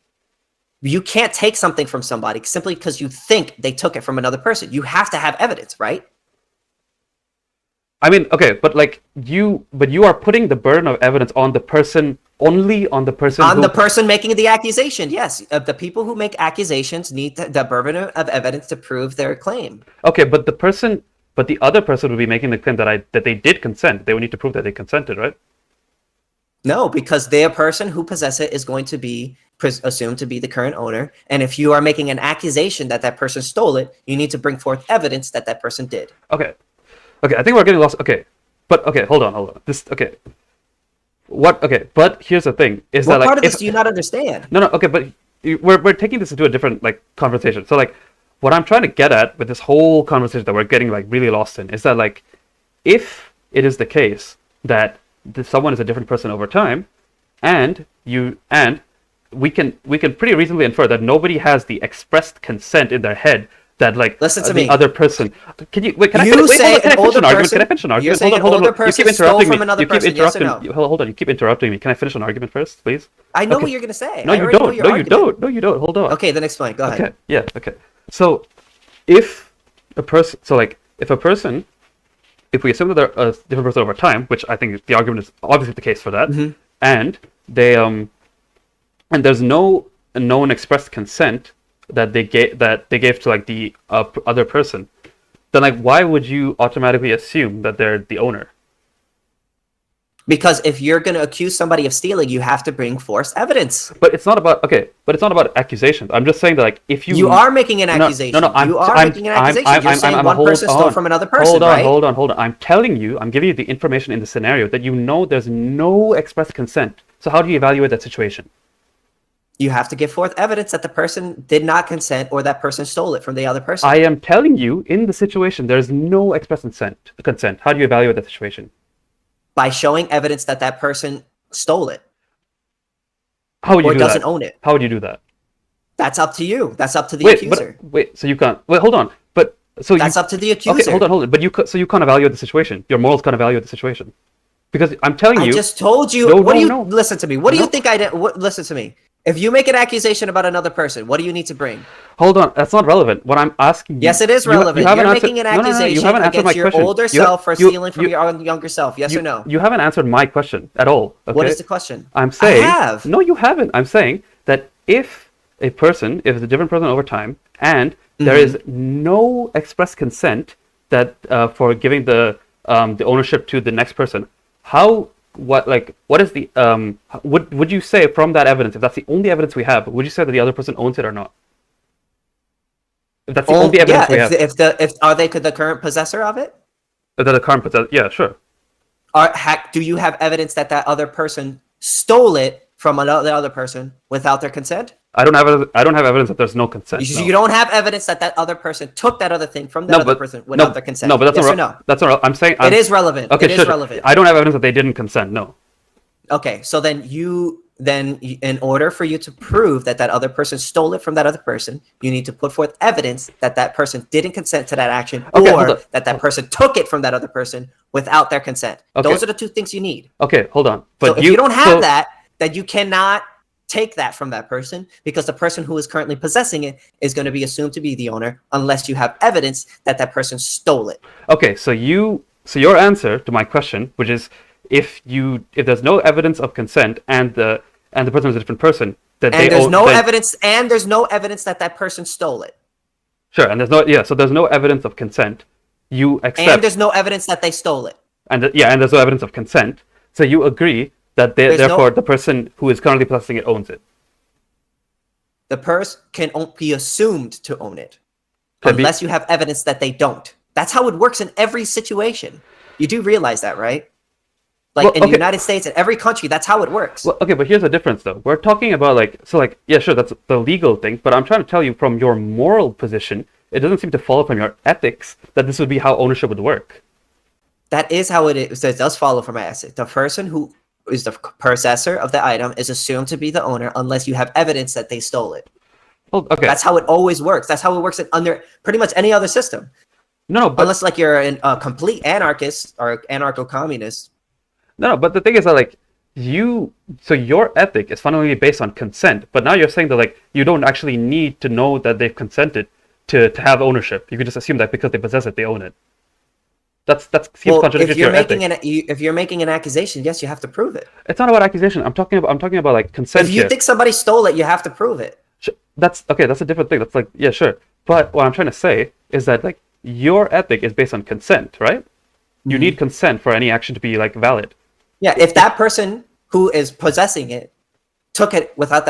You can't take something from somebody simply because you think they took it from another person. You have to have evidence, right? I mean, okay, but you are putting the burden of evidence on the person, only on the person. On the person making the accusation, yes. The people who make accusations need the burden of evidence to prove their claim. Okay, but the other person would be making the claim that they did consent. They would need to prove that they consented, right? No, because the person who possesses it is going to be assumed to be the current owner. And if you are making an accusation that that person stole it, you need to bring forth evidence that that person did. Okay, I think we're getting lost. Okay, but okay, hold on. But here's the thing: is what part of this do you not understand? No. Okay, but we're taking this into a different conversation. So what I'm trying to get at with this whole conversation that we're getting really lost in is that if it is the case that someone is a different person over time, and we can pretty reasonably infer that nobody has the expressed consent in their head that listen to the me. Other person. Can I finish an argument? You're saying an older person stole from another person. Yes or no? Hold on. You keep interrupting me. Can I finish an argument first, please? I know what you're gonna say. No, you don't. No, you don't. Hold on. Okay, then explain. Go ahead. Okay. Yeah. Okay. So, if a person, if we assume that they're a different person over time, which I think the argument is obviously the case for that, mm-hmm. and they and there's no known expressed consent that they gave to the other person, then why would you automatically assume that they're the owner? Because if you're going to accuse somebody of stealing, you have to bring forth evidence. But it's not about accusations. I'm just saying that if you are making an accusation. Making an accusation. You're saying one person stole from another person, right? Hold on. I'm giving you the information in the scenario that there's no express consent. So how do you evaluate that situation? You have to give forth evidence that the person did not consent or that person stole it from the other person. I am telling you, in the situation, there's no express consent. How do you evaluate that situation? By showing evidence that that person stole it. How would you do that? Or doesn't own it. How would you do that? That's up to you. That's up to the accuser. So you can't... Wait, hold on. That's up to the accuser. Okay, hold on. But you can't evaluate the situation. Your morals can't evaluate the situation. Because I'm telling you... I just told you... Listen to me. What do you think I did? Listen to me. If you make an accusation about another person, what do you need to bring? Hold on, that's not relevant. What I'm asking you... Yes, it is relevant. You're making an accusation against your older self for stealing from your younger self. Yes or no? You haven't answered my question at all. Okay? What is the question? I'm saying... I have. No, you haven't. I'm saying that if it's a different person over time, and there is no express consent that for giving the ownership to the next person, what is the would you say from that evidence, if that's the only evidence we have, would you say that the other person owns it or not? If that's the only evidence we have. Are they the current possessor of it? The current possessor, yeah, sure. Do you have evidence that that other person stole it from the other person without their consent? I don't have evidence that there's no consent. You don't have evidence that that other person took that other thing from the other person without their consent. No, but that's That's not. I'm saying it is relevant. Okay, it is relevant. I don't have evidence that they didn't consent. No. Okay, so then you in order for you to prove that that other person stole it from that other person, you need to put forth evidence that that person didn't consent to that action, or that that person took it from that other person without their consent. Those are the two things you need. Okay, hold on. But so if you don't have that, then you cannot take that from that person, because the person who is currently possessing it is going to be assumed to be the owner unless you have evidence that that person stole it. Okay, so your answer to my question, which is if there's no evidence of consent and the person is a different person, there's no evidence that that person stole it. Sure, and so there's no evidence of consent. You accept, and there's no evidence that they stole it. And there's no evidence of consent. So you agree that therefore the person who is currently possessing it owns it. The person can be assumed to own it unless you have evidence that they don't. That's how it works in every situation. You do realize that, right? Like in the United States, in every country, that's how it works. Well, okay, but here's the difference, though. We're talking about sure, that's the legal thing, but I'm trying to tell you from your moral position, it doesn't seem to follow from your ethics that this would be how ownership would work. That is how it is. So it does follow from my ethics. The person who is the possessor of the item is assumed to be the owner unless you have evidence that they stole it. Well, okay. That's how it always works. That's how it works under pretty much any other system. No, but unless like you're a complete anarchist or anarcho-communist. No, but the thing is that so your ethic is fundamentally based on consent, but now you're saying that you don't actually need to know that they've consented to have ownership. You can just assume that because they possess it, they own it. That seems contradictory to your ethic. If you're making an accusation, yes, you have to prove it. It's not about accusation. I'm talking about consent. If you think somebody stole it, you have to prove it. That's okay. That's a different thing. That's yeah, sure. But what I'm trying to say is that your ethic is based on consent, right? You need consent for any action to be valid. Yeah, if that person who is possessing it took it without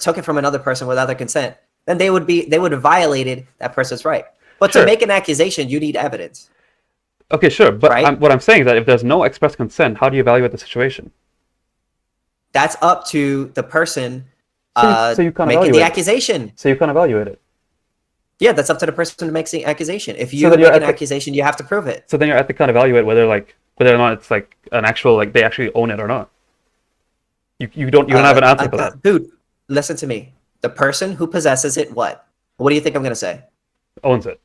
took it from another person without their consent, then they would have violated that person's right. But to make an accusation, you need evidence. Okay, sure, but what I'm saying is that if there's no express consent, how do you evaluate the situation? That's up to the person so you can't making the accusation. So you can't evaluate it. Yeah, that's up to the person who makes the accusation. If you make an accusation, you have to prove it. So then your ethic can't evaluate whether or not it's an actual they actually own it or not. You don't have an answer for that. Dude, listen to me. The person who possesses it, what do you think I'm gonna say? Owns it.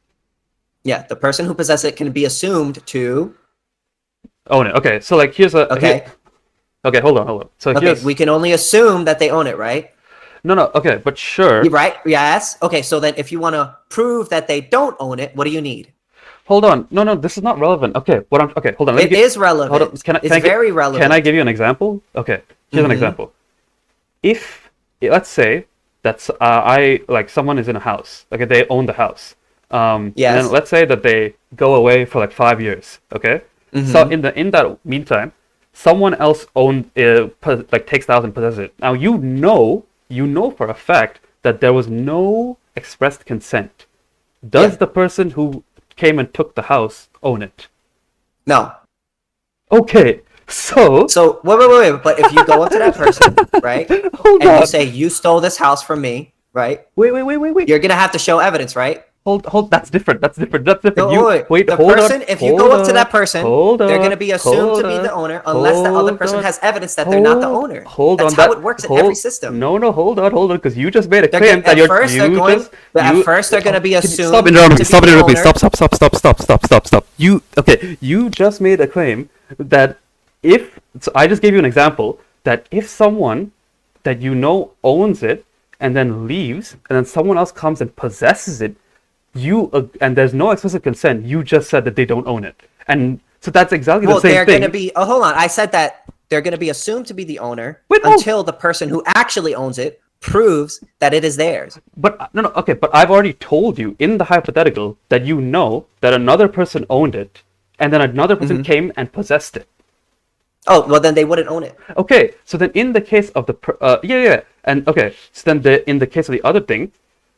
Yeah, the person who possesses it can be assumed to own it. Okay, so here's a okay, hold on. So we can only assume that they own it, right? No, okay, but sure. You're right? Yes. Okay, so then if you want to prove that they don't own it, what do you need? Hold on. No, this is not relevant. Okay, hold on. It is relevant. Hold on. It's very relevant. Can I give you an example? Okay, here's an example. If let's say that's someone is in a house, they own the house. Yes. And then let's say that they go away for 5 years. Okay. So in that meantime, someone else takes the house and possesses it. Now you know for a fact that there was no expressed consent. Does the person who came and took the house own it? No. Okay, so wait. But if you go up to that person, right, you say you stole this house from me, right? Wait. You're gonna have to show evidence, right? Hold. That's different. No, if you go up to that person, they're going to be assumed to be the owner unless the other person has evidence that they're not the owner. That's how it works in every system. No, hold on, because you just made a claim that at first they're going to be assumed. Stop interrupting me. Stop. You just made a claim that I just gave you an example that if someone that owns it and then leaves, and then someone else comes and possesses it, and there's no explicit consent, you just said that they don't own it. And so that's exactly the same thing. Going to be, hold on. I said that they're going to be assumed to be the owner until the person who actually owns it proves that it is theirs. But but I've already told you in the hypothetical that that another person owned it, and then another person came and possessed it. Oh, well then they wouldn't own it. Okay, so then in the case of in the case of the other thing,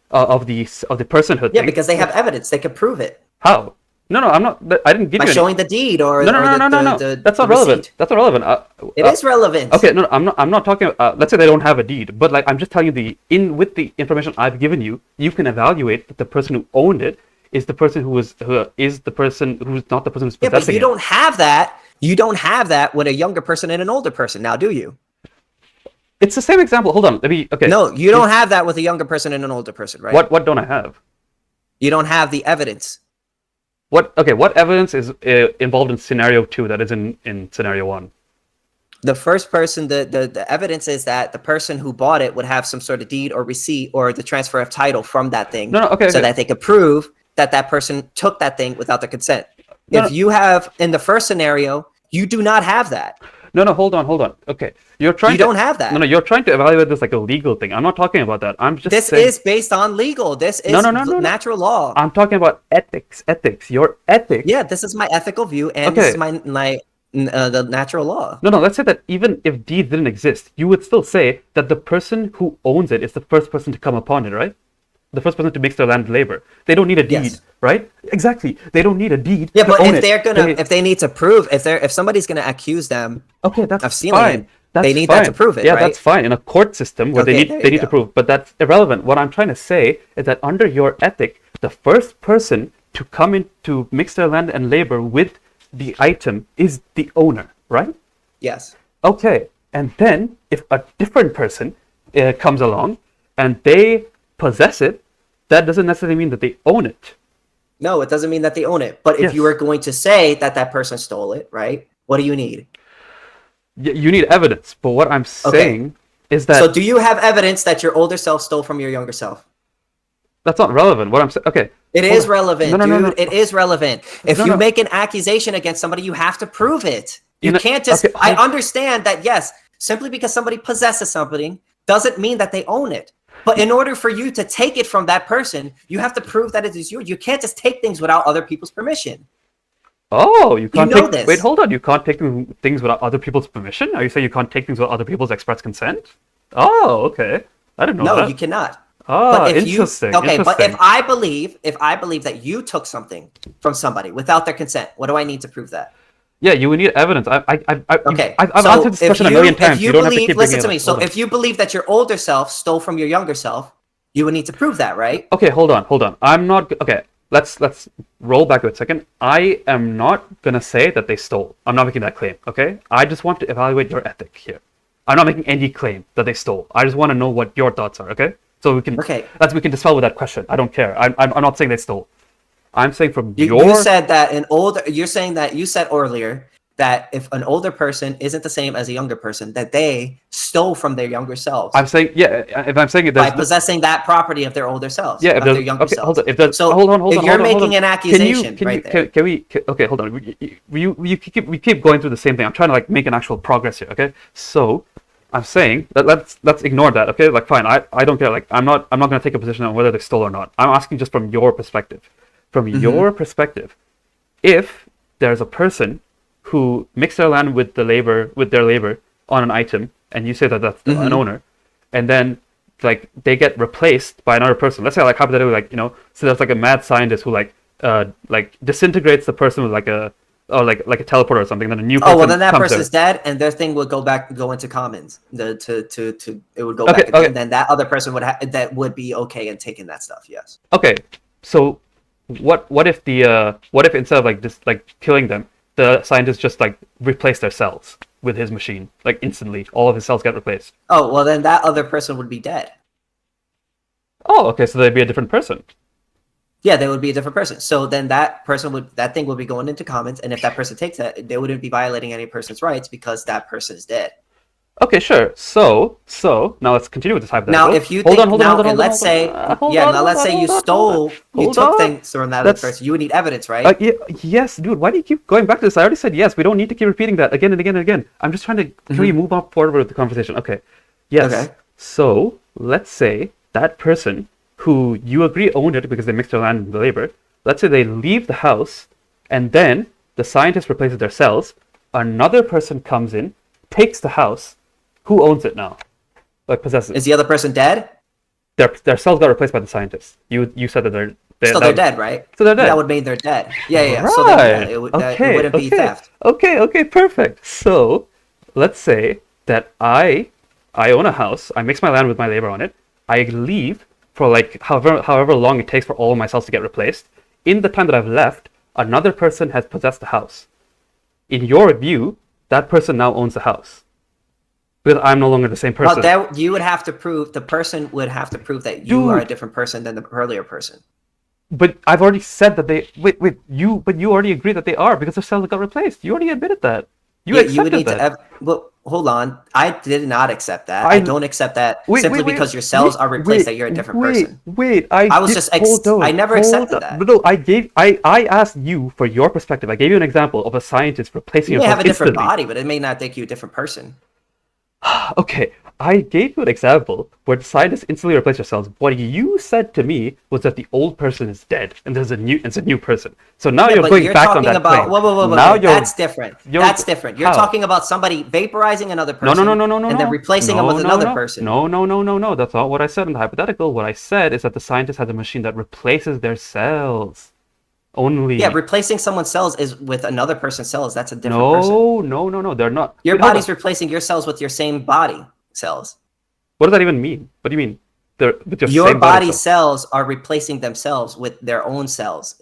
of the personhood thing. Yeah, because they have evidence. They can prove it. How? No, I'm not. I didn't give by you showing the deed or no. That's not relevant. That's not relevant. It is relevant. Okay, no, I'm not talking. Let's say they don't have a deed, but I'm just telling you with the information I've given you, you can evaluate that the person who owned it is the person who is the person who's not the person who's possessing it. But you don't have that. You don't have that with a younger person and an older person. Now, do you? It's the same example. Hold on. Let me. Okay. No, you don't have that with a younger person and an older person, right? What don't I have? You don't have the evidence. What evidence is involved in scenario 2 that is in scenario 1? The first person, the evidence is that the person who bought it would have some sort of deed or receipt or the transfer of title from that thing. No, okay. So that they could prove that that person took that thing without the consent. If you have, in the first scenario, you do not have that. No, hold on. Okay, you don't have that. No, you're trying to evaluate this like a legal thing. I'm not talking about that. I'm just saying... is based on legal. This is natural law. I'm talking about ethics. Your ethics. Yeah, this is my ethical view, and this is my the natural law. No, let's say that even if deeds didn't exist, you would still say that the person who owns it is the first person to come upon it, right? The first person to mix their land labor. They don't need a deed, right? Exactly. They don't need a deed. Yeah, but if they need to prove, if somebody's gonna accuse them, of stealing it, they need that to prove it. Yeah, right? that's fine in a court system where they need to prove. But that's irrelevant. What I'm trying to say is that under your ethic, the first person to come in to mix their land and labor with the item is the owner, right? Yes. Okay, and then if a different person comes along and they possess it, that doesn't necessarily mean that they own it. No, it doesn't mean that they own it. But if you are going to say that that person stole it, right? What do you need? You need evidence. But what I'm saying is that... So do you have evidence that your older self stole from your younger self? That's not relevant. What I'm saying... Okay. It is relevant, dude. No. It is relevant. If you make an accusation against somebody, you have to prove it. You can't just... Okay, I understand that, yes, simply because somebody possesses something doesn't mean that they own it. But in order for you to take it from that person, you have to prove that it is yours. You can't just take things without other people's permission. Oh, you can't take... this. Wait, hold on. You can't take things without other people's permission? Are you saying you can't take things without other people's express consent? Oh, okay. I didn't know that. No, you cannot. Oh, interesting. But if I believe that you took something from somebody without their consent, what do I need to prove that? Yeah, you would need evidence. I've so answered this question a million times. You don't have to keep listen to me. So if you believe that your older self stole from your younger self, you would need to prove that, right? Okay, hold on. I'm not... Okay, let's roll back a second. I am not going to say that they stole. I'm not making that claim, okay? I just want to evaluate your ethic here. I'm not making any claim that they stole. I just want to know what your thoughts are, okay? So we can we can dispel with that question. I don't care. I'm not saying they stole. I'm saying from you said that you're saying that you said earlier that if an older person isn't the same as a younger person, that they stole from their younger selves. I'm saying, if I'm saying it by possessing that property of their older selves. Yeah, of their younger selves. Hold on. If you're making an accusation okay, hold on. We keep going through the same thing. I'm trying to like make an actual progress here, okay? So I'm saying that let's ignore that, okay? Like fine, I don't care. Like I'm not gonna take a position on whether they stole or not. I'm asking just from your perspective. From your perspective, if there's a person who mixed their land with their labor on an item, and you say that that's an owner, and then like they get replaced by another person. Let's say like hypothetically, like so there's like a mad scientist who like disintegrates the person with like a teleporter or something. Then a new person then that comes person's dead, and their thing would go into commons. It would go back, and then that other person would be okay in taking that stuff. Yes. Okay, so. What if instead of like just like killing them, the scientists just like replace their cells with his machine, like instantly, all of his cells get replaced? Oh well, then that other person would be dead. Oh, okay, so they'd be a different person. Yeah, they would be a different person. So then that thing would be going into commons, and if that person takes that, they wouldn't be violating any person's rights because that person is dead. Okay, sure. So now let's continue with this hypothetical. Now, if you let's say you took things from that other person, you would need evidence, right? Yes, dude. Why do you keep going back to this? I already said yes. We don't need to keep repeating that again and again and again. I'm just trying to can we move on forward with the conversation? Okay. Yes. Okay. So let's say that person who you agree owned it because they mixed their land and the labor. Let's say they leave the house, and then the scientist replaces their cells. Another person comes in, takes the house. Who owns it now? Like possesses. Is the other person dead? Their cells got replaced by the scientists. You said that they're dead, right? So they're dead. That would mean they're dead. Yeah. Right. So it wouldn't be theft. Okay, perfect. So let's say that I own a house. I mix my land with my labor on it. I leave for like however long it takes for all of my cells to get replaced. In the time that I've left, another person has possessed the house. In your view, that person now owns the house. Because I'm no longer the same person. Well, you would have to prove, the person would have to prove that you are a different person than the earlier person. But I've already said that they. But you already agreed that they are because their cells got replaced. You already admitted that. You accepted that. Well, hold on. I did not accept that. I don't accept that simply because your cells are replaced, that you're a different person. I never accepted that. No, I asked you for your perspective. I gave you an example of a scientist replacing yourself. You may have a different instantly. body, but it may not make you a different person. Okay, I gave you an example where the scientists instantly replace your cells. What you said to me was that the old person is dead and it's a new person. So now you're going back on that claim. Whoa, that's different. That's different. You're talking about somebody vaporizing another person. No. And then replacing them with another person. No. That's not what I said in the hypothetical. What I said is that the scientist has a machine that replaces their cells. Only. Yeah, replacing someone's cells is with another person's cells. That's a different person. No, they're not. Your body's replacing your cells with your same body cells. What does that even mean? What do you mean? With your same body cells are replacing themselves with their own cells.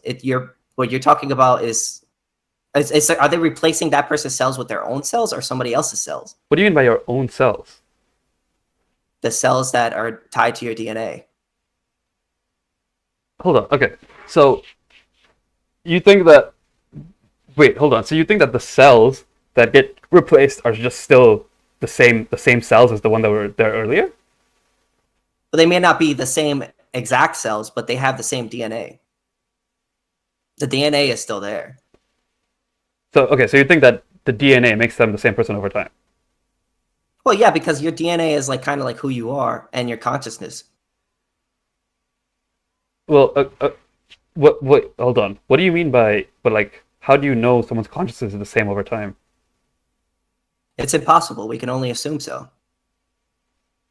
What you're talking about is are they replacing that person's cells with their own cells or somebody else's cells? What do you mean by your own cells? The cells that are tied to your DNA. Hold on. Okay, so. You think that... Wait, hold on. So you think that the cells that get replaced are just still the same cells as the one that were there earlier? Well, they may not be the same exact cells, but they have the same DNA. The DNA is still there. So, okay, so you think that the DNA makes them the same person over time? Well, yeah, because your DNA is kind of like who you are and your consciousness. Well, What? Hold on. What do you mean by? But how do you know someone's consciousness is the same over time? It's impossible. We can only assume so.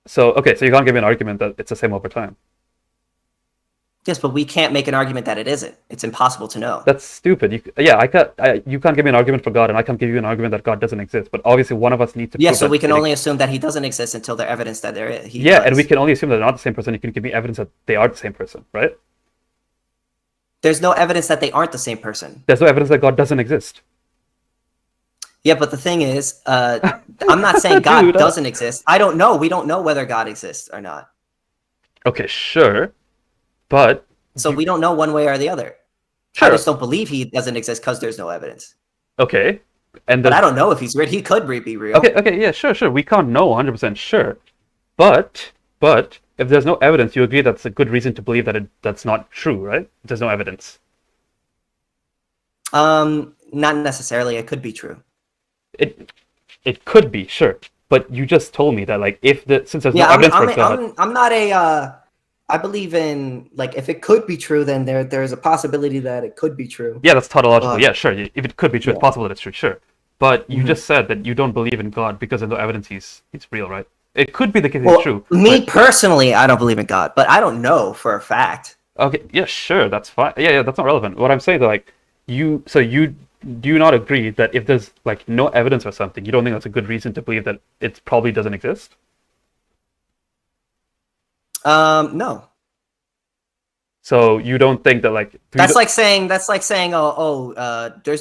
So okay, so you can't give me an argument that it's the same over time. Yes, but we can't make an argument that it isn't. It's impossible to know. That's stupid. You can't give me an argument for God, and I can't give you an argument that God doesn't exist. But obviously, one of us needs to. Yeah, so we can only assume that he doesn't exist until there's evidence that he does. And we can only assume that they're not the same person. You can give me evidence that they are the same person, right? There's no evidence that they aren't the same person. There's no evidence that God doesn't exist. Yeah, but the thing is, I'm not saying God doesn't exist. I don't know. We don't know whether God exists or not. Okay, sure. But... So we don't know one way or the other. Sure. I just don't believe he doesn't exist because there's no evidence. Okay. But I don't know if he's real. He could be real. Okay, yeah, sure. We can't know 100% sure. But... If there's no evidence, you agree that's a good reason to believe that that's not true, right? There's no evidence. Not necessarily. It could be true. It could be, sure. But you just told me that since there's no evidence for God... I'm not I believe in if it could be true, then there's a possibility that it could be true. Yeah, that's tautological. Yeah, sure. If it could be true, it's possible that it's true, sure. But you just said that you don't believe in God because there's no evidence he's real, right? It could be the case it's true. Personally, I don't believe in God, but I don't know for a fact. Okay, yeah, sure, that's fine. Yeah, that's not relevant. What I'm saying is you do you not agree that if there's no evidence or something, you don't think that's a good reason to believe that it probably doesn't exist? No. So you don't think that that's like saying there's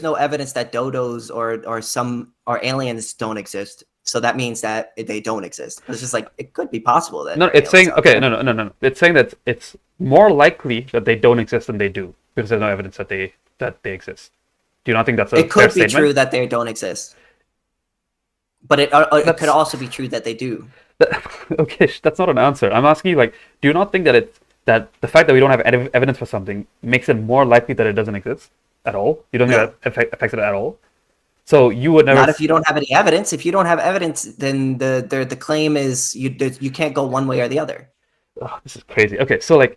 no evidence that dodos or aliens don't exist. So that means that they don't exist. It's just it could be possible that. No, it's saying no. It's saying that it's more likely that they don't exist than they do because there's no evidence that they exist. Do you not think that's a fair statement? It could be true that they don't exist, but it could also be true that they do. Okay, that's not an answer. I'm asking you do you not think that the fact that we don't have evidence for something makes it more likely that it doesn't exist at all? You don't think that affects it at all? So you would never... Not if you don't have any evidence. If you don't have evidence, then the claim is you can't go one way or the other. Oh, this is crazy. Okay, so we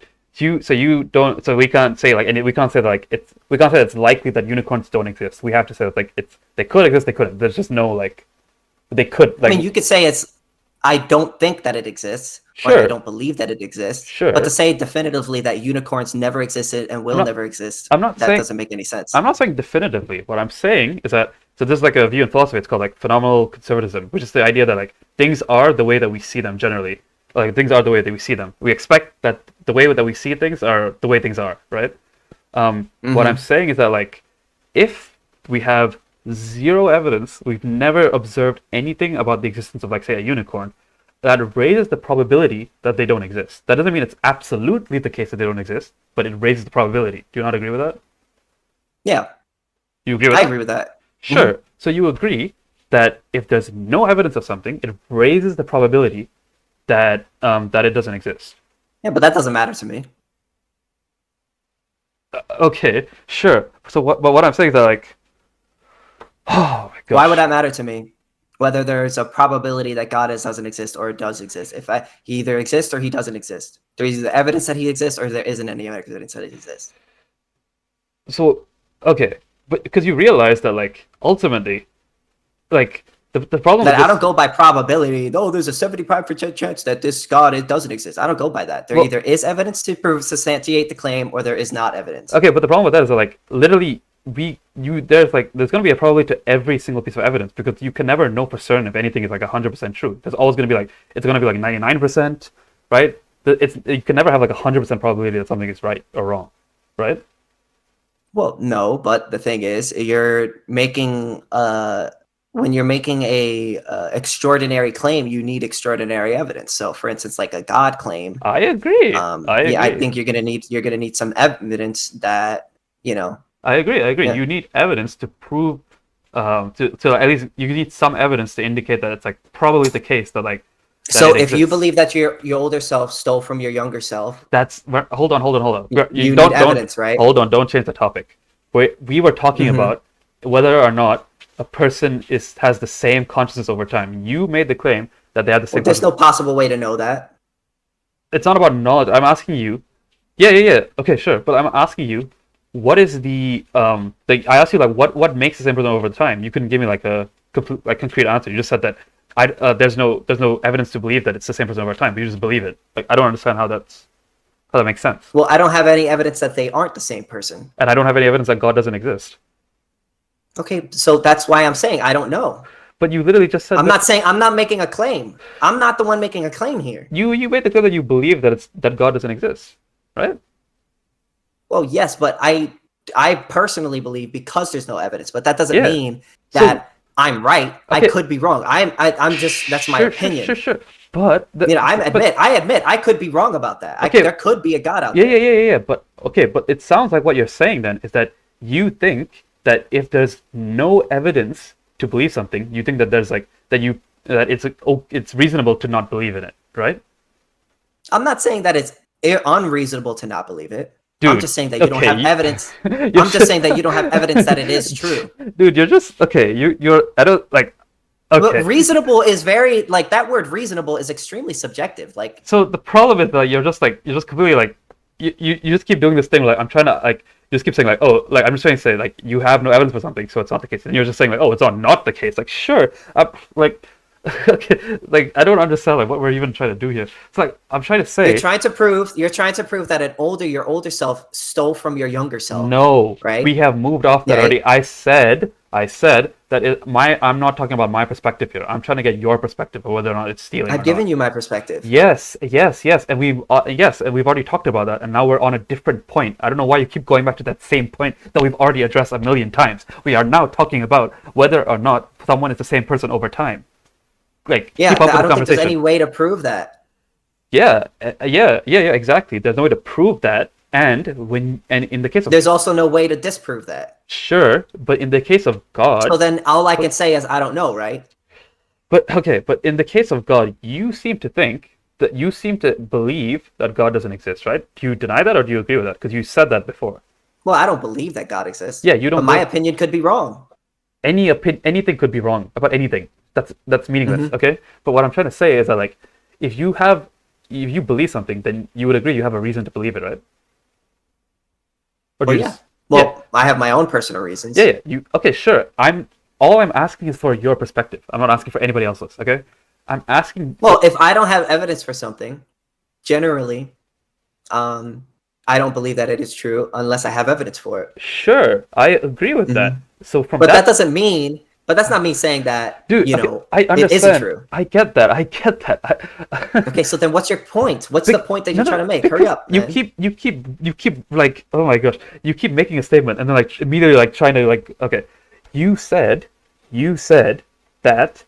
can't say we can't say it's likely that unicorns don't exist. We have to say that they could exist, they couldn't. There's just no they could I mean, you could say I don't think that it exists, sure. Or I don't believe that it exists. Sure. But to say definitively that unicorns never existed and will never exist, that doesn't make any sense. I'm not saying definitively. What I'm saying is that there's a view in philosophy. It's called phenomenal conservatism, which is the idea that things are the way that we see them generally. Things are the way that we see them. We expect that the way that we see things are the way things are, right? What I'm saying is that if we have zero evidence. We've never observed anything about the existence of, like, say, a unicorn that raises the probability that they don't exist. That doesn't mean it's absolutely the case that they don't exist, but it raises the probability. Do you not agree with that? Yeah. You agree with I that? agree with that. Sure. Mm-hmm. So you agree that if there's no evidence of something, it raises the probability that that it doesn't exist. Yeah, but that doesn't matter to me. Okay, sure. So what I'm saying is that, like, oh my gosh. Why would that matter to me? Whether there's a probability that God doesn't exist or it does exist. He either exists or he doesn't exist. There's either evidence that he exists or there isn't any evidence that he exists. So, okay, but because you realize that, like, ultimately, like, the problem that I don't go by probability. No, there's a 75% chance that this God, it doesn't exist. I don't go by that. There either is evidence to substantiate the claim or there is not evidence. Okay, but the problem with that is that, like, literally, there's going to be a probability to every single piece of evidence, because you can never know for certain if anything is, like, 100% true. There's always going to be, like, it's going to be like 99%, right? You can never have, like, 100% probability that something is right or wrong, right? Well, no, but the thing is, you're making when you're making a extraordinary claim, you need extraordinary evidence. So, for instance, like a God claim. I agree. I think you're gonna need some evidence that, you know. I agree. Yeah. You need evidence to prove, to at least you need some evidence to indicate that it's, like, probably the case that, like. So if you believe that your older self stole from your younger self, hold on. You need evidence, right? Hold on, don't change the topic. We were talking about whether or not a person has the same consciousness over time. You made the claim that they have the same. There's no possible way to know that. It's not about knowledge. I'm asking you. Yeah. Okay, sure. But I'm asking you, what is the I asked you, like, what makes the same person over time? You couldn't give me, like, a complete, like, concrete answer. You just said that there's no evidence to believe that it's the same person over time, but you just believe it. Like, I don't understand how that makes sense. Well, I don't have any evidence that they aren't the same person. And I don't have any evidence that God doesn't exist. Okay, so that's why I'm saying I don't know. But you literally just said I'm not making a claim. I'm not the one making a claim here. You made the claim that you believe that God doesn't exist, right? Well, yes, but I personally believe because there's no evidence, but that doesn't mean that I'm right. Okay. I could be wrong. I'm just that's my opinion. Sure. But I admit I could be wrong about that. Okay. There could be a God out there. Yeah. But it sounds like what you're saying then is that you think that if there's no evidence to believe something, you think that there's, like, that it's reasonable to not believe in it, right? I'm not saying that it's unreasonable to not believe it. Dude, I'm just saying that you don't have evidence. I'm just saying that you don't have evidence that it is true. Dude, you're just okay. I don't like. Okay. But reasonable is very, like, that word reasonable is extremely subjective. Like, so the problem is that you're just completely, like, you just keep doing this thing, like, I'm trying to, like, you just keep saying, like, oh, like, I'm just trying to say, like, you have no evidence for something, so it's not the case, and you're just saying, like, oh, it's not the case. Like, sure, like, okay, like, I don't understand, like, what we're even trying to do here. It's like, I'm trying to say you're trying to prove that your older self stole from your younger self. No, right? We have moved off that already. I said that I'm not talking about my perspective here. I'm trying to get your perspective of whether or not it's stealing. I've given you my perspective. Yes, and we've already talked about that, and now we're on a different point. I don't know why you keep going back to that same point that we've already addressed a million times. We are now talking about whether or not someone is the same person over time. Like, yeah, I don't think there's any way to prove that. Yeah, exactly. There's no way to prove that, and in the case of, there's also no way to disprove that. Sure, but in the case of God, so then all I can say is I don't know, right? But in the case of God, you seem to believe that God doesn't exist, right? Do you deny that or do you agree with that? Because you said that before. Well, I don't believe that God exists. Yeah, you don't. But my opinion could be wrong. Anything could be wrong about anything. That's meaningless, okay? But what I'm trying to say is that, like, if you believe something, then you would agree you have a reason to believe it, right? Or do you I have my own personal reasons. Yeah. Okay, sure. All I'm asking is for your perspective. I'm not asking for anybody else's, okay? I'm asking. Well, if I don't have evidence for something, generally, I don't believe that it is true unless I have evidence for it. Sure, I agree with that. So that doesn't mean. But that's not me saying that, dude, I understand. It isn't true. I get that. Okay, so then what's your point? What's the point that you're trying to make? Hurry up, man. You keep like, oh my gosh, you keep making a statement and then, like, immediately, like, trying to, like, okay, you said that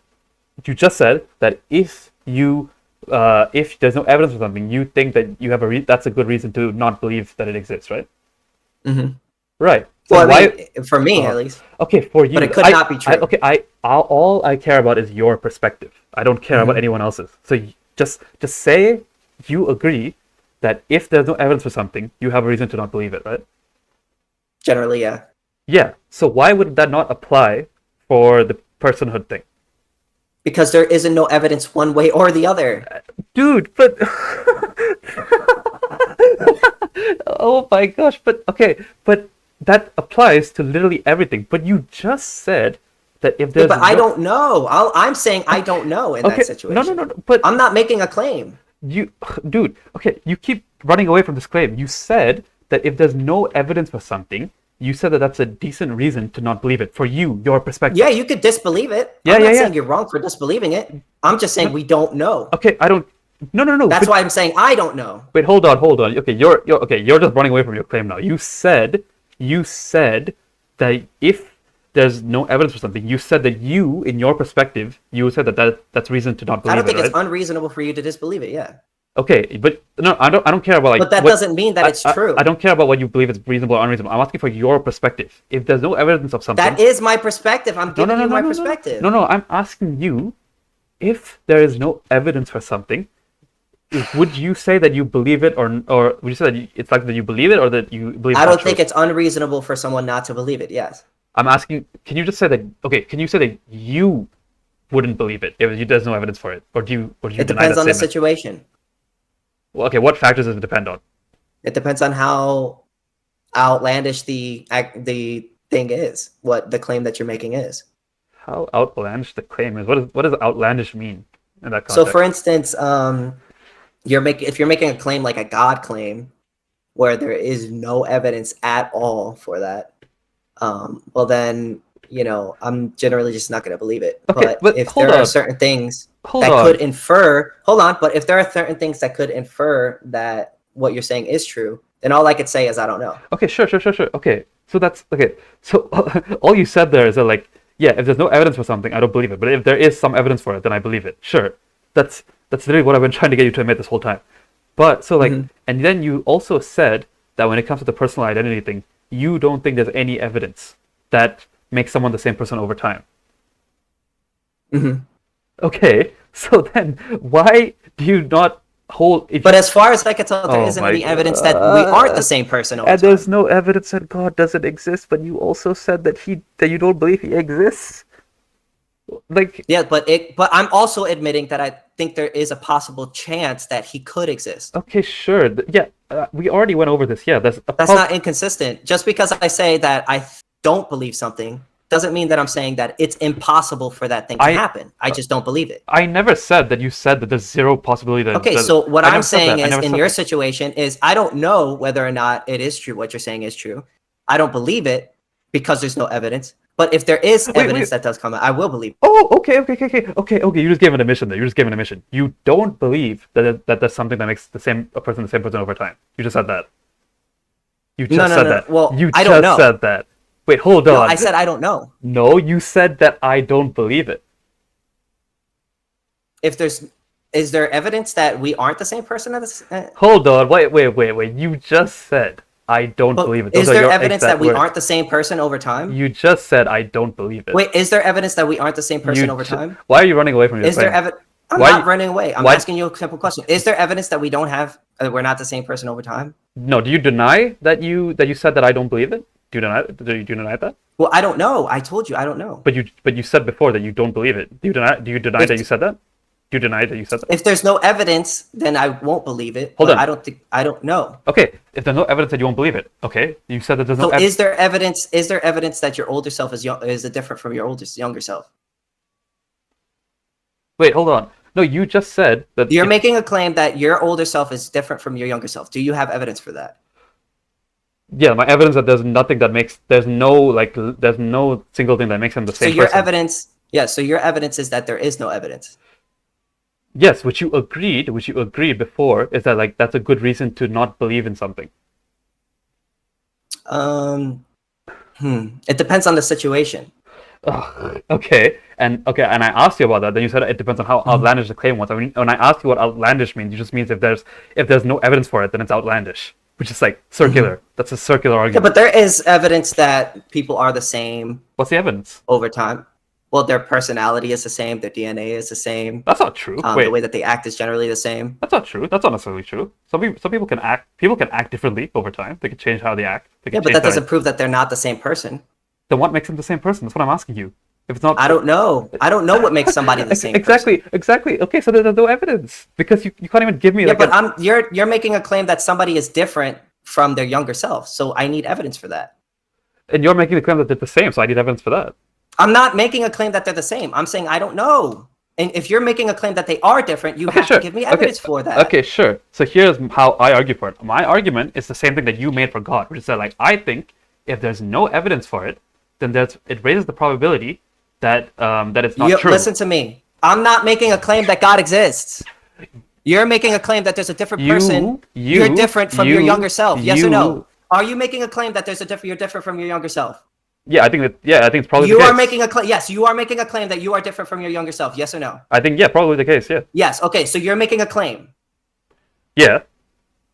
you just said that if there's no evidence for something, you think that you have that's a good reason to not believe that it exists, right? Mm-hmm. Right. So Well, I why? mean, for me at least. Okay, for you, But it could not be true. all I care about is your perspective. I don't care about anyone else's. So just say you agree that if there's no evidence for something, you have a reason to not believe it, right? Generally, yeah. Yeah. So why would that not apply for the personhood thing? Because there isn't no evidence one way or the other. Dude, but oh my gosh, but okay, but that applies to literally everything. But you just said that if there's I don't know. I'm saying I don't know in that situation. No, but I'm not making a claim. Dude, okay, you keep running away from this claim. You said that if there's no evidence for something, you said that that's a decent reason to not believe it. For you, your perspective. Yeah, you could disbelieve it. Yeah, I'm not saying you're wrong for disbelieving it. I'm just saying we don't know. Okay, I don't. No. That's why I'm saying I don't know. Wait, hold on. Okay, you're just running away from your claim now. You said that if there's no evidence for something, you said that you, in your perspective, you said that's reason to not believe it. I don't think it's unreasonable for you to disbelieve it. Yeah. Okay, but no, I don't care about But that doesn't mean that it's true. I don't care about what you believe is reasonable or unreasonable. I'm asking for your perspective. If there's no evidence of something, that is my perspective. I'm giving you my perspective. No, I'm asking you, if there is no evidence for something, would you say that you believe it, or would you say that it's like that you believe it, or that you believe? I don't think it's unreasonable for someone not to believe it. Yes. I'm asking. Can you just say that? Okay. Can you say that you wouldn't believe it if there's no evidence for it, or do you? It depends on the situation. Well, okay. What factors does it depend on? It depends on how outlandish the thing is, what the claim that you're making is. How outlandish the claim is? What does outlandish mean in that context? So, for instance, if you're making a claim like a God claim, where there is no evidence at all for that, well then, I'm generally just not going to believe it. Okay, but if there are certain things could infer, but if there are certain things that could infer that what you're saying is true, then all I could say is I don't know. Okay, sure. Okay, so that's okay. So all you said there is that, like, yeah, if there's no evidence for something, I don't believe it. But if there is some evidence for it, then I believe it. Sure, that's literally what I've been trying to get you to admit this whole time. But so like, and then you also said that when it comes to the personal identity thing, you don't think there's any evidence that makes someone the same person over time. Okay, so then why do you not hold? But as far as I can tell, there isn't any evidence that we aren't the same person over time. And there's no evidence that God doesn't exist, but you also said that you don't believe he exists. Like, yeah, but I'm also admitting that I think there is a possible chance that he could exist. Okay, sure. Yeah, we already went over this. Yeah, that's not inconsistent. Just because I say that I don't believe something doesn't mean that I'm saying that it's impossible for that thing to happen. I just don't believe it. I never said that you said that there's zero possibility that... Okay, so what I'm saying is, in your situation, is I don't know whether or not it is true, what you're saying is true. I don't believe it because there's no evidence. But if there is evidence that does come out, I will believe it. Oh, okay. You just gave an admission there. You don't believe that that's something that makes the same person over time. You just said that. You just said that. Well, you I don't know. Said that. Wait, hold on. No, I said I don't know. No, you said that I don't believe it. Is there evidence that we aren't the same person? Hold on. Wait. You just said I don't believe it. Is there evidence that we aren't the same person over time? You just said I don't believe it. Wait, is there evidence that we aren't the same person over time? Why are you running away from your Is there evidence? I'm not running away. I'm asking you a simple question. Is there evidence that we're not the same person over time? No. Do you deny that you said that I don't believe it? Do you deny that? Well, I don't know. I told you I don't know. But you said before that you don't believe it. Do you deny that you said that? Do you deny that you said that? If there's no evidence, then I won't believe it. Hold on. I don't know. Okay, if there's no evidence that you won't believe it, okay, you said that there's no. So is there evidence? Is there evidence that your older self is different from your younger self? Wait, hold on. No, you just said that you're making a claim that your older self is different from your younger self. Do you have evidence for that? Yeah, my evidence that there's no single thing that makes them the same person. So your evidence is that there is no evidence. Yes, which you agreed before, is that like that's a good reason to not believe in something. It depends on the situation. Okay, and I asked you about that. Then you said it depends on how outlandish the claim was. I mean, when I asked you what outlandish means, it just means if there's no evidence for it, then it's outlandish, which is like circular. That's a circular Yeah, argument. but there is evidence that people are the same What's the evidence? over time. Well, their personality is the same, their DNA is the same. That's not true. The Wait, way that they act is generally the same. that's not true. That's not necessarily true. Some people can act differently over time. They can change how they act. They can Yeah, but change that their- doesn't prove that they're not the same person. Then what makes them the same person? That's what I'm asking you. If it's not, I don't know. I don't know what makes somebody the same exactly, person. exactly. Okay, so there's no evidence because you can't even give me Yeah, like. but you're making a claim that somebody is different from their younger self. So I need evidence for that. And you're making the claim that they're the same, so I need evidence for that. I'm not making a claim that they're the same. I'm saying I don't know. And if you're making a claim that they are different, you have sure. to give me evidence for that. Okay, sure. So here's how I argue for it. My argument is the same thing that you made for God, which is that like I think if there's no evidence for it, then it raises the probability that that it's not true. Listen to me. I'm not making a claim that God exists. You're making a claim that there's a different person. You're different from your younger self. Yes or no? Are you making a claim that you're different from your younger self? Yeah, I think it's probably you the case. are making a claim. Yes, you are making a claim that you are different from your younger self. Yes or no? I think probably the case. Yeah. Yes. Okay. So you're making a claim. Yeah.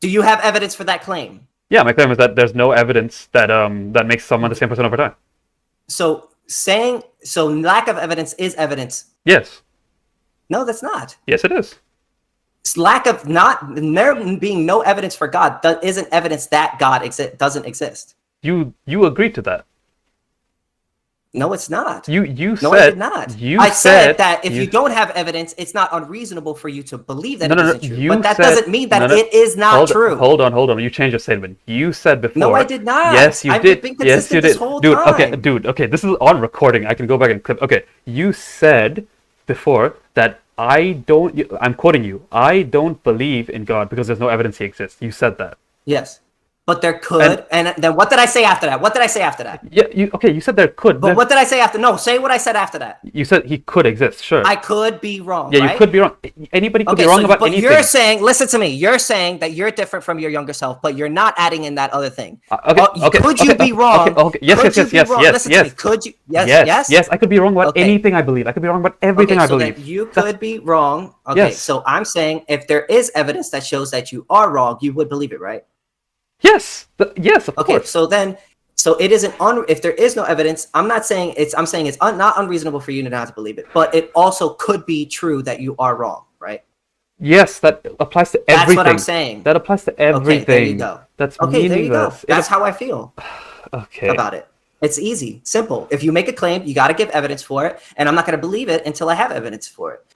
Do you have evidence for that claim? Yeah, my claim is that there's no evidence that that makes someone the same person over time. So lack of evidence is evidence. Yes. No, that's not. Yes, it is. Lack of there being no evidence for God isn't evidence that God doesn't exist. You agreed to that. No, it's not. You No, said I did not. I said that if you don't have evidence, it's not unreasonable for you to believe that it isn't true. But that doesn't mean that it is not true. Hold on. You changed your statement. You said before. No, I did not. Yes, you did. Been yes, you did. This whole dude, time. Okay, this is on recording. I can go back and clip. Okay, you said before that I'm quoting you. I don't believe in God because there's no evidence he exists. You said that. Yes. But there could, and then what did I say after that? Yeah, you said there could. But what did I say after? No, say what I said after that. You said he could exist, sure. I could be wrong, Yeah, right? you could be wrong. Anybody could be wrong about anything. You're saying, listen to me, you're saying that you're different from your younger self, but you're not adding in that other thing. Could you be wrong? Yes. Listen to me, could you? Yes, I could be wrong about anything I believe. I could be wrong about everything I believe. Then you could be wrong. Okay, so I'm saying if there is evidence that shows that you are wrong, you would believe it, right? Yes, of course. So it isn't if there is no evidence. I'm saying it's not unreasonable for you to not to believe it, but it also could be true that you are wrong, right? Yes, that applies to everything. That's what I'm saying. That applies to everything. Okay, there you go. That's okay, there you go. meaningless. That's how I feel. Okay. About it. It's easy, simple. If you make a claim, you got to give evidence for it, and I'm not going to believe it until I have evidence for it.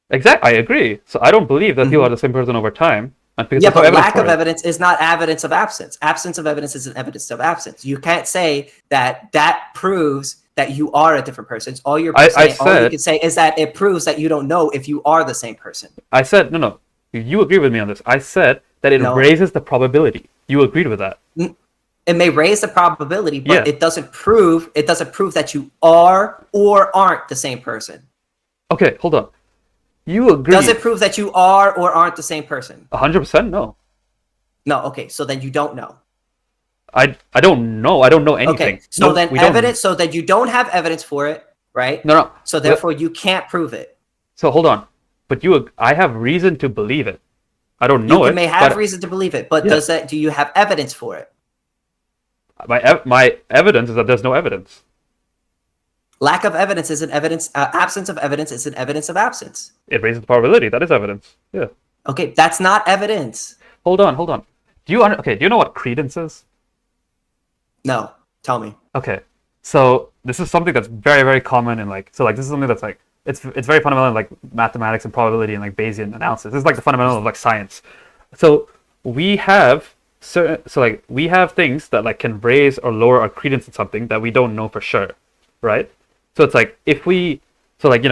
Exactly, I agree. So I don't believe that people are the same person over time. Yeah, but lack of evidence is not evidence of absence. Absence of evidence isn't evidence of absence. You can't say that proves that you are a different person. All you can say is that it proves that you don't know if you are the same person. I said no. You agree with me on this. I said that it raises the probability. You agreed with that. It may raise the probability, but it doesn't prove that you are or aren't the same person. Okay, hold on. You agree. Does it prove that you are or aren't the same person? 100% no. No, okay, so then you don't know. I don't know. I don't know anything. Okay, so then evidence, so that you don't have evidence for it, right? No. So therefore you can't prove it. So hold on. But I have reason to believe it. I don't know it. You may have reason to believe it, but do you have evidence for it? My evidence is that there's no evidence. Lack of evidence is an evidence. Absence of evidence is an evidence of absence. It raises the probability. That is evidence. Yeah. Okay, that's not evidence. Hold on. Do you know what credence is? No. Tell me. Okay. So this is something that's very, very common in this is something that's like it's very fundamental in like mathematics and probability and like Bayesian analysis. This is like the fundamental of like science. So we have we have things that like can raise or lower our credence in something that we don't know for sure, right? So it's like if we there's like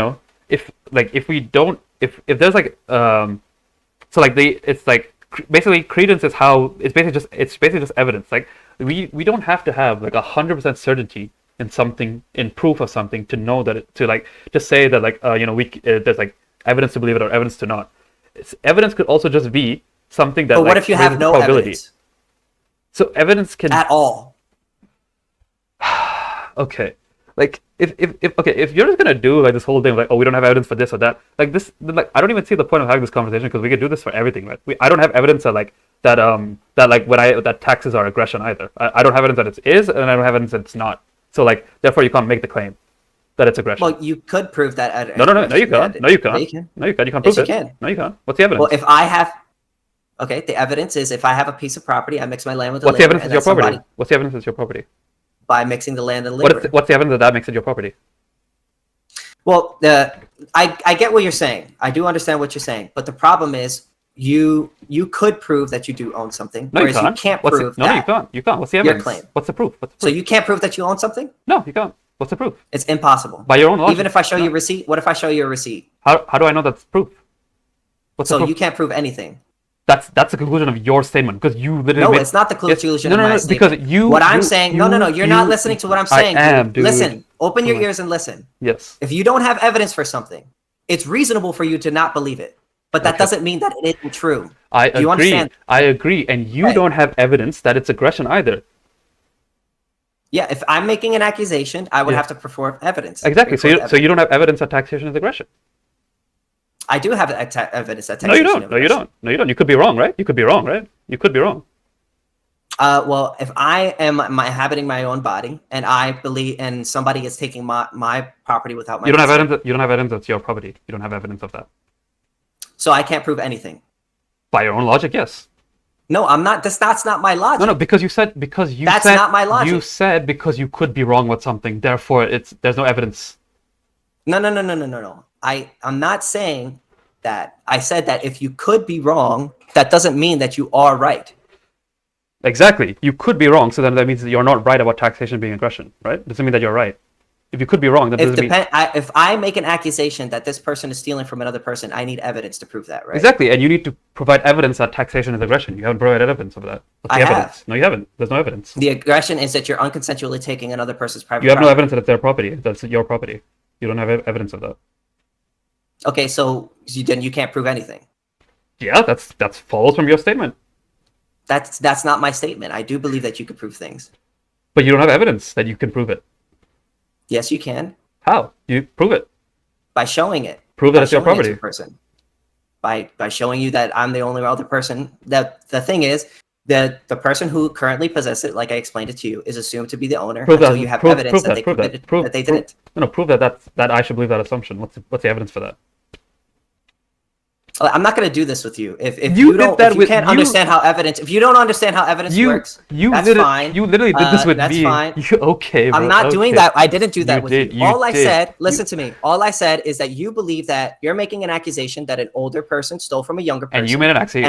it's like basically credence is how it's basically just evidence. Like we don't have to have like 100% certainty in something, in proof of something, to know that to say that like there's like evidence to believe it or evidence to not. Evidence could also just be something that. But what if you have no evidence? So evidence can at all. Okay. Like if you're just gonna do like this whole thing like, oh, we don't have evidence for this or that, like this, like I don't even see the point of having this conversation, because we could do this for everything, right? I don't have evidence that like that like that taxes are aggression either. I don't have evidence that it is, and I don't have evidence that it's not. So like therefore you can't make the claim that it's aggression. Well, you could prove that. No, you can't. No, you can't. You can. No, you can't. You can't prove Yes, you it. can. No, you can't. What's the evidence? Well, if I have, okay, the evidence is if I have a piece of property, I mix my land with the What's the labor, evidence is your property? What's the evidence is your property? by mixing the land and the labor. What's the evidence that makes it your property? Well, I get what you're saying. I do understand what you're saying, but the problem is you could prove that you do own something, No, you whereas can't. you can't What's prove no, that. you can't. You can't. What's the evidence? claim. What's the proof? What's the So proof? you can't prove that you own something? No, you can't. What's the proof? It's impossible. By your own logic. Even if I show No. you a receipt, what if I show you a receipt? How do I know that's proof? What's the So proof? you can't prove anything. That's the conclusion of your statement, because you literally No, made... it's not the conclusion No, of no, my no, statement. because you... What I'm you- saying, you- no, you're not listening to what I'm saying. I am, dude. Listen, open your Come on. ears and listen. Yes. If you don't have evidence for something, it's reasonable for you to not believe it. But that Okay. doesn't mean that it isn't true. I Do you agree. understand? I agree. And you Right. don't have evidence that it's aggression either. Yeah, if I'm making an accusation, I would Yeah. have to perform evidence. Exactly. So Report you don't have evidence that taxation is aggression. I do have evidence that No, you taxation don't. of No, you aggression. don't. No, you don't. You could be wrong, right? You could be wrong, right? You could be wrong. Well, if I am inhabiting my own body and I believe, and somebody is taking my property without my You don't have consent, evidence. You don't have evidence that's your property. You don't have evidence of that. so I can't prove anything. By your own logic, yes. No, I'm not. That's not my logic. No, because you said That's not my logic. You said because you could be wrong with something, therefore there's no evidence. No. I'm not saying that. I said that if you could be wrong, that doesn't mean that you are right. Exactly. You could be wrong, so then that means that you're not right about taxation being aggression, right? Doesn't mean that you're right. If you could be wrong, that doesn't mean... If I make an accusation that this person is stealing from another person, I need evidence to prove that, right? Exactly, and you need to provide evidence that taxation is aggression. You haven't provided evidence of that. What's the I evidence? have. No, you haven't. There's no evidence. The aggression is that you're unconsensually taking another person's private You have no property. evidence that it's their property. That's your property. You don't have evidence of that. Okay, so then you can't prove anything. Yeah, that's follows from your statement. That's not my statement. I do believe that you could prove things. But you don't have evidence that you can prove it. Yes, you can. How? You prove it. By showing it. Prove that By it's your showing it to property. a person. By showing you that I'm the only other person. That the thing is that the person who currently possesses it, like I explained it to you, is assumed to be the owner Prove until that. you have Prove evidence that that. they Prove committed that. Prove that they prove- didn't. No, prove that I should believe that assumption. What's the evidence for that? I'm not going to do this with you. If You you did don't, that if you with- can't you- understand how evidence, if you don't understand how evidence works, that's fine. You literally did this with that's me. fine. Okay, bro. I'm not doing okay. that. I didn't do that You with did, you. you All I did. said, listen to me. All I said is that you believe that you're making an accusation that an older person stole from a younger person. And you made an accusation.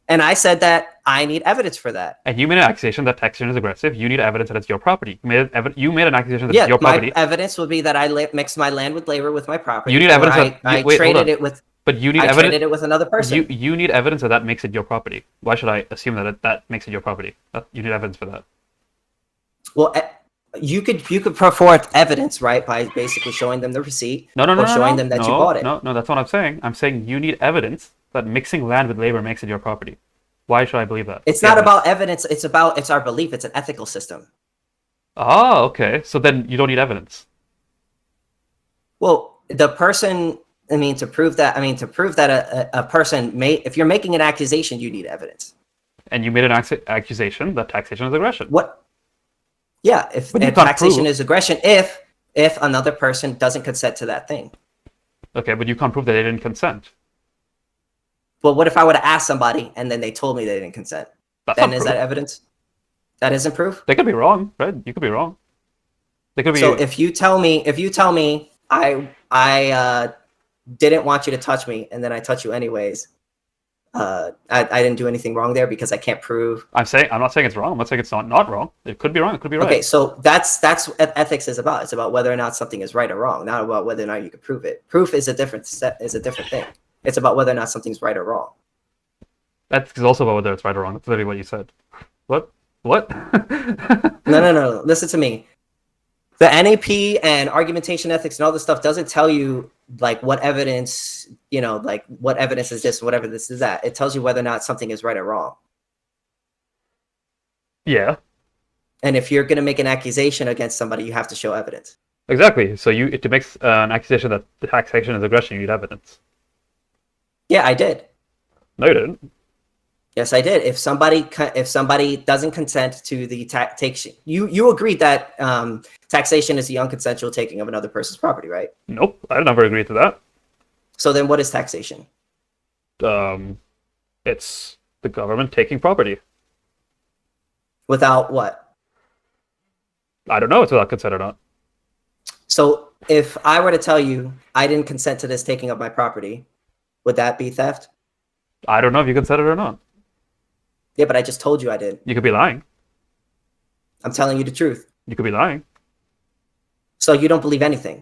And I said that I need evidence for that. And you made an accusation that taxation is aggressive. You need evidence that it's your property. You made an accusation that it's your property. My evidence would be that I mixed my land with labor with my property. You need evidence that I wait, hold traded on. it with. But you need I evidence. traded it with another person. You need evidence that makes it your property. Why should I assume that makes it your property? You need evidence for that. Well, you could put forth evidence, right, by basically showing them the receipt or showing them that you bought it. No, that's what I'm saying. I'm saying you need evidence that mixing land with labor makes it your property. Why should I believe that? It's not about evidence. It's our belief. It's an ethical system. Oh, okay. So then you don't need evidence. Well, the person. To prove that a person if you're making an accusation, you need evidence. And you made an accusation that taxation is aggression. What? Yeah, if taxation is aggression, if another person doesn't consent to that thing. Okay, but you can't prove that they didn't consent. Well, what if I would have asked somebody and then they told me they didn't consent? Then is that evidence? That isn't proof? They could be wrong, right? You could be wrong. They could be. So if you tell me I didn't want you to touch me and then I touch you anyways, I didn't do anything wrong there because I can't prove. I'm not saying it's wrong. I'm not saying it's not wrong. It could be wrong. It could be right. Okay, so that's what ethics is about. It's about whether or not something is right or wrong, not about whether or not you can prove it. Proof is a different thing. It's about whether or not something's right or wrong. That's also about whether it's right or wrong. That's literally what you said. What? No. Listen to me. The NAP and argumentation ethics and all this stuff doesn't tell you like what evidence, like what evidence is this, whatever this is that. It tells you whether or not something is right or wrong. Yeah. And if you're going to make an accusation against somebody, you have to show evidence. Exactly. So to make an accusation that the taxation is aggression, you need evidence. Yeah, I did. No, you didn't. Yes, I did. If somebody doesn't consent to the taxation, you agreed that taxation is the unconsensual taking of another person's property, right? Nope, I never agreed to that. So then, what is taxation? It's the government taking property. Without what? I don't know. It's without consent or not. So if I were to tell you I didn't consent to this taking of my property, would that be theft? I don't know if you consented or not. Yeah, but I just told you I did. You could be lying. I'm telling you the truth. You could be lying. So you don't believe anything.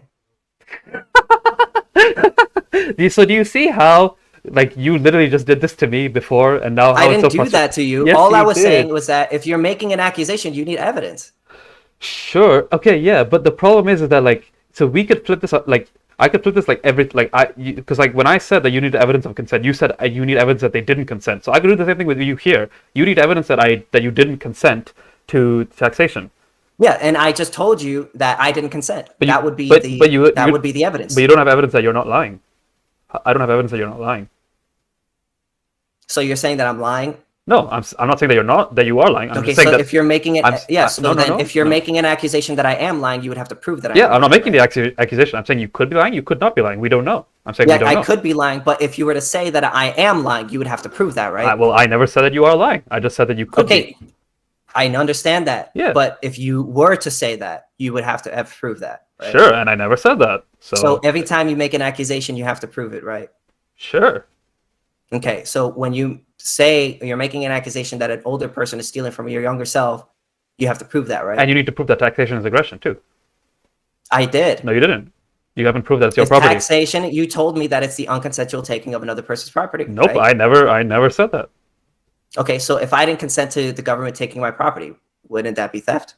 So do you see how, like, you literally just did this to me before, and now how I didn't it's so do that to you. Yes, All I you was did. saying was that if you're making an accusation, you need evidence. Sure. Okay. Yeah. But the problem is that, like, so we could flip this up. Like, I could flip this because like when I said that you need evidence of consent, you said you need evidence that they didn't consent. So I could do the same thing with you here. You need evidence that you didn't consent to taxation. Yeah, and I just told you that I didn't consent. That would be the evidence. But you don't have evidence that you're not lying. I don't have evidence that you're not lying. So you're saying that I'm lying? No, I'm not saying that you are lying. I'm Okay, just saying so that if you're making it, if you're no. making an accusation that I am lying, you would have to prove that I am Yeah, lying. I'm not making the accusation. I'm saying you could be lying, you could not be lying. We don't know. I'm saying we don't know. I could be lying, but if you were to say that I am lying, you would have to prove that, right? Well, I never said that you are lying. I just said that you could be. I understand that. Yeah. But if you were to say that, you would have to prove that. Right? Sure, and I never said that. So every time you make an accusation, you have to prove it, right? Sure. Okay, so when you say you're making an accusation that an older person is stealing from your younger self, you have to prove that, right? And you need to prove that taxation is aggression too. I did. No, you didn't. You haven't proved that it's your property. Taxation, you told me that it's the unconsensual taking of another person's property. Nope, right? I never said that. Okay, so if I didn't consent to the government taking my property, wouldn't that be theft?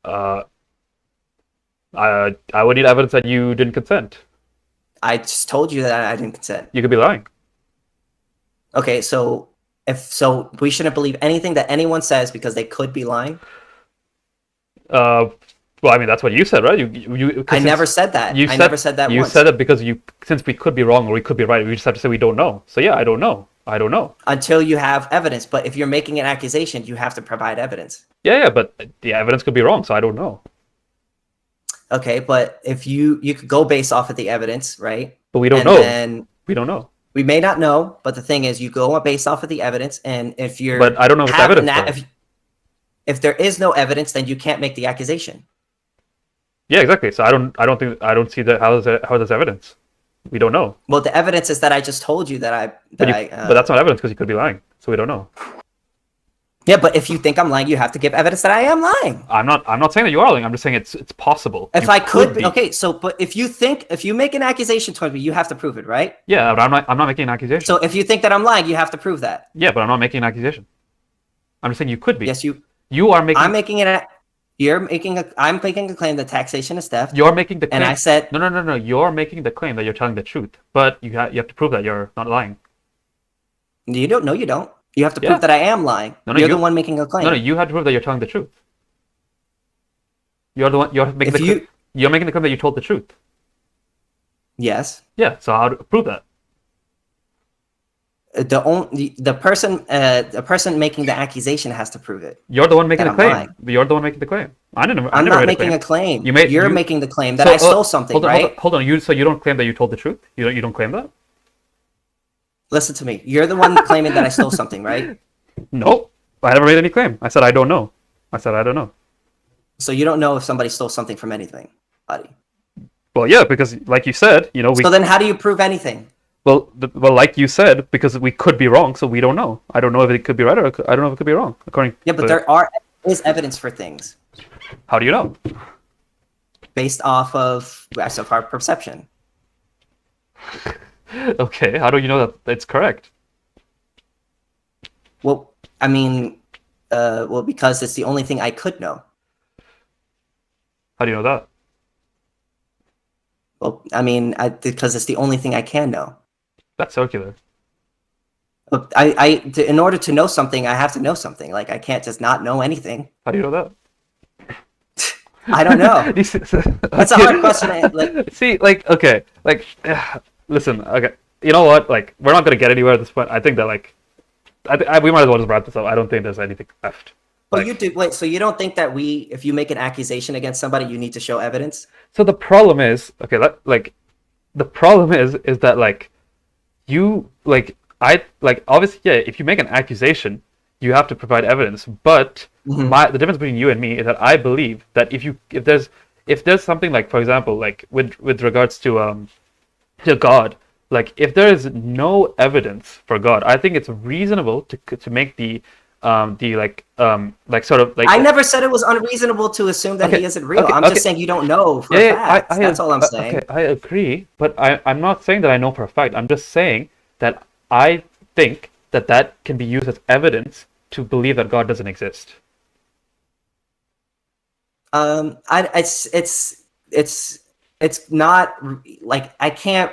I would need evidence that you didn't consent. I just told you that I didn't consent. You could be lying. Okay, so we shouldn't believe anything that anyone says because they could be lying. Well, I mean that's what you said, right? I never said that. I never said that. You once. said it because since we could be wrong or we could be right, we just have to say we don't know. So yeah, I don't know. Until you have evidence, but if you're making an accusation, you have to provide evidence. Yeah, but the evidence could be wrong, so I don't know. Okay, but if you could go based off of the evidence, right? But we don't know. We don't know. We may not know, but the thing is, you go based off of the evidence, and if you're but I don't know if evidence. If there is no evidence, then you can't make the accusation. Yeah, exactly. So I don't see that. How does evidence? We don't know. Well, the evidence is that I just told you that but that's not evidence because you could be lying. So we don't know. Yeah, but if you think I'm lying, you have to give evidence that I am lying. I'm not saying that you are lying. I'm just saying it's possible. If I could okay, so but if you make an accusation towards me, you have to prove it, right? Yeah, but I'm not making an accusation. So if you think that I'm lying, you have to prove that. Yeah, but I'm not making an accusation. I'm just saying you could be. Yes, you are making. I'm making it. I'm making a claim that taxation is theft. You're making the claim. And I said no. You're making the claim that you're telling the truth, but you have to prove that you're not lying. You don't. No, you don't. You have to prove that I am lying. You're the one making a claim. No, you have to prove that you're telling the truth. You're the one. You're making the claim that you told the truth. Yes. Yeah. So how to prove that? The person making the accusation has to prove it. You're the one making the claim. You're the one making the claim. I'm not making a claim. You're making the claim that I stole something, right? Hold on. So you don't claim that you told the truth? You don't claim that? Listen to me. You're the one claiming that I stole something, right? Nope. I never made any claim. I said I don't know. So you don't know if somebody stole something from anything, buddy? Well, yeah, because like you said, So then how do you prove anything? Well, like you said, because we could be wrong, so we don't know. I don't know if it could be right or I don't know if it could be wrong. But there is evidence for things. How do you know? Based off of our perception. Okay, how do you know that it's correct? Well, I mean, because it's the only thing I could know. How do you know that? Well, I mean, because it's the only thing I can know. That's circular. In order to know something, I have to know something. Like, I can't just not know anything. How do you know that? I don't know. That's a hard question. See, like, okay, like, listen, okay, you know what? Like, we're not gonna get anywhere at this point. I think that, like, we might as well just wrap this up. I don't think there's anything left. But Like, you do wait. So you don't think that if you make an accusation against somebody, you need to show evidence? so the problem is, okay, like, the problem is that, like, you, like, obviously, yeah, if you make an accusation, you have to provide evidence. But the difference between you and me is that I believe that if there's something, like, for example, like, with regards to God, like, if there is no evidence for God, I think it's reasonable to make like, sort of, like, I never said it was unreasonable to assume that okay, he isn't real. okay, I'm okay. just saying you don't know for a Yeah, fact. That's all I'm saying. okay, I agree, but I'm not saying that I know for a fact. I'm just saying that I think that can be used as evidence to believe that God doesn't exist. It's not like I can't.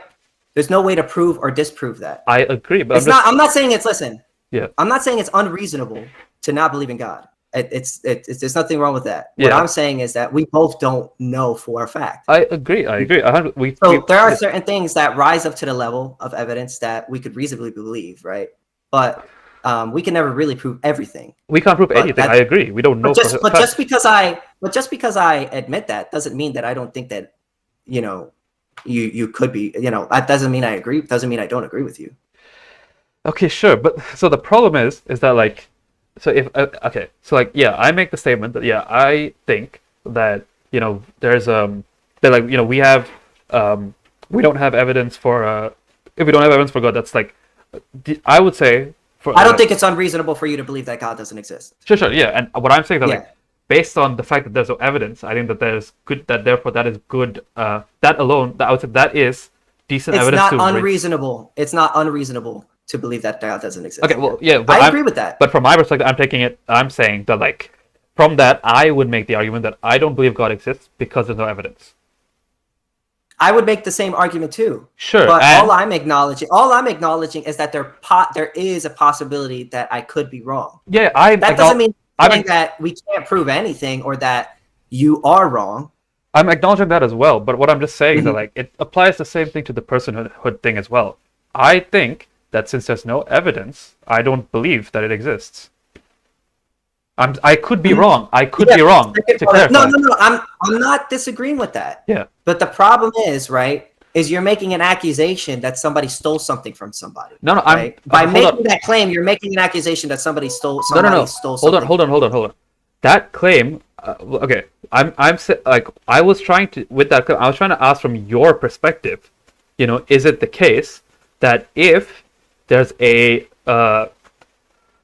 There's no way to prove or disprove that. I agree, but It's not. I'm not saying it's. Listen, yeah, I'm not saying it's unreasonable to not believe in God. There's nothing wrong with that. What yeah. I'm saying is that we both don't know for a fact. I agree. So there are certain things that rise up to the level of evidence that we could reasonably believe, right? But we can never really prove everything. We can't prove anything. I agree. We don't know for a fact. But just because I admit that doesn't mean that I don't think that, you could be, that doesn't mean I agree. Doesn't mean I don't agree with you. Okay, sure, but so the problem is that, like, so if okay, so, like, yeah, I make the statement that, yeah, I think that, there's that, like, we don't have evidence for if we don't have evidence for God, that's like, I would say, for I don't think it's unreasonable for you to believe that God doesn't exist. sure, yeah, and what I'm saying is that, Yeah. like, based on the fact that there's no evidence, I think that there's good, that therefore that is good, that alone, that I would say that is decent It's evidence not to unreasonable. It's not unreasonable to believe that God doesn't exist. Okay, well, yeah, but I agree with that. But from my perspective, I'm saying that, like, from that, I would make the argument that I don't believe God exists because there's no evidence. I would make the same argument too. Sure, but all I'm acknowledging is that there is a possibility that I could be wrong. Yeah, that doesn't mean that we can't prove anything or that you are wrong. I'm acknowledging that as well, but what I'm just saying is that, like, it applies the same thing to the personhood thing as well. I think that since there's no evidence, I don't believe that it exists. I could be wrong. I could be wrong. To clarify. No. I'm not disagreeing with that. Yeah. But the problem is, right, is you're making an accusation that somebody stole something from somebody. No, right? By making that claim, you're making an accusation that somebody stole something. Hold on. That claim, okay, like, I was trying to, with that claim, I was trying to ask from your perspective, is it the case that if there's a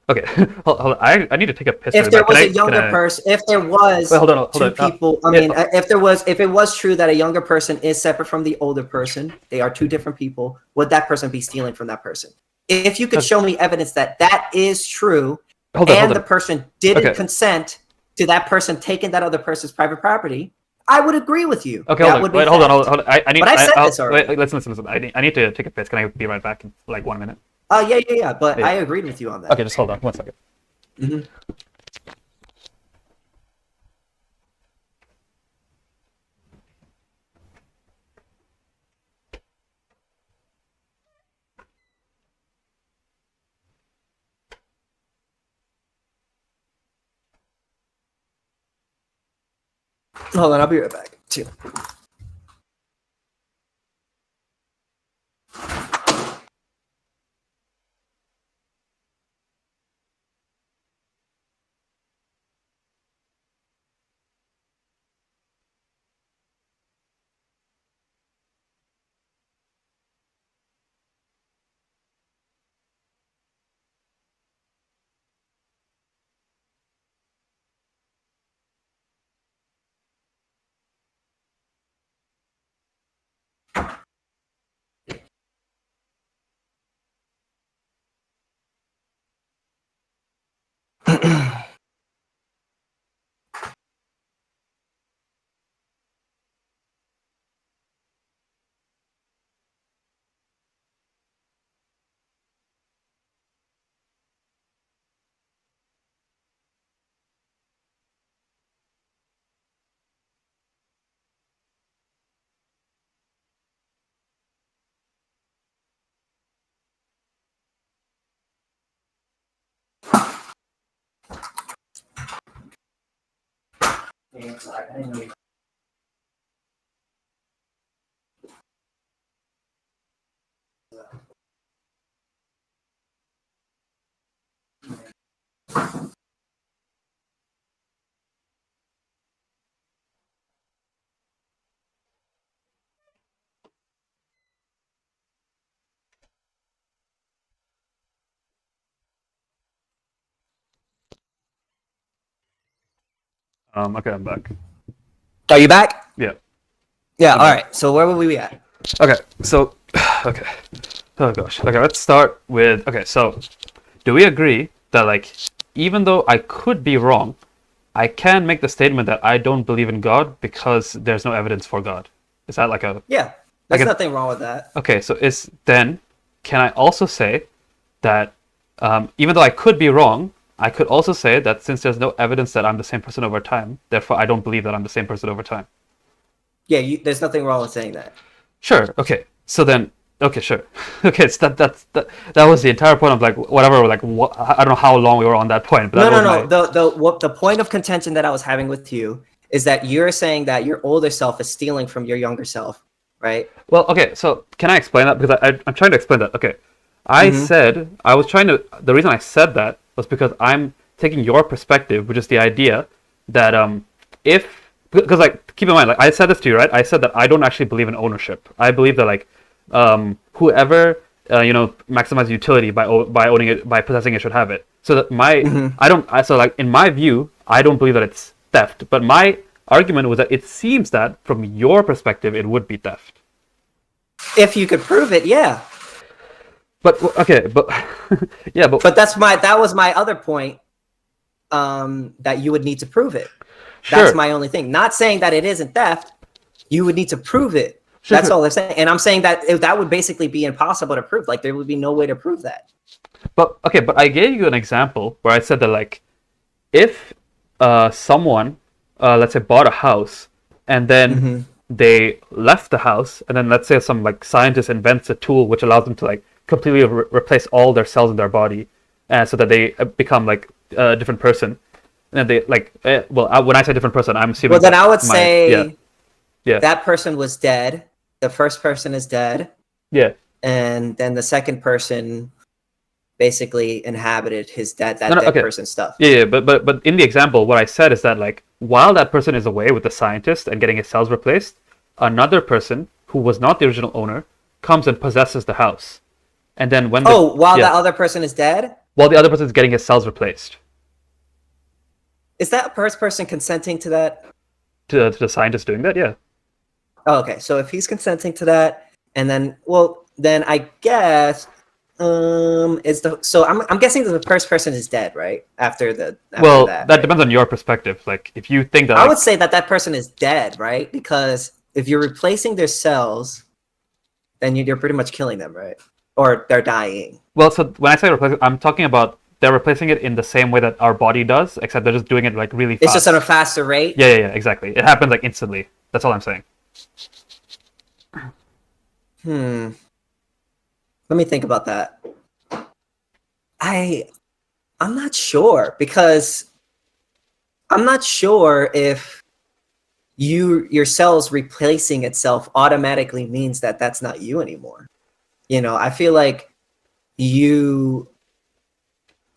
okay, hold on, I need to take a piss. If there was a younger person, if there was two people, I mean, if it was true that a younger person is separate from the older person, they are two different people, would that person be stealing from that person? If you could show me evidence that is true, the person didn't consent to that person taking that other person's private property, I would agree with you. Okay, hold on. I need. But I said this already. Listen. I need to take a piss. Can I be right back in like 1 minute? Yeah. But I agreed with you on that. Okay, just hold on 1 second. Mm-hmm. Hold on, I'll be right back. Too. Okay, I'm back. Are you back? Yeah. Yeah. I'm All back. right. So where were we at? Okay, so okay. Oh gosh. Okay, let's start with so do we agree that like even though I could be wrong, I can make the statement that I don't believe in God because there's no evidence for God? Is that like a Yeah. like There's a nothing wrong with that. okay, so is then can I also say that even though I could be wrong, I could also say that since there's no evidence that I'm the same person over time, therefore I don't believe that I'm the same person over time. Yeah. There's nothing wrong with saying that. Sure. Okay. So then, okay, sure. Okay, so that was the entire point of like whatever. Like what, I don't know how long we were on that point, but No, that no, was no. my The point of contention that I was having with you is that you're saying that your older self is stealing from your younger self, right? well. Okay, so can I explain that because I'm trying to explain that. Okay, I Mm-hmm. said I was trying to. The reason I said that was because I'm taking your perspective, which is the idea that if because like keep in mind like I said this to you, right? I said that I don't actually believe in ownership. I believe that like whoever maximize utility by owning it by possessing it should have it. So that Mm-hmm. so like in my view I don't believe that it's theft. But my argument was that it seems that from your perspective it would be theft. If you could prove it, yeah. But okay, but yeah, but But that was my other point. That you would need to prove it. sure, That's my only thing. Not saying that it isn't theft. You would need to prove it. sure, That's sure. all they're saying. And I'm saying that that would basically be impossible to prove. Like there would be no way to prove that. But okay, but I gave you an example where I said that like if someone let's say bought a house and then Mm-hmm. they left the house and then let's say some like scientist invents a tool which allows them to like completely replace all their cells in their body so that they become like a different person and then they like when I say different person I'm assuming Well, then I would my say yeah that person was dead. The first person is dead. yeah And then the second person basically inhabited that no, no, dead okay person's stuff. yeah but in the example what I said is that like while that person is away with the scientist and getting his cells replaced, another person who was not the original owner comes and possesses the house and then when While that other person is dead? while the other person is getting his cells replaced Is that first person consenting to that? to the scientist doing that, yeah. Oh, okay. So if he's consenting to that, and then then I guess I'm guessing that the first person is dead, right? After Well, that, that right? depends on your perspective. Like, if you think that, I like, would say that person is dead, right? Because if you're replacing their cells, then you're pretty much killing them, right? Or they're dying. well, so when I say replacing, I'm talking about they're replacing it in the same way that our body does, except they're just doing it like really fast. It's just at a faster rate. Yeah, exactly. It happens like instantly. That's all I'm saying. Let me think about that. I'm not sure because I'm not sure if your cells replacing itself automatically means that that's not you anymore. I feel like you.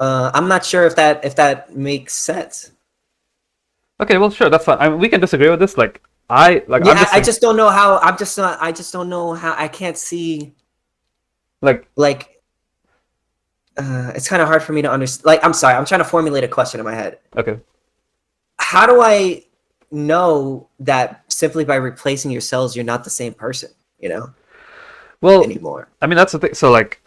I'm not sure if that makes sense. Okay, well, sure, that's fine. I mean, we can disagree with this. Like, I'm just I saying, just don't know how. I'm just not. I just don't know how. I can't see. like, It's kind of hard for me to understand. Like, I'm sorry. I'm trying to formulate a question in my head. okay. How do I know that simply by replacing your cells, you're not the same person? Well, Anymore. I mean, that's the thing. So, like,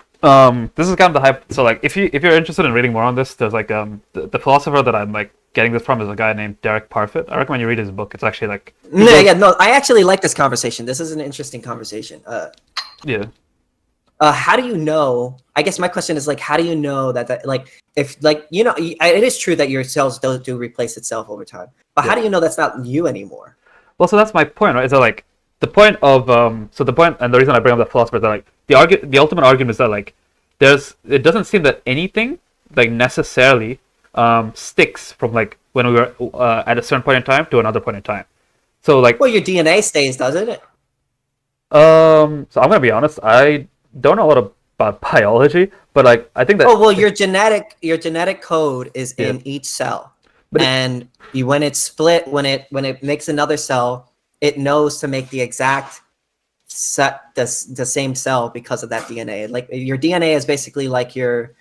this is kind of the hype. So, like, if you're interested in reading more on this, there's like the philosopher that I'm like getting this from is a guy named Derek Parfit. I recommend you read his book. It's actually like No. I actually like this conversation. This is an interesting conversation. yeah. How do you know? I guess my question is like, how do you know that like if like it is true that your cells do replace itself over time, but how do you know that's not you anymore? Well, so that's my point, right? Is that like the point of so the point and the reason I bring up the philosopher is that like the ultimate argument is that like it doesn't seem that anything like necessarily sticks from like when we were at a certain point in time to another point in time. So like, well, your DNA stays, doesn't it? so I'm gonna be honest, I don't know a lot about biology, but like I think that. Oh well, your genetic code is Yeah. in each cell, But and when it's split, when it makes another cell, it knows to make the exact the same cell because of that DNA. Like your DNA is basically like your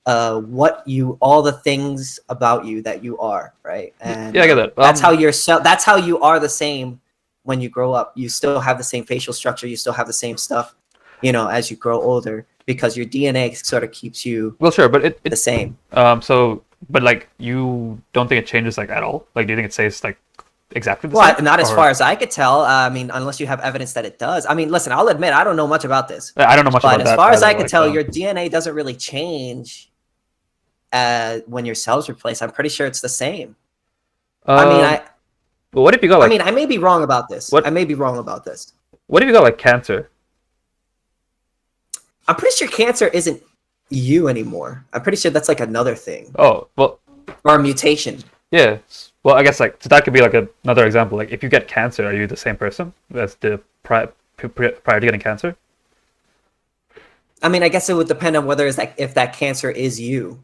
all the things about you that you are, right? And yeah, I get that. that's how your cell. That's how you are the same when you grow up. You still have the same facial structure. You still have the same stuff, as you grow older, because your DNA sort of keeps you Well, sure, but it the same. so but like you don't think it changes like at all? Like, do you think it stays like exactly the Well, same? not as Or- far as I could tell. I mean, unless you have evidence that it does. I mean, listen, I'll admit I don't know much about this, I don't know much but about as that. far as either, I can like, tell, your DNA doesn't really change when your cells replace. I'm pretty sure it's the same. I mean, but what if you got like? I may be wrong about this. What- I may be wrong about this. What if you got like cancer? I'm pretty sure cancer isn't you anymore. I'm pretty sure that's like another thing Oh, well, or a mutation. yeah. Well, I guess like so that could be like another example. Like, if you get cancer, are you the same person as the prior to getting cancer? I mean, I guess it would depend on whether if that cancer is you.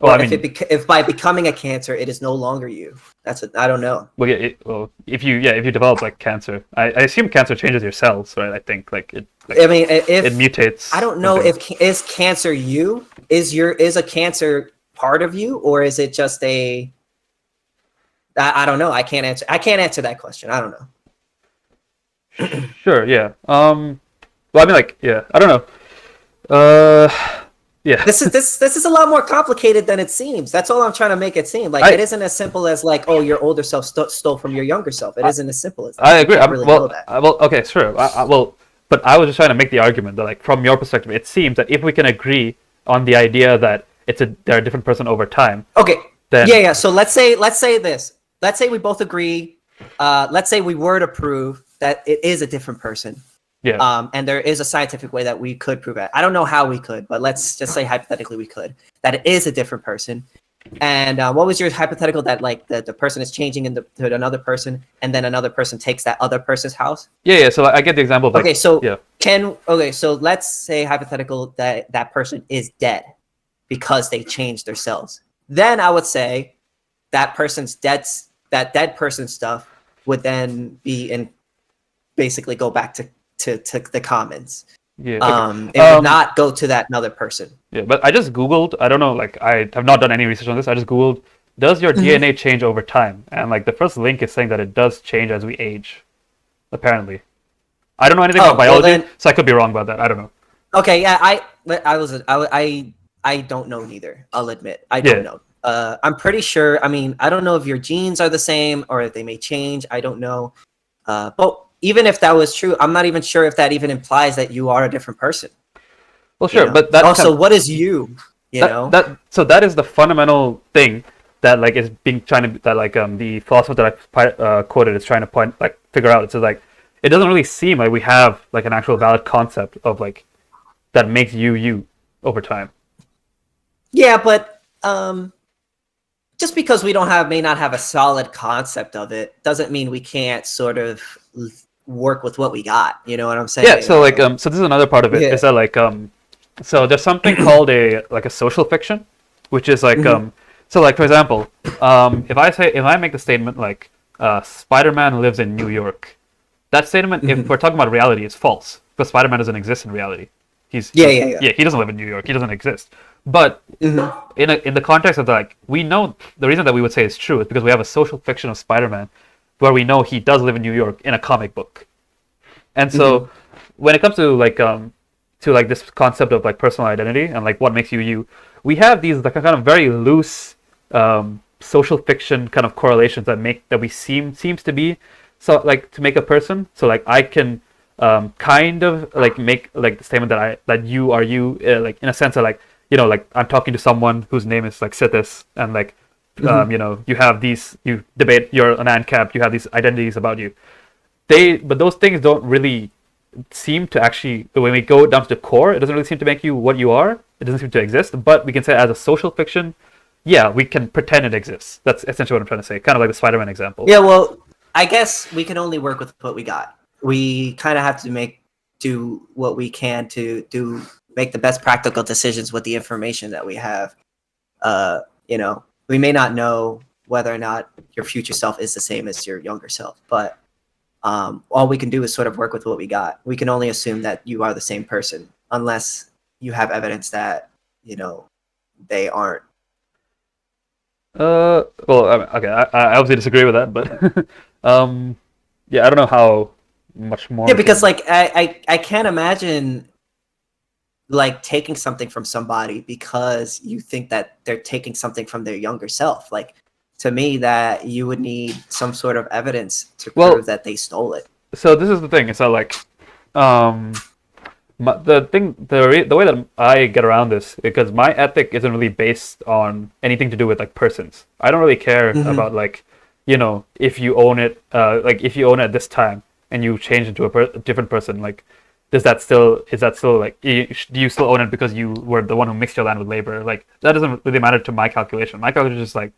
Well, Or I mean, if by becoming a cancer, it is no longer you. I don't know. well, yeah, well, if you develop like cancer, I assume cancer changes your cells, right? I think like it. Like, I mean, if it mutates. I don't know something. is cancer you? Is a cancer part of you, or is it just a? I don't know. I can't answer that question. I don't know. Sure. Yeah. Well, I mean, like, yeah. I don't know. Yeah. This is a lot more complicated than it seems. That's all I'm trying to make it seem. Like, it isn't as simple as like, oh, your older self stole from your younger self. It isn't as simple as that. I agree. You can't really know that. Well, okay, sure. Well, but I was just trying to make the argument that, like, from your perspective, it seems that if we can agree on the idea that they're a different person over time. Okay. Then, yeah. So let's say this. Let's say we both agree. Let's say we were to prove that it is a different person. Yeah. And there is a scientific way that we could prove it. I don't know how we could, but let's just say hypothetically we could. That it is a different person. And what was your hypothetical that like the person is changing into another person, and then another person takes that other person's house? Yeah. So I get the example of like, okay, so yeah. So let's say hypothetical that person is dead because they changed their cells. Then I would say that dead person's stuff would then be in basically go back to the commons. Yeah. Okay. It would not go to that another person. Yeah, but I just Googled. I don't know. Like, I have not done any research on this. I just Googled, does your DNA change over time? And like the first link is saying that it does change as we age. Apparently, I don't know anything about biology, so I could be wrong about that. I don't know. Okay, yeah, I don't know neither. I'll admit, I don't know. I'm pretty sure. I mean, I don't know if your genes are the same or if they may change. I don't know. But even if that was true, I'm not even sure if that even implies that you are a different person. Well, sure, but that also, what is you? So that is the fundamental thing that like is being the philosopher that I quoted is trying to figure out. It's like it doesn't really seem like we have like an actual valid concept of like that makes you over time. Yeah, but just because we may not have a solid concept of it doesn't mean we can't sort of work with what we got. You know what I'm saying? Yeah. So like so this is another part of it. Is that like so there's something called a social fiction, which is like so like for example, if I make the statement like Spider-Man lives in New York, that statement, if we're talking about reality, is false because Spider-Man doesn't exist in reality. He doesn't live in New York. He doesn't exist. But in the context of like, we know the reason that we would say it's true is because we have a social fiction of Spider-Man where we know he does live in New York in a comic book. And so when it comes to like this concept of like personal identity and like what makes you, we have these like kind of very loose social fiction kind of correlations that we seems to be so like to make a person. So like I can kind of like make like the statement that you are you like in a sense of like, you know, like I'm talking to someone whose name is like Sithis, and like you know, you have these, you debate, you're an ancap, you have these identities about you. But those things don't really seem to actually, when we go down to the core, it doesn't really seem to make you what you are. It doesn't seem to exist. But we can say as a social fiction, yeah, we can pretend it exists. That's essentially what I'm trying to say. Kind of like the Spider-Man example. Yeah, well, I guess we can only work with what we got. We kind of have to do what we can to make the best practical decisions with the information that we have. We may not know whether or not your future self is the same as your younger self, but all we can do is sort of work with what we got. We can only assume that you are the same person unless you have evidence that they aren't. Well, okay, I obviously disagree with that, but yeah, I don't know how much more. Yeah, because like I can't imagine like taking something from somebody because you think that they're taking something from their younger self. Like, to me, that you would need some sort of evidence to prove that they stole it. So this is the thing. It's not like, the way that I get around this, because my ethic isn't really based on anything to do with like persons. I don't really care about like, if you own it, like if you own it at this time and you change into a different person, like, is that still like, do you still own it because you were the one who mixed your land with labor? Like, that doesn't really matter to my calculation. My calculation is just like,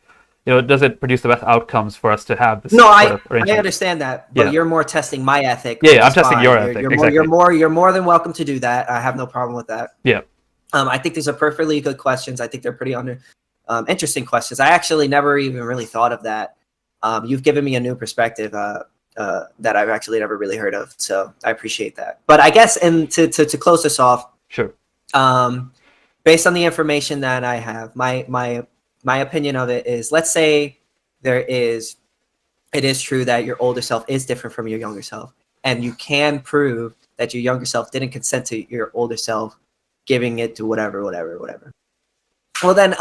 does it produce the best outcomes for us to have this? No, I understand that, but you're more testing my ethic. Yeah, I'm testing your ethic. Exactly. You're more than welcome to do that. I have no problem with that. Yeah. I think these are perfectly good questions. I think they're pretty interesting questions. I actually never even really thought of that. You've given me a new perspective that I've actually never really heard of, so I appreciate that. But I guess, and to close this off, sure. Based on the information that I have, my opinion of it is, let's say it is true that your older self is different from your younger self, and you can prove that your younger self didn't consent to your older self giving it to whatever. Well then,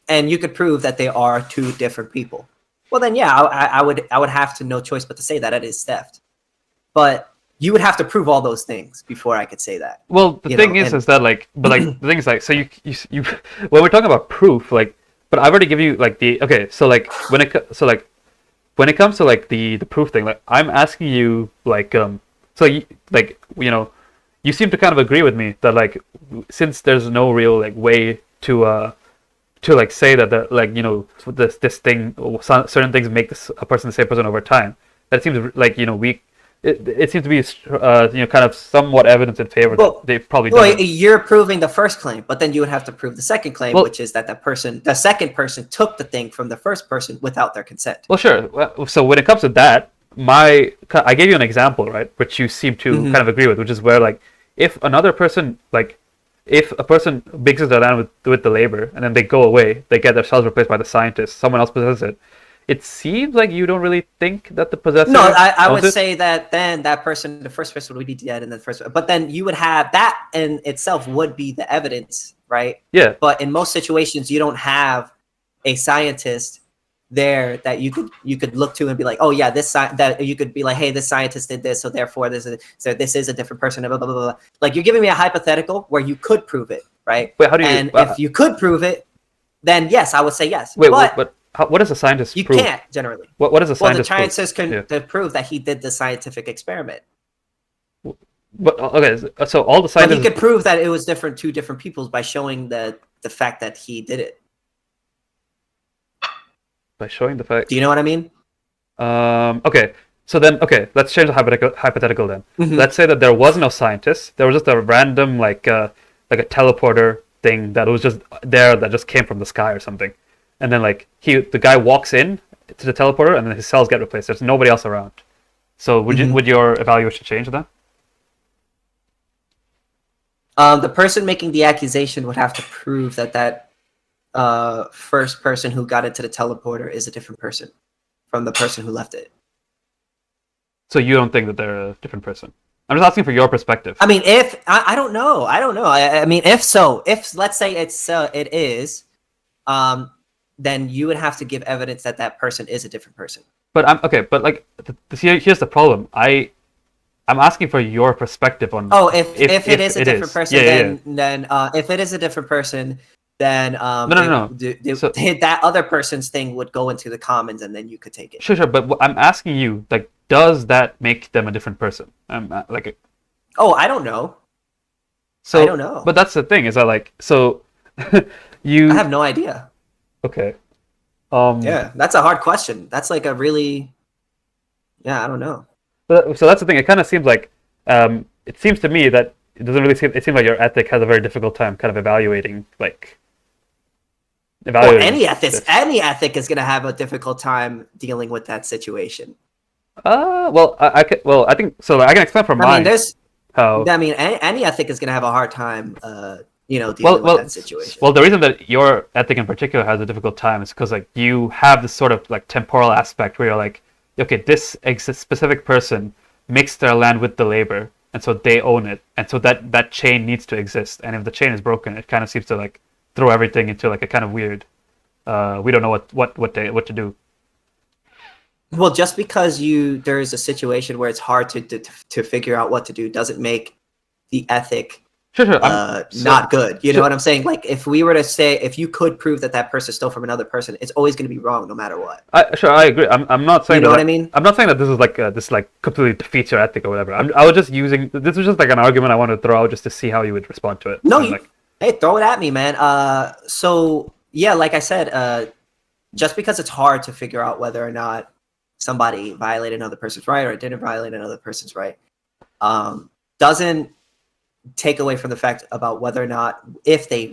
and you could prove that they are two different people. Well then, yeah, I would have no choice but to say that it is theft. But you would have to prove all those things before I could say that. Well, the thing is that like, but like the thing is like, so you when we're talking about proof, like, but I've already given you like so like when it comes to like the proof thing, like I'm asking you like so you, like you seem to kind of agree with me that like, since there's no real like way to like say that like this thing, certain things make a person the same person over time, that it seems like it seems to be kind of somewhat evidence in favor that they've probably done it. You're proving the first claim, but then you would have to prove the second claim, which is that the second person took the thing from the first person without their consent. Well, sure. So when it comes to that, I gave you an example, right, which you seem to kind of agree with, which is where like, if another person, like if a person mixes their land with the labor and then they go away, they get themselves replaced by the scientist, someone else possesses it. It seems like you don't really think that the possessor. No, I would say that then that person, the first person, would be dead, and the first. But then you would have that in itself would be the evidence, right? Yeah. But in most situations, you don't have a scientist there that you could look to and be like, oh yeah, that you could be like, hey, this scientist did this, so therefore this is a different person. Blah, blah, blah, blah. Like, you're giving me a hypothetical where you could prove it, right? Wait, how do you? And if you could prove it, then yes, I would say yes. Wait, but what does a scientist prove? You can't generally. What does a scientist prove? Well, the scientist can prove that he did the scientific experiment. But okay, so all the scientists. But he could prove that it was two different peoples by showing the fact that he did it. By showing the fact. Do you know what I mean? Okay. So then, let's change the hypothetical then. Let's say that there was no scientist. There was just a random like a teleporter thing that was just there that just came from the sky or something. And then like the guy walks in to the teleporter and then his cells get replaced. There's nobody else around. So would your evaluation change then? The person making the accusation would have to prove that first person who got into the teleporter is a different person from the person who left it. So you don't think that they're a different person? I'm just asking for your perspective. I mean, I don't know. I mean, if let's say it is, then you would have to give evidence that person is a different person. But but like here's the problem. I'm asking for your perspective on. Oh, if it is a different person, then if it is a different person, then no. That other person's thing would go into the commons, and then you could take it. Sure. But I'm asking you, like, does that make them a different person? Oh, I don't know. So I don't know. But that's the thing, is that like, so I have no idea. Okay. Yeah, that's a hard question. That's like a really, yeah, I don't know. So that's the thing. It kind of seems like, it seems to me that it doesn't really seem. It seems like your ethic has a very difficult time kind of Well, evaluating this. any ethic is going to have a difficult time dealing with that situation. Well, I think so. I can explain from I mean, mine how. any ethic is going to have a hard time, Well, dealing with well, that situation. well. The reason that your ethic in particular has a difficult time is because like you have this sort of like temporal aspect where you're like, okay, this specific person mixed their land with the labor, and so they own it, and so that chain needs to exist. And if the chain is broken, it kind of seems to like throw everything into like a kind of weird. We don't know what to do. Well, just because there is a situation where it's hard to figure out what to do doesn't make the ethic Sure. not good. You know sure. what I'm saying? Like if we were to say, if you could prove that person stole from another person, it's always going to be wrong no matter what. I agree. I'm not saying You know that, what I mean? I'm not saying that this is like this like completely defeats your ethic or whatever. I was just using this was just like an argument I wanted to throw out just to see how you would respond to it. No, And, like, hey, throw it at me, man. So yeah, like I said, just because it's hard to figure out whether or not somebody violated another person's right or didn't violate another person's right, doesn't take away from the fact about whether or not if they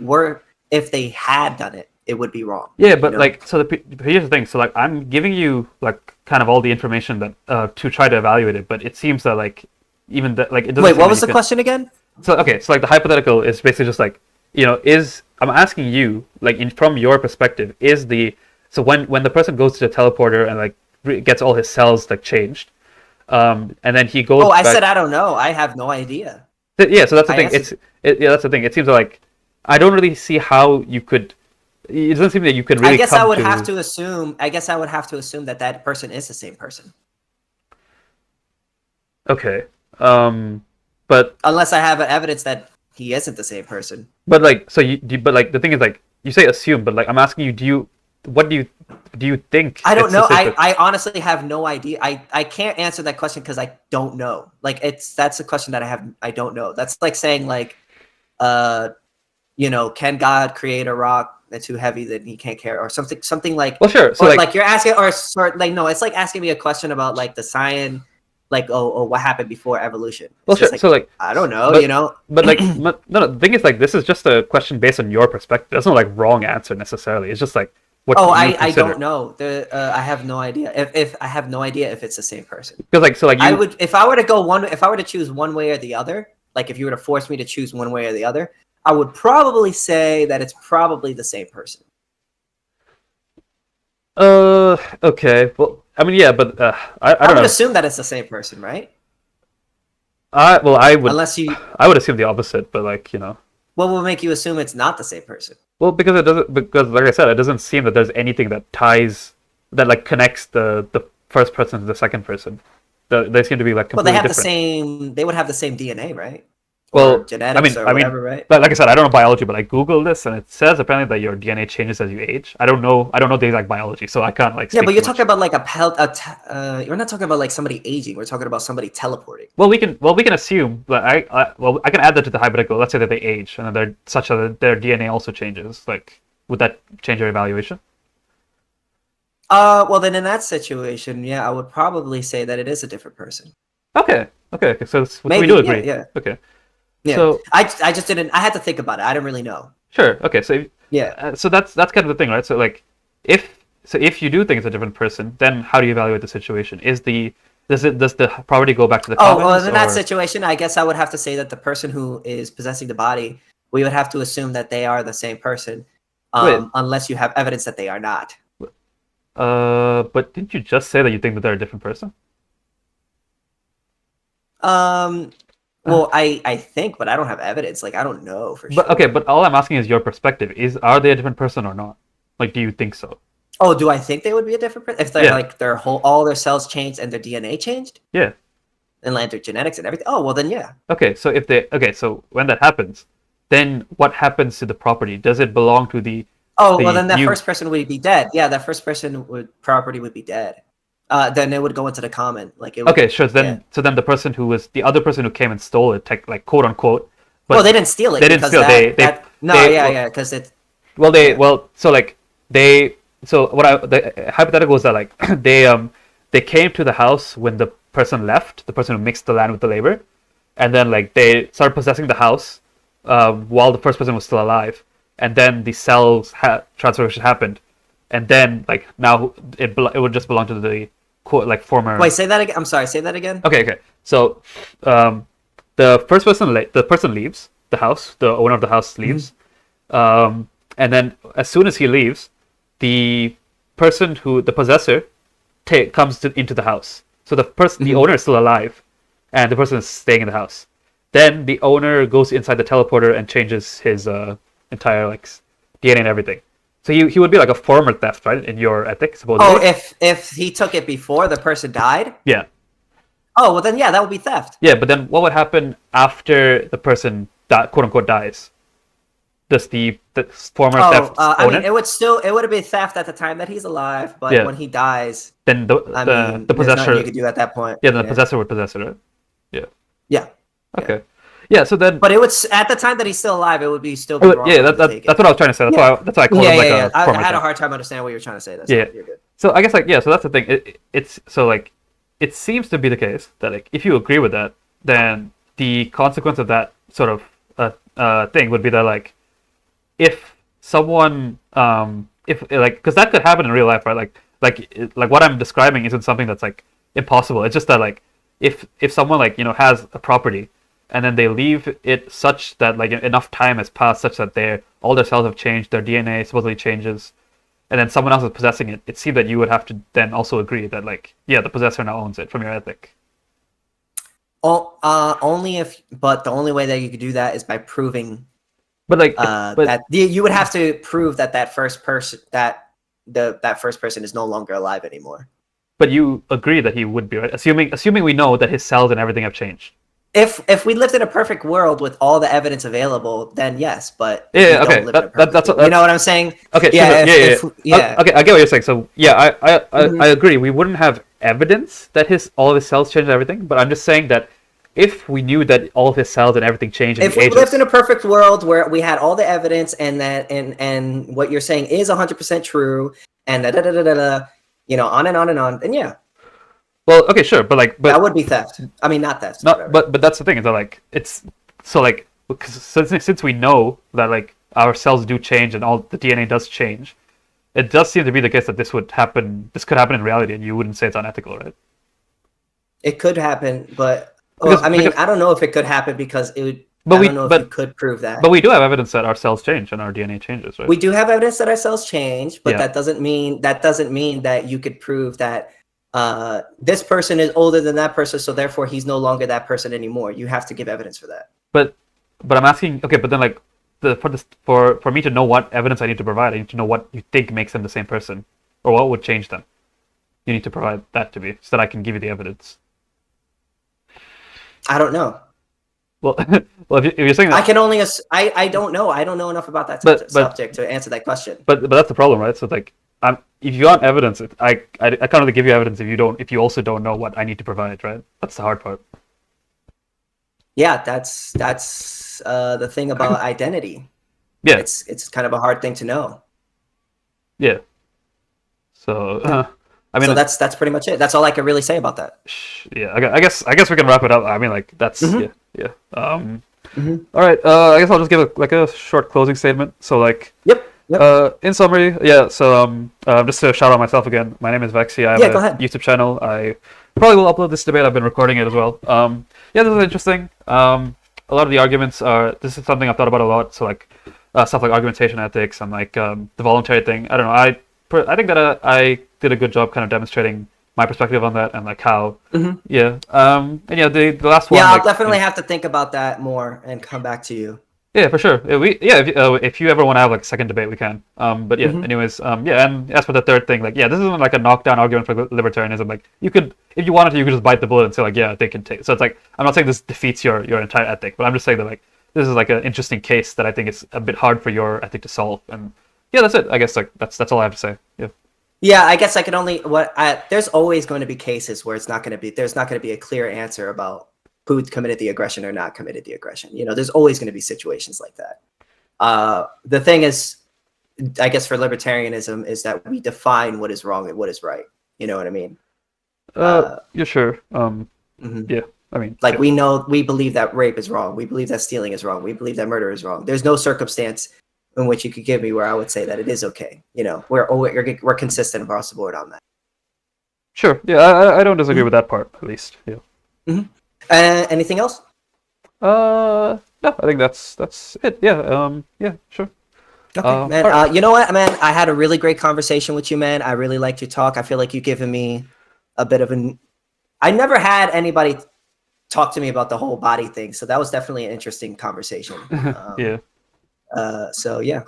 had done it, it would be wrong. yeah, but like so here's the thing. So like I'm giving you like kind of all the information that to try to evaluate it, but it seems that like even that like it doesn't. Wait, what was the question again? So okay, so like the hypothetical is basically just like is I'm asking you like from your perspective so when the person goes to the teleporter and like gets all his cells like changed, and then he goes. Oh, I said I don't know. I have no idea. Yeah, so that's the thing. That's the thing. It seems like I don't really see how you could. It doesn't seem that you could really. I guess I would have to assume. I guess I would have to assume that person is the same person. Okay. But unless I have evidence that he isn't the same person. But like, but like the thing is like you say assume, but like I'm asking you, what do you think? I don't know. I honestly have no idea. I can't answer that question because I don't know. Like that's a question that I don't know. That's like saying like, can God create a rock that's too heavy that he can't carry or something like. Well, sure. So like you're asking or sort like no, it's like asking me a question about like the science. Like what happened before evolution? Well, sure. Like, so like I don't know, But like no, the thing is like this is just a question based on your perspective. There's no like wrong answer necessarily. It's just like what. Oh, I don't know. I have no idea. If I have no idea if it's the same person. Because like so like I would if I were to choose one way or the other. Like if you were to force me to choose one way or the other, I would probably say that it's probably the same person. Okay. Well, I mean, yeah, but I don't know. I would assume that it's the same person, right? I would. Unless I would assume the opposite, but like what will make you assume it's not the same person? Well, because it doesn't. Because like I said, it doesn't seem that there's anything that like connects the first person to the second person. They seem to be like completely different. They would have the same DNA, right? Well, genetics or whatever, right? But like I said, I don't know biology, but I Googled this and it says apparently that your DNA changes as you age. I don't know the exact biology, so I can't like. Yeah, but you're talking about like you're not talking about like somebody aging. We're talking about somebody teleporting. Well, we can assume that I can add that to the hypothetical. Let's say that they age and they're such that their DNA also changes. Like, would that change your evaluation? Well, then in that situation, yeah, I would probably say that it is a different person. Okay. So maybe, we do agree. Yeah. Okay. Yeah. So I just didn't. I had to think about it. I didn't really know. Sure. Okay. So yeah. So that's kind of the thing, right? So like, if you do think it's a different person, then how do you evaluate the situation? Does the property go back to the commons? Oh, well, in that situation, I guess I would have to say that the person who is possessing the body, we would have to assume that they are the same person, unless you have evidence that they are not. But didn't you just say that you think that they're a different person? Well, I think, but I don't have evidence. Like, I don't know for sure. But okay, but all I'm asking is your perspective. Are they a different person or not? Like, do you think so? Oh, do I think they would be a different person if they're like all their cells changed and their DNA changed? Yeah. And like their genetics and everything. Oh, well then yeah. Okay, so so when that happens, then what happens to the property? Does it belong to the? Oh, well then that first person would be dead. Yeah, that first person property would be dead. Then it would go into the common. Like it would, okay, sure. Then the person who was the other person who came and stole it, like quote unquote. But well, they didn't steal it. They didn't steal. Because it's. So like the hypothetical is that like they came to the house when the person left, the person who mixed the land with the labor, and then like they started possessing the house while the first person was still alive, and then the cells transformation happened, and then like now it would just belong to the like former. Wait, say that again. I'm sorry. Say that again. Okay. So the person leaves the house. The owner of the house leaves, and then as soon as he leaves, the person the possessor comes into the house. So the owner is still alive, and the person is staying in the house. Then the owner goes inside the teleporter and changes his entire like DNA and everything. So he would be like a former theft, right? In your ethic, supposedly. Oh, if he took it before the person died? Yeah. Oh, well then yeah, that would be theft. Yeah, but then what would happen after the person quote unquote dies? Does the former theft I own mean, it? it would have been theft at the time that he's alive, but when he dies, then the possessor you could do at that point. Yeah, the possessor would possess it, right? Yeah. Yeah. Okay. Yeah. So then, but it would at the time that he's still alive, it would be still. Be wrong that's what I was trying to say. That's why I called him like a former. I had a hard time understanding what you were trying to say. You're good. So I guess like so that's the thing. It's so like it seems to be the case that like if you agree with that, then the consequence of that sort of thing would be that like if someone if like because that could happen in real life, right? Like what I'm describing isn't something that's like impossible. It's just that like if someone like has a property and then they leave it such that like enough time has passed such that all their cells have changed, their DNA supposedly changes, and then someone else is possessing it, it seems that you would have to then also agree that like the possessor now owns it from your ethic. Oh, but the only way that you could do that is by proving. But like, that you would have to prove that first person that first person is no longer alive anymore. But you agree that he would be, right? Assuming we know that his cells and everything have changed. If we lived in a perfect world with all the evidence available, then yes. But okay, that's you know what I'm saying. Okay, yeah, Okay, I get what you're saying. So yeah, I agree. We wouldn't have evidence that all of his cells changed and everything. But I'm just saying that if we knew that all of his cells and everything changed, if we lived in a perfect world where we had all the evidence and that and what you're saying is 100% true, and on and on and on, then yeah. Well, okay, sure, but that would be theft. I mean, not theft. But that's the thing is that like it's so like since we know that like our cells do change and all the DNA does change, it does seem to be the case that this could happen in reality, and you wouldn't say it's unethical, right? It could happen, but I don't know if it could happen because it would. But I don't know if you could prove that. But we do have evidence that our cells change and our DNA changes, right? We do have evidence that our cells change, but that doesn't mean that you could prove that this person is older than that person, so therefore he's no longer that person anymore. You have to give evidence for that. But I'm asking, okay, but then like for me to know what evidence I need to provide, I need to know what you think makes them the same person, or what would change them. You need to provide that to me so that I can give you the evidence. I don't know. Well, if you're saying that, I can only I don't know. I don't know enough about that subject to answer that question. But that's the problem, right? So like, if you want evidence, I can't really give you evidence if you also don't know what I need to provide, right? That's the hard part. Yeah, that's the thing about identity. Yeah, it's kind of a hard thing to know. Yeah. So I mean, so that's pretty much it. That's all I can really say about that. Yeah, I guess we can wrap it up. I mean, like that's yeah. All right. I guess I'll just give a short closing statement. So like, Yep. In summary, yeah. So just to shout out myself again. My name is Vexy. I have a YouTube channel. I probably will upload this debate. I've been recording it as well. Yeah, this is interesting. A lot of the arguments are. This is something I've thought about a lot. So like, stuff like argumentation ethics and like the voluntary thing. I don't know. I think that I did a good job kind of demonstrating my perspective on that and like how and yeah, the last one. Yeah, I'll definitely have to think about that more and come back to you. Yeah, for sure. If you ever want to have like a second debate, we can. But yeah, anyways, yeah, and as for the third thing, like, yeah, this isn't like a knockdown argument for libertarianism. Like, you could, if you wanted to, you could just bite the bullet and say like, yeah, they can take. So it's like, I'm not saying this defeats your entire ethic, but I'm just saying that like, this is like an interesting case that I think is a bit hard for your ethic to solve. And yeah, that's it. I guess like that's all I have to say. Yeah. Yeah, I guess I can only there's always going to be cases where there's not going to be a clear answer about who committed the aggression or not committed the aggression. You know, there's always going to be situations like that. The thing is, I guess for libertarianism is that we define what is wrong and what is right. You know what I mean? Yeah, sure. Mhm. Yeah, I mean, Like yeah. we believe that rape is wrong. We believe that stealing is wrong. We believe that murder is wrong. There's no circumstance in which you could give me where I would say that it is okay. You know, we're consistent across the board on that. Sure. Yeah, I don't disagree with that part, at least. Yeah. Mm-hmm. Anything else? No, I think that's it. Yeah. Yeah. Sure. Okay, man. All right. You know what, man? I had a really great conversation with you, man. I really liked your talk. I feel like you've given me a bit of an. I never had anybody talk to me about the whole body thing, so that was definitely an interesting conversation. Yeah. So yeah,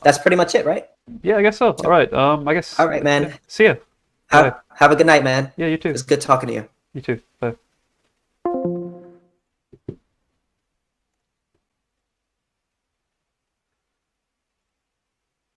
that's pretty much it, right? Yeah, I guess so. All right. I guess. All right, man. Yeah. See ya. Bye. Have a good night, man. Yeah, you It too. was good talking to you. You too. Bye.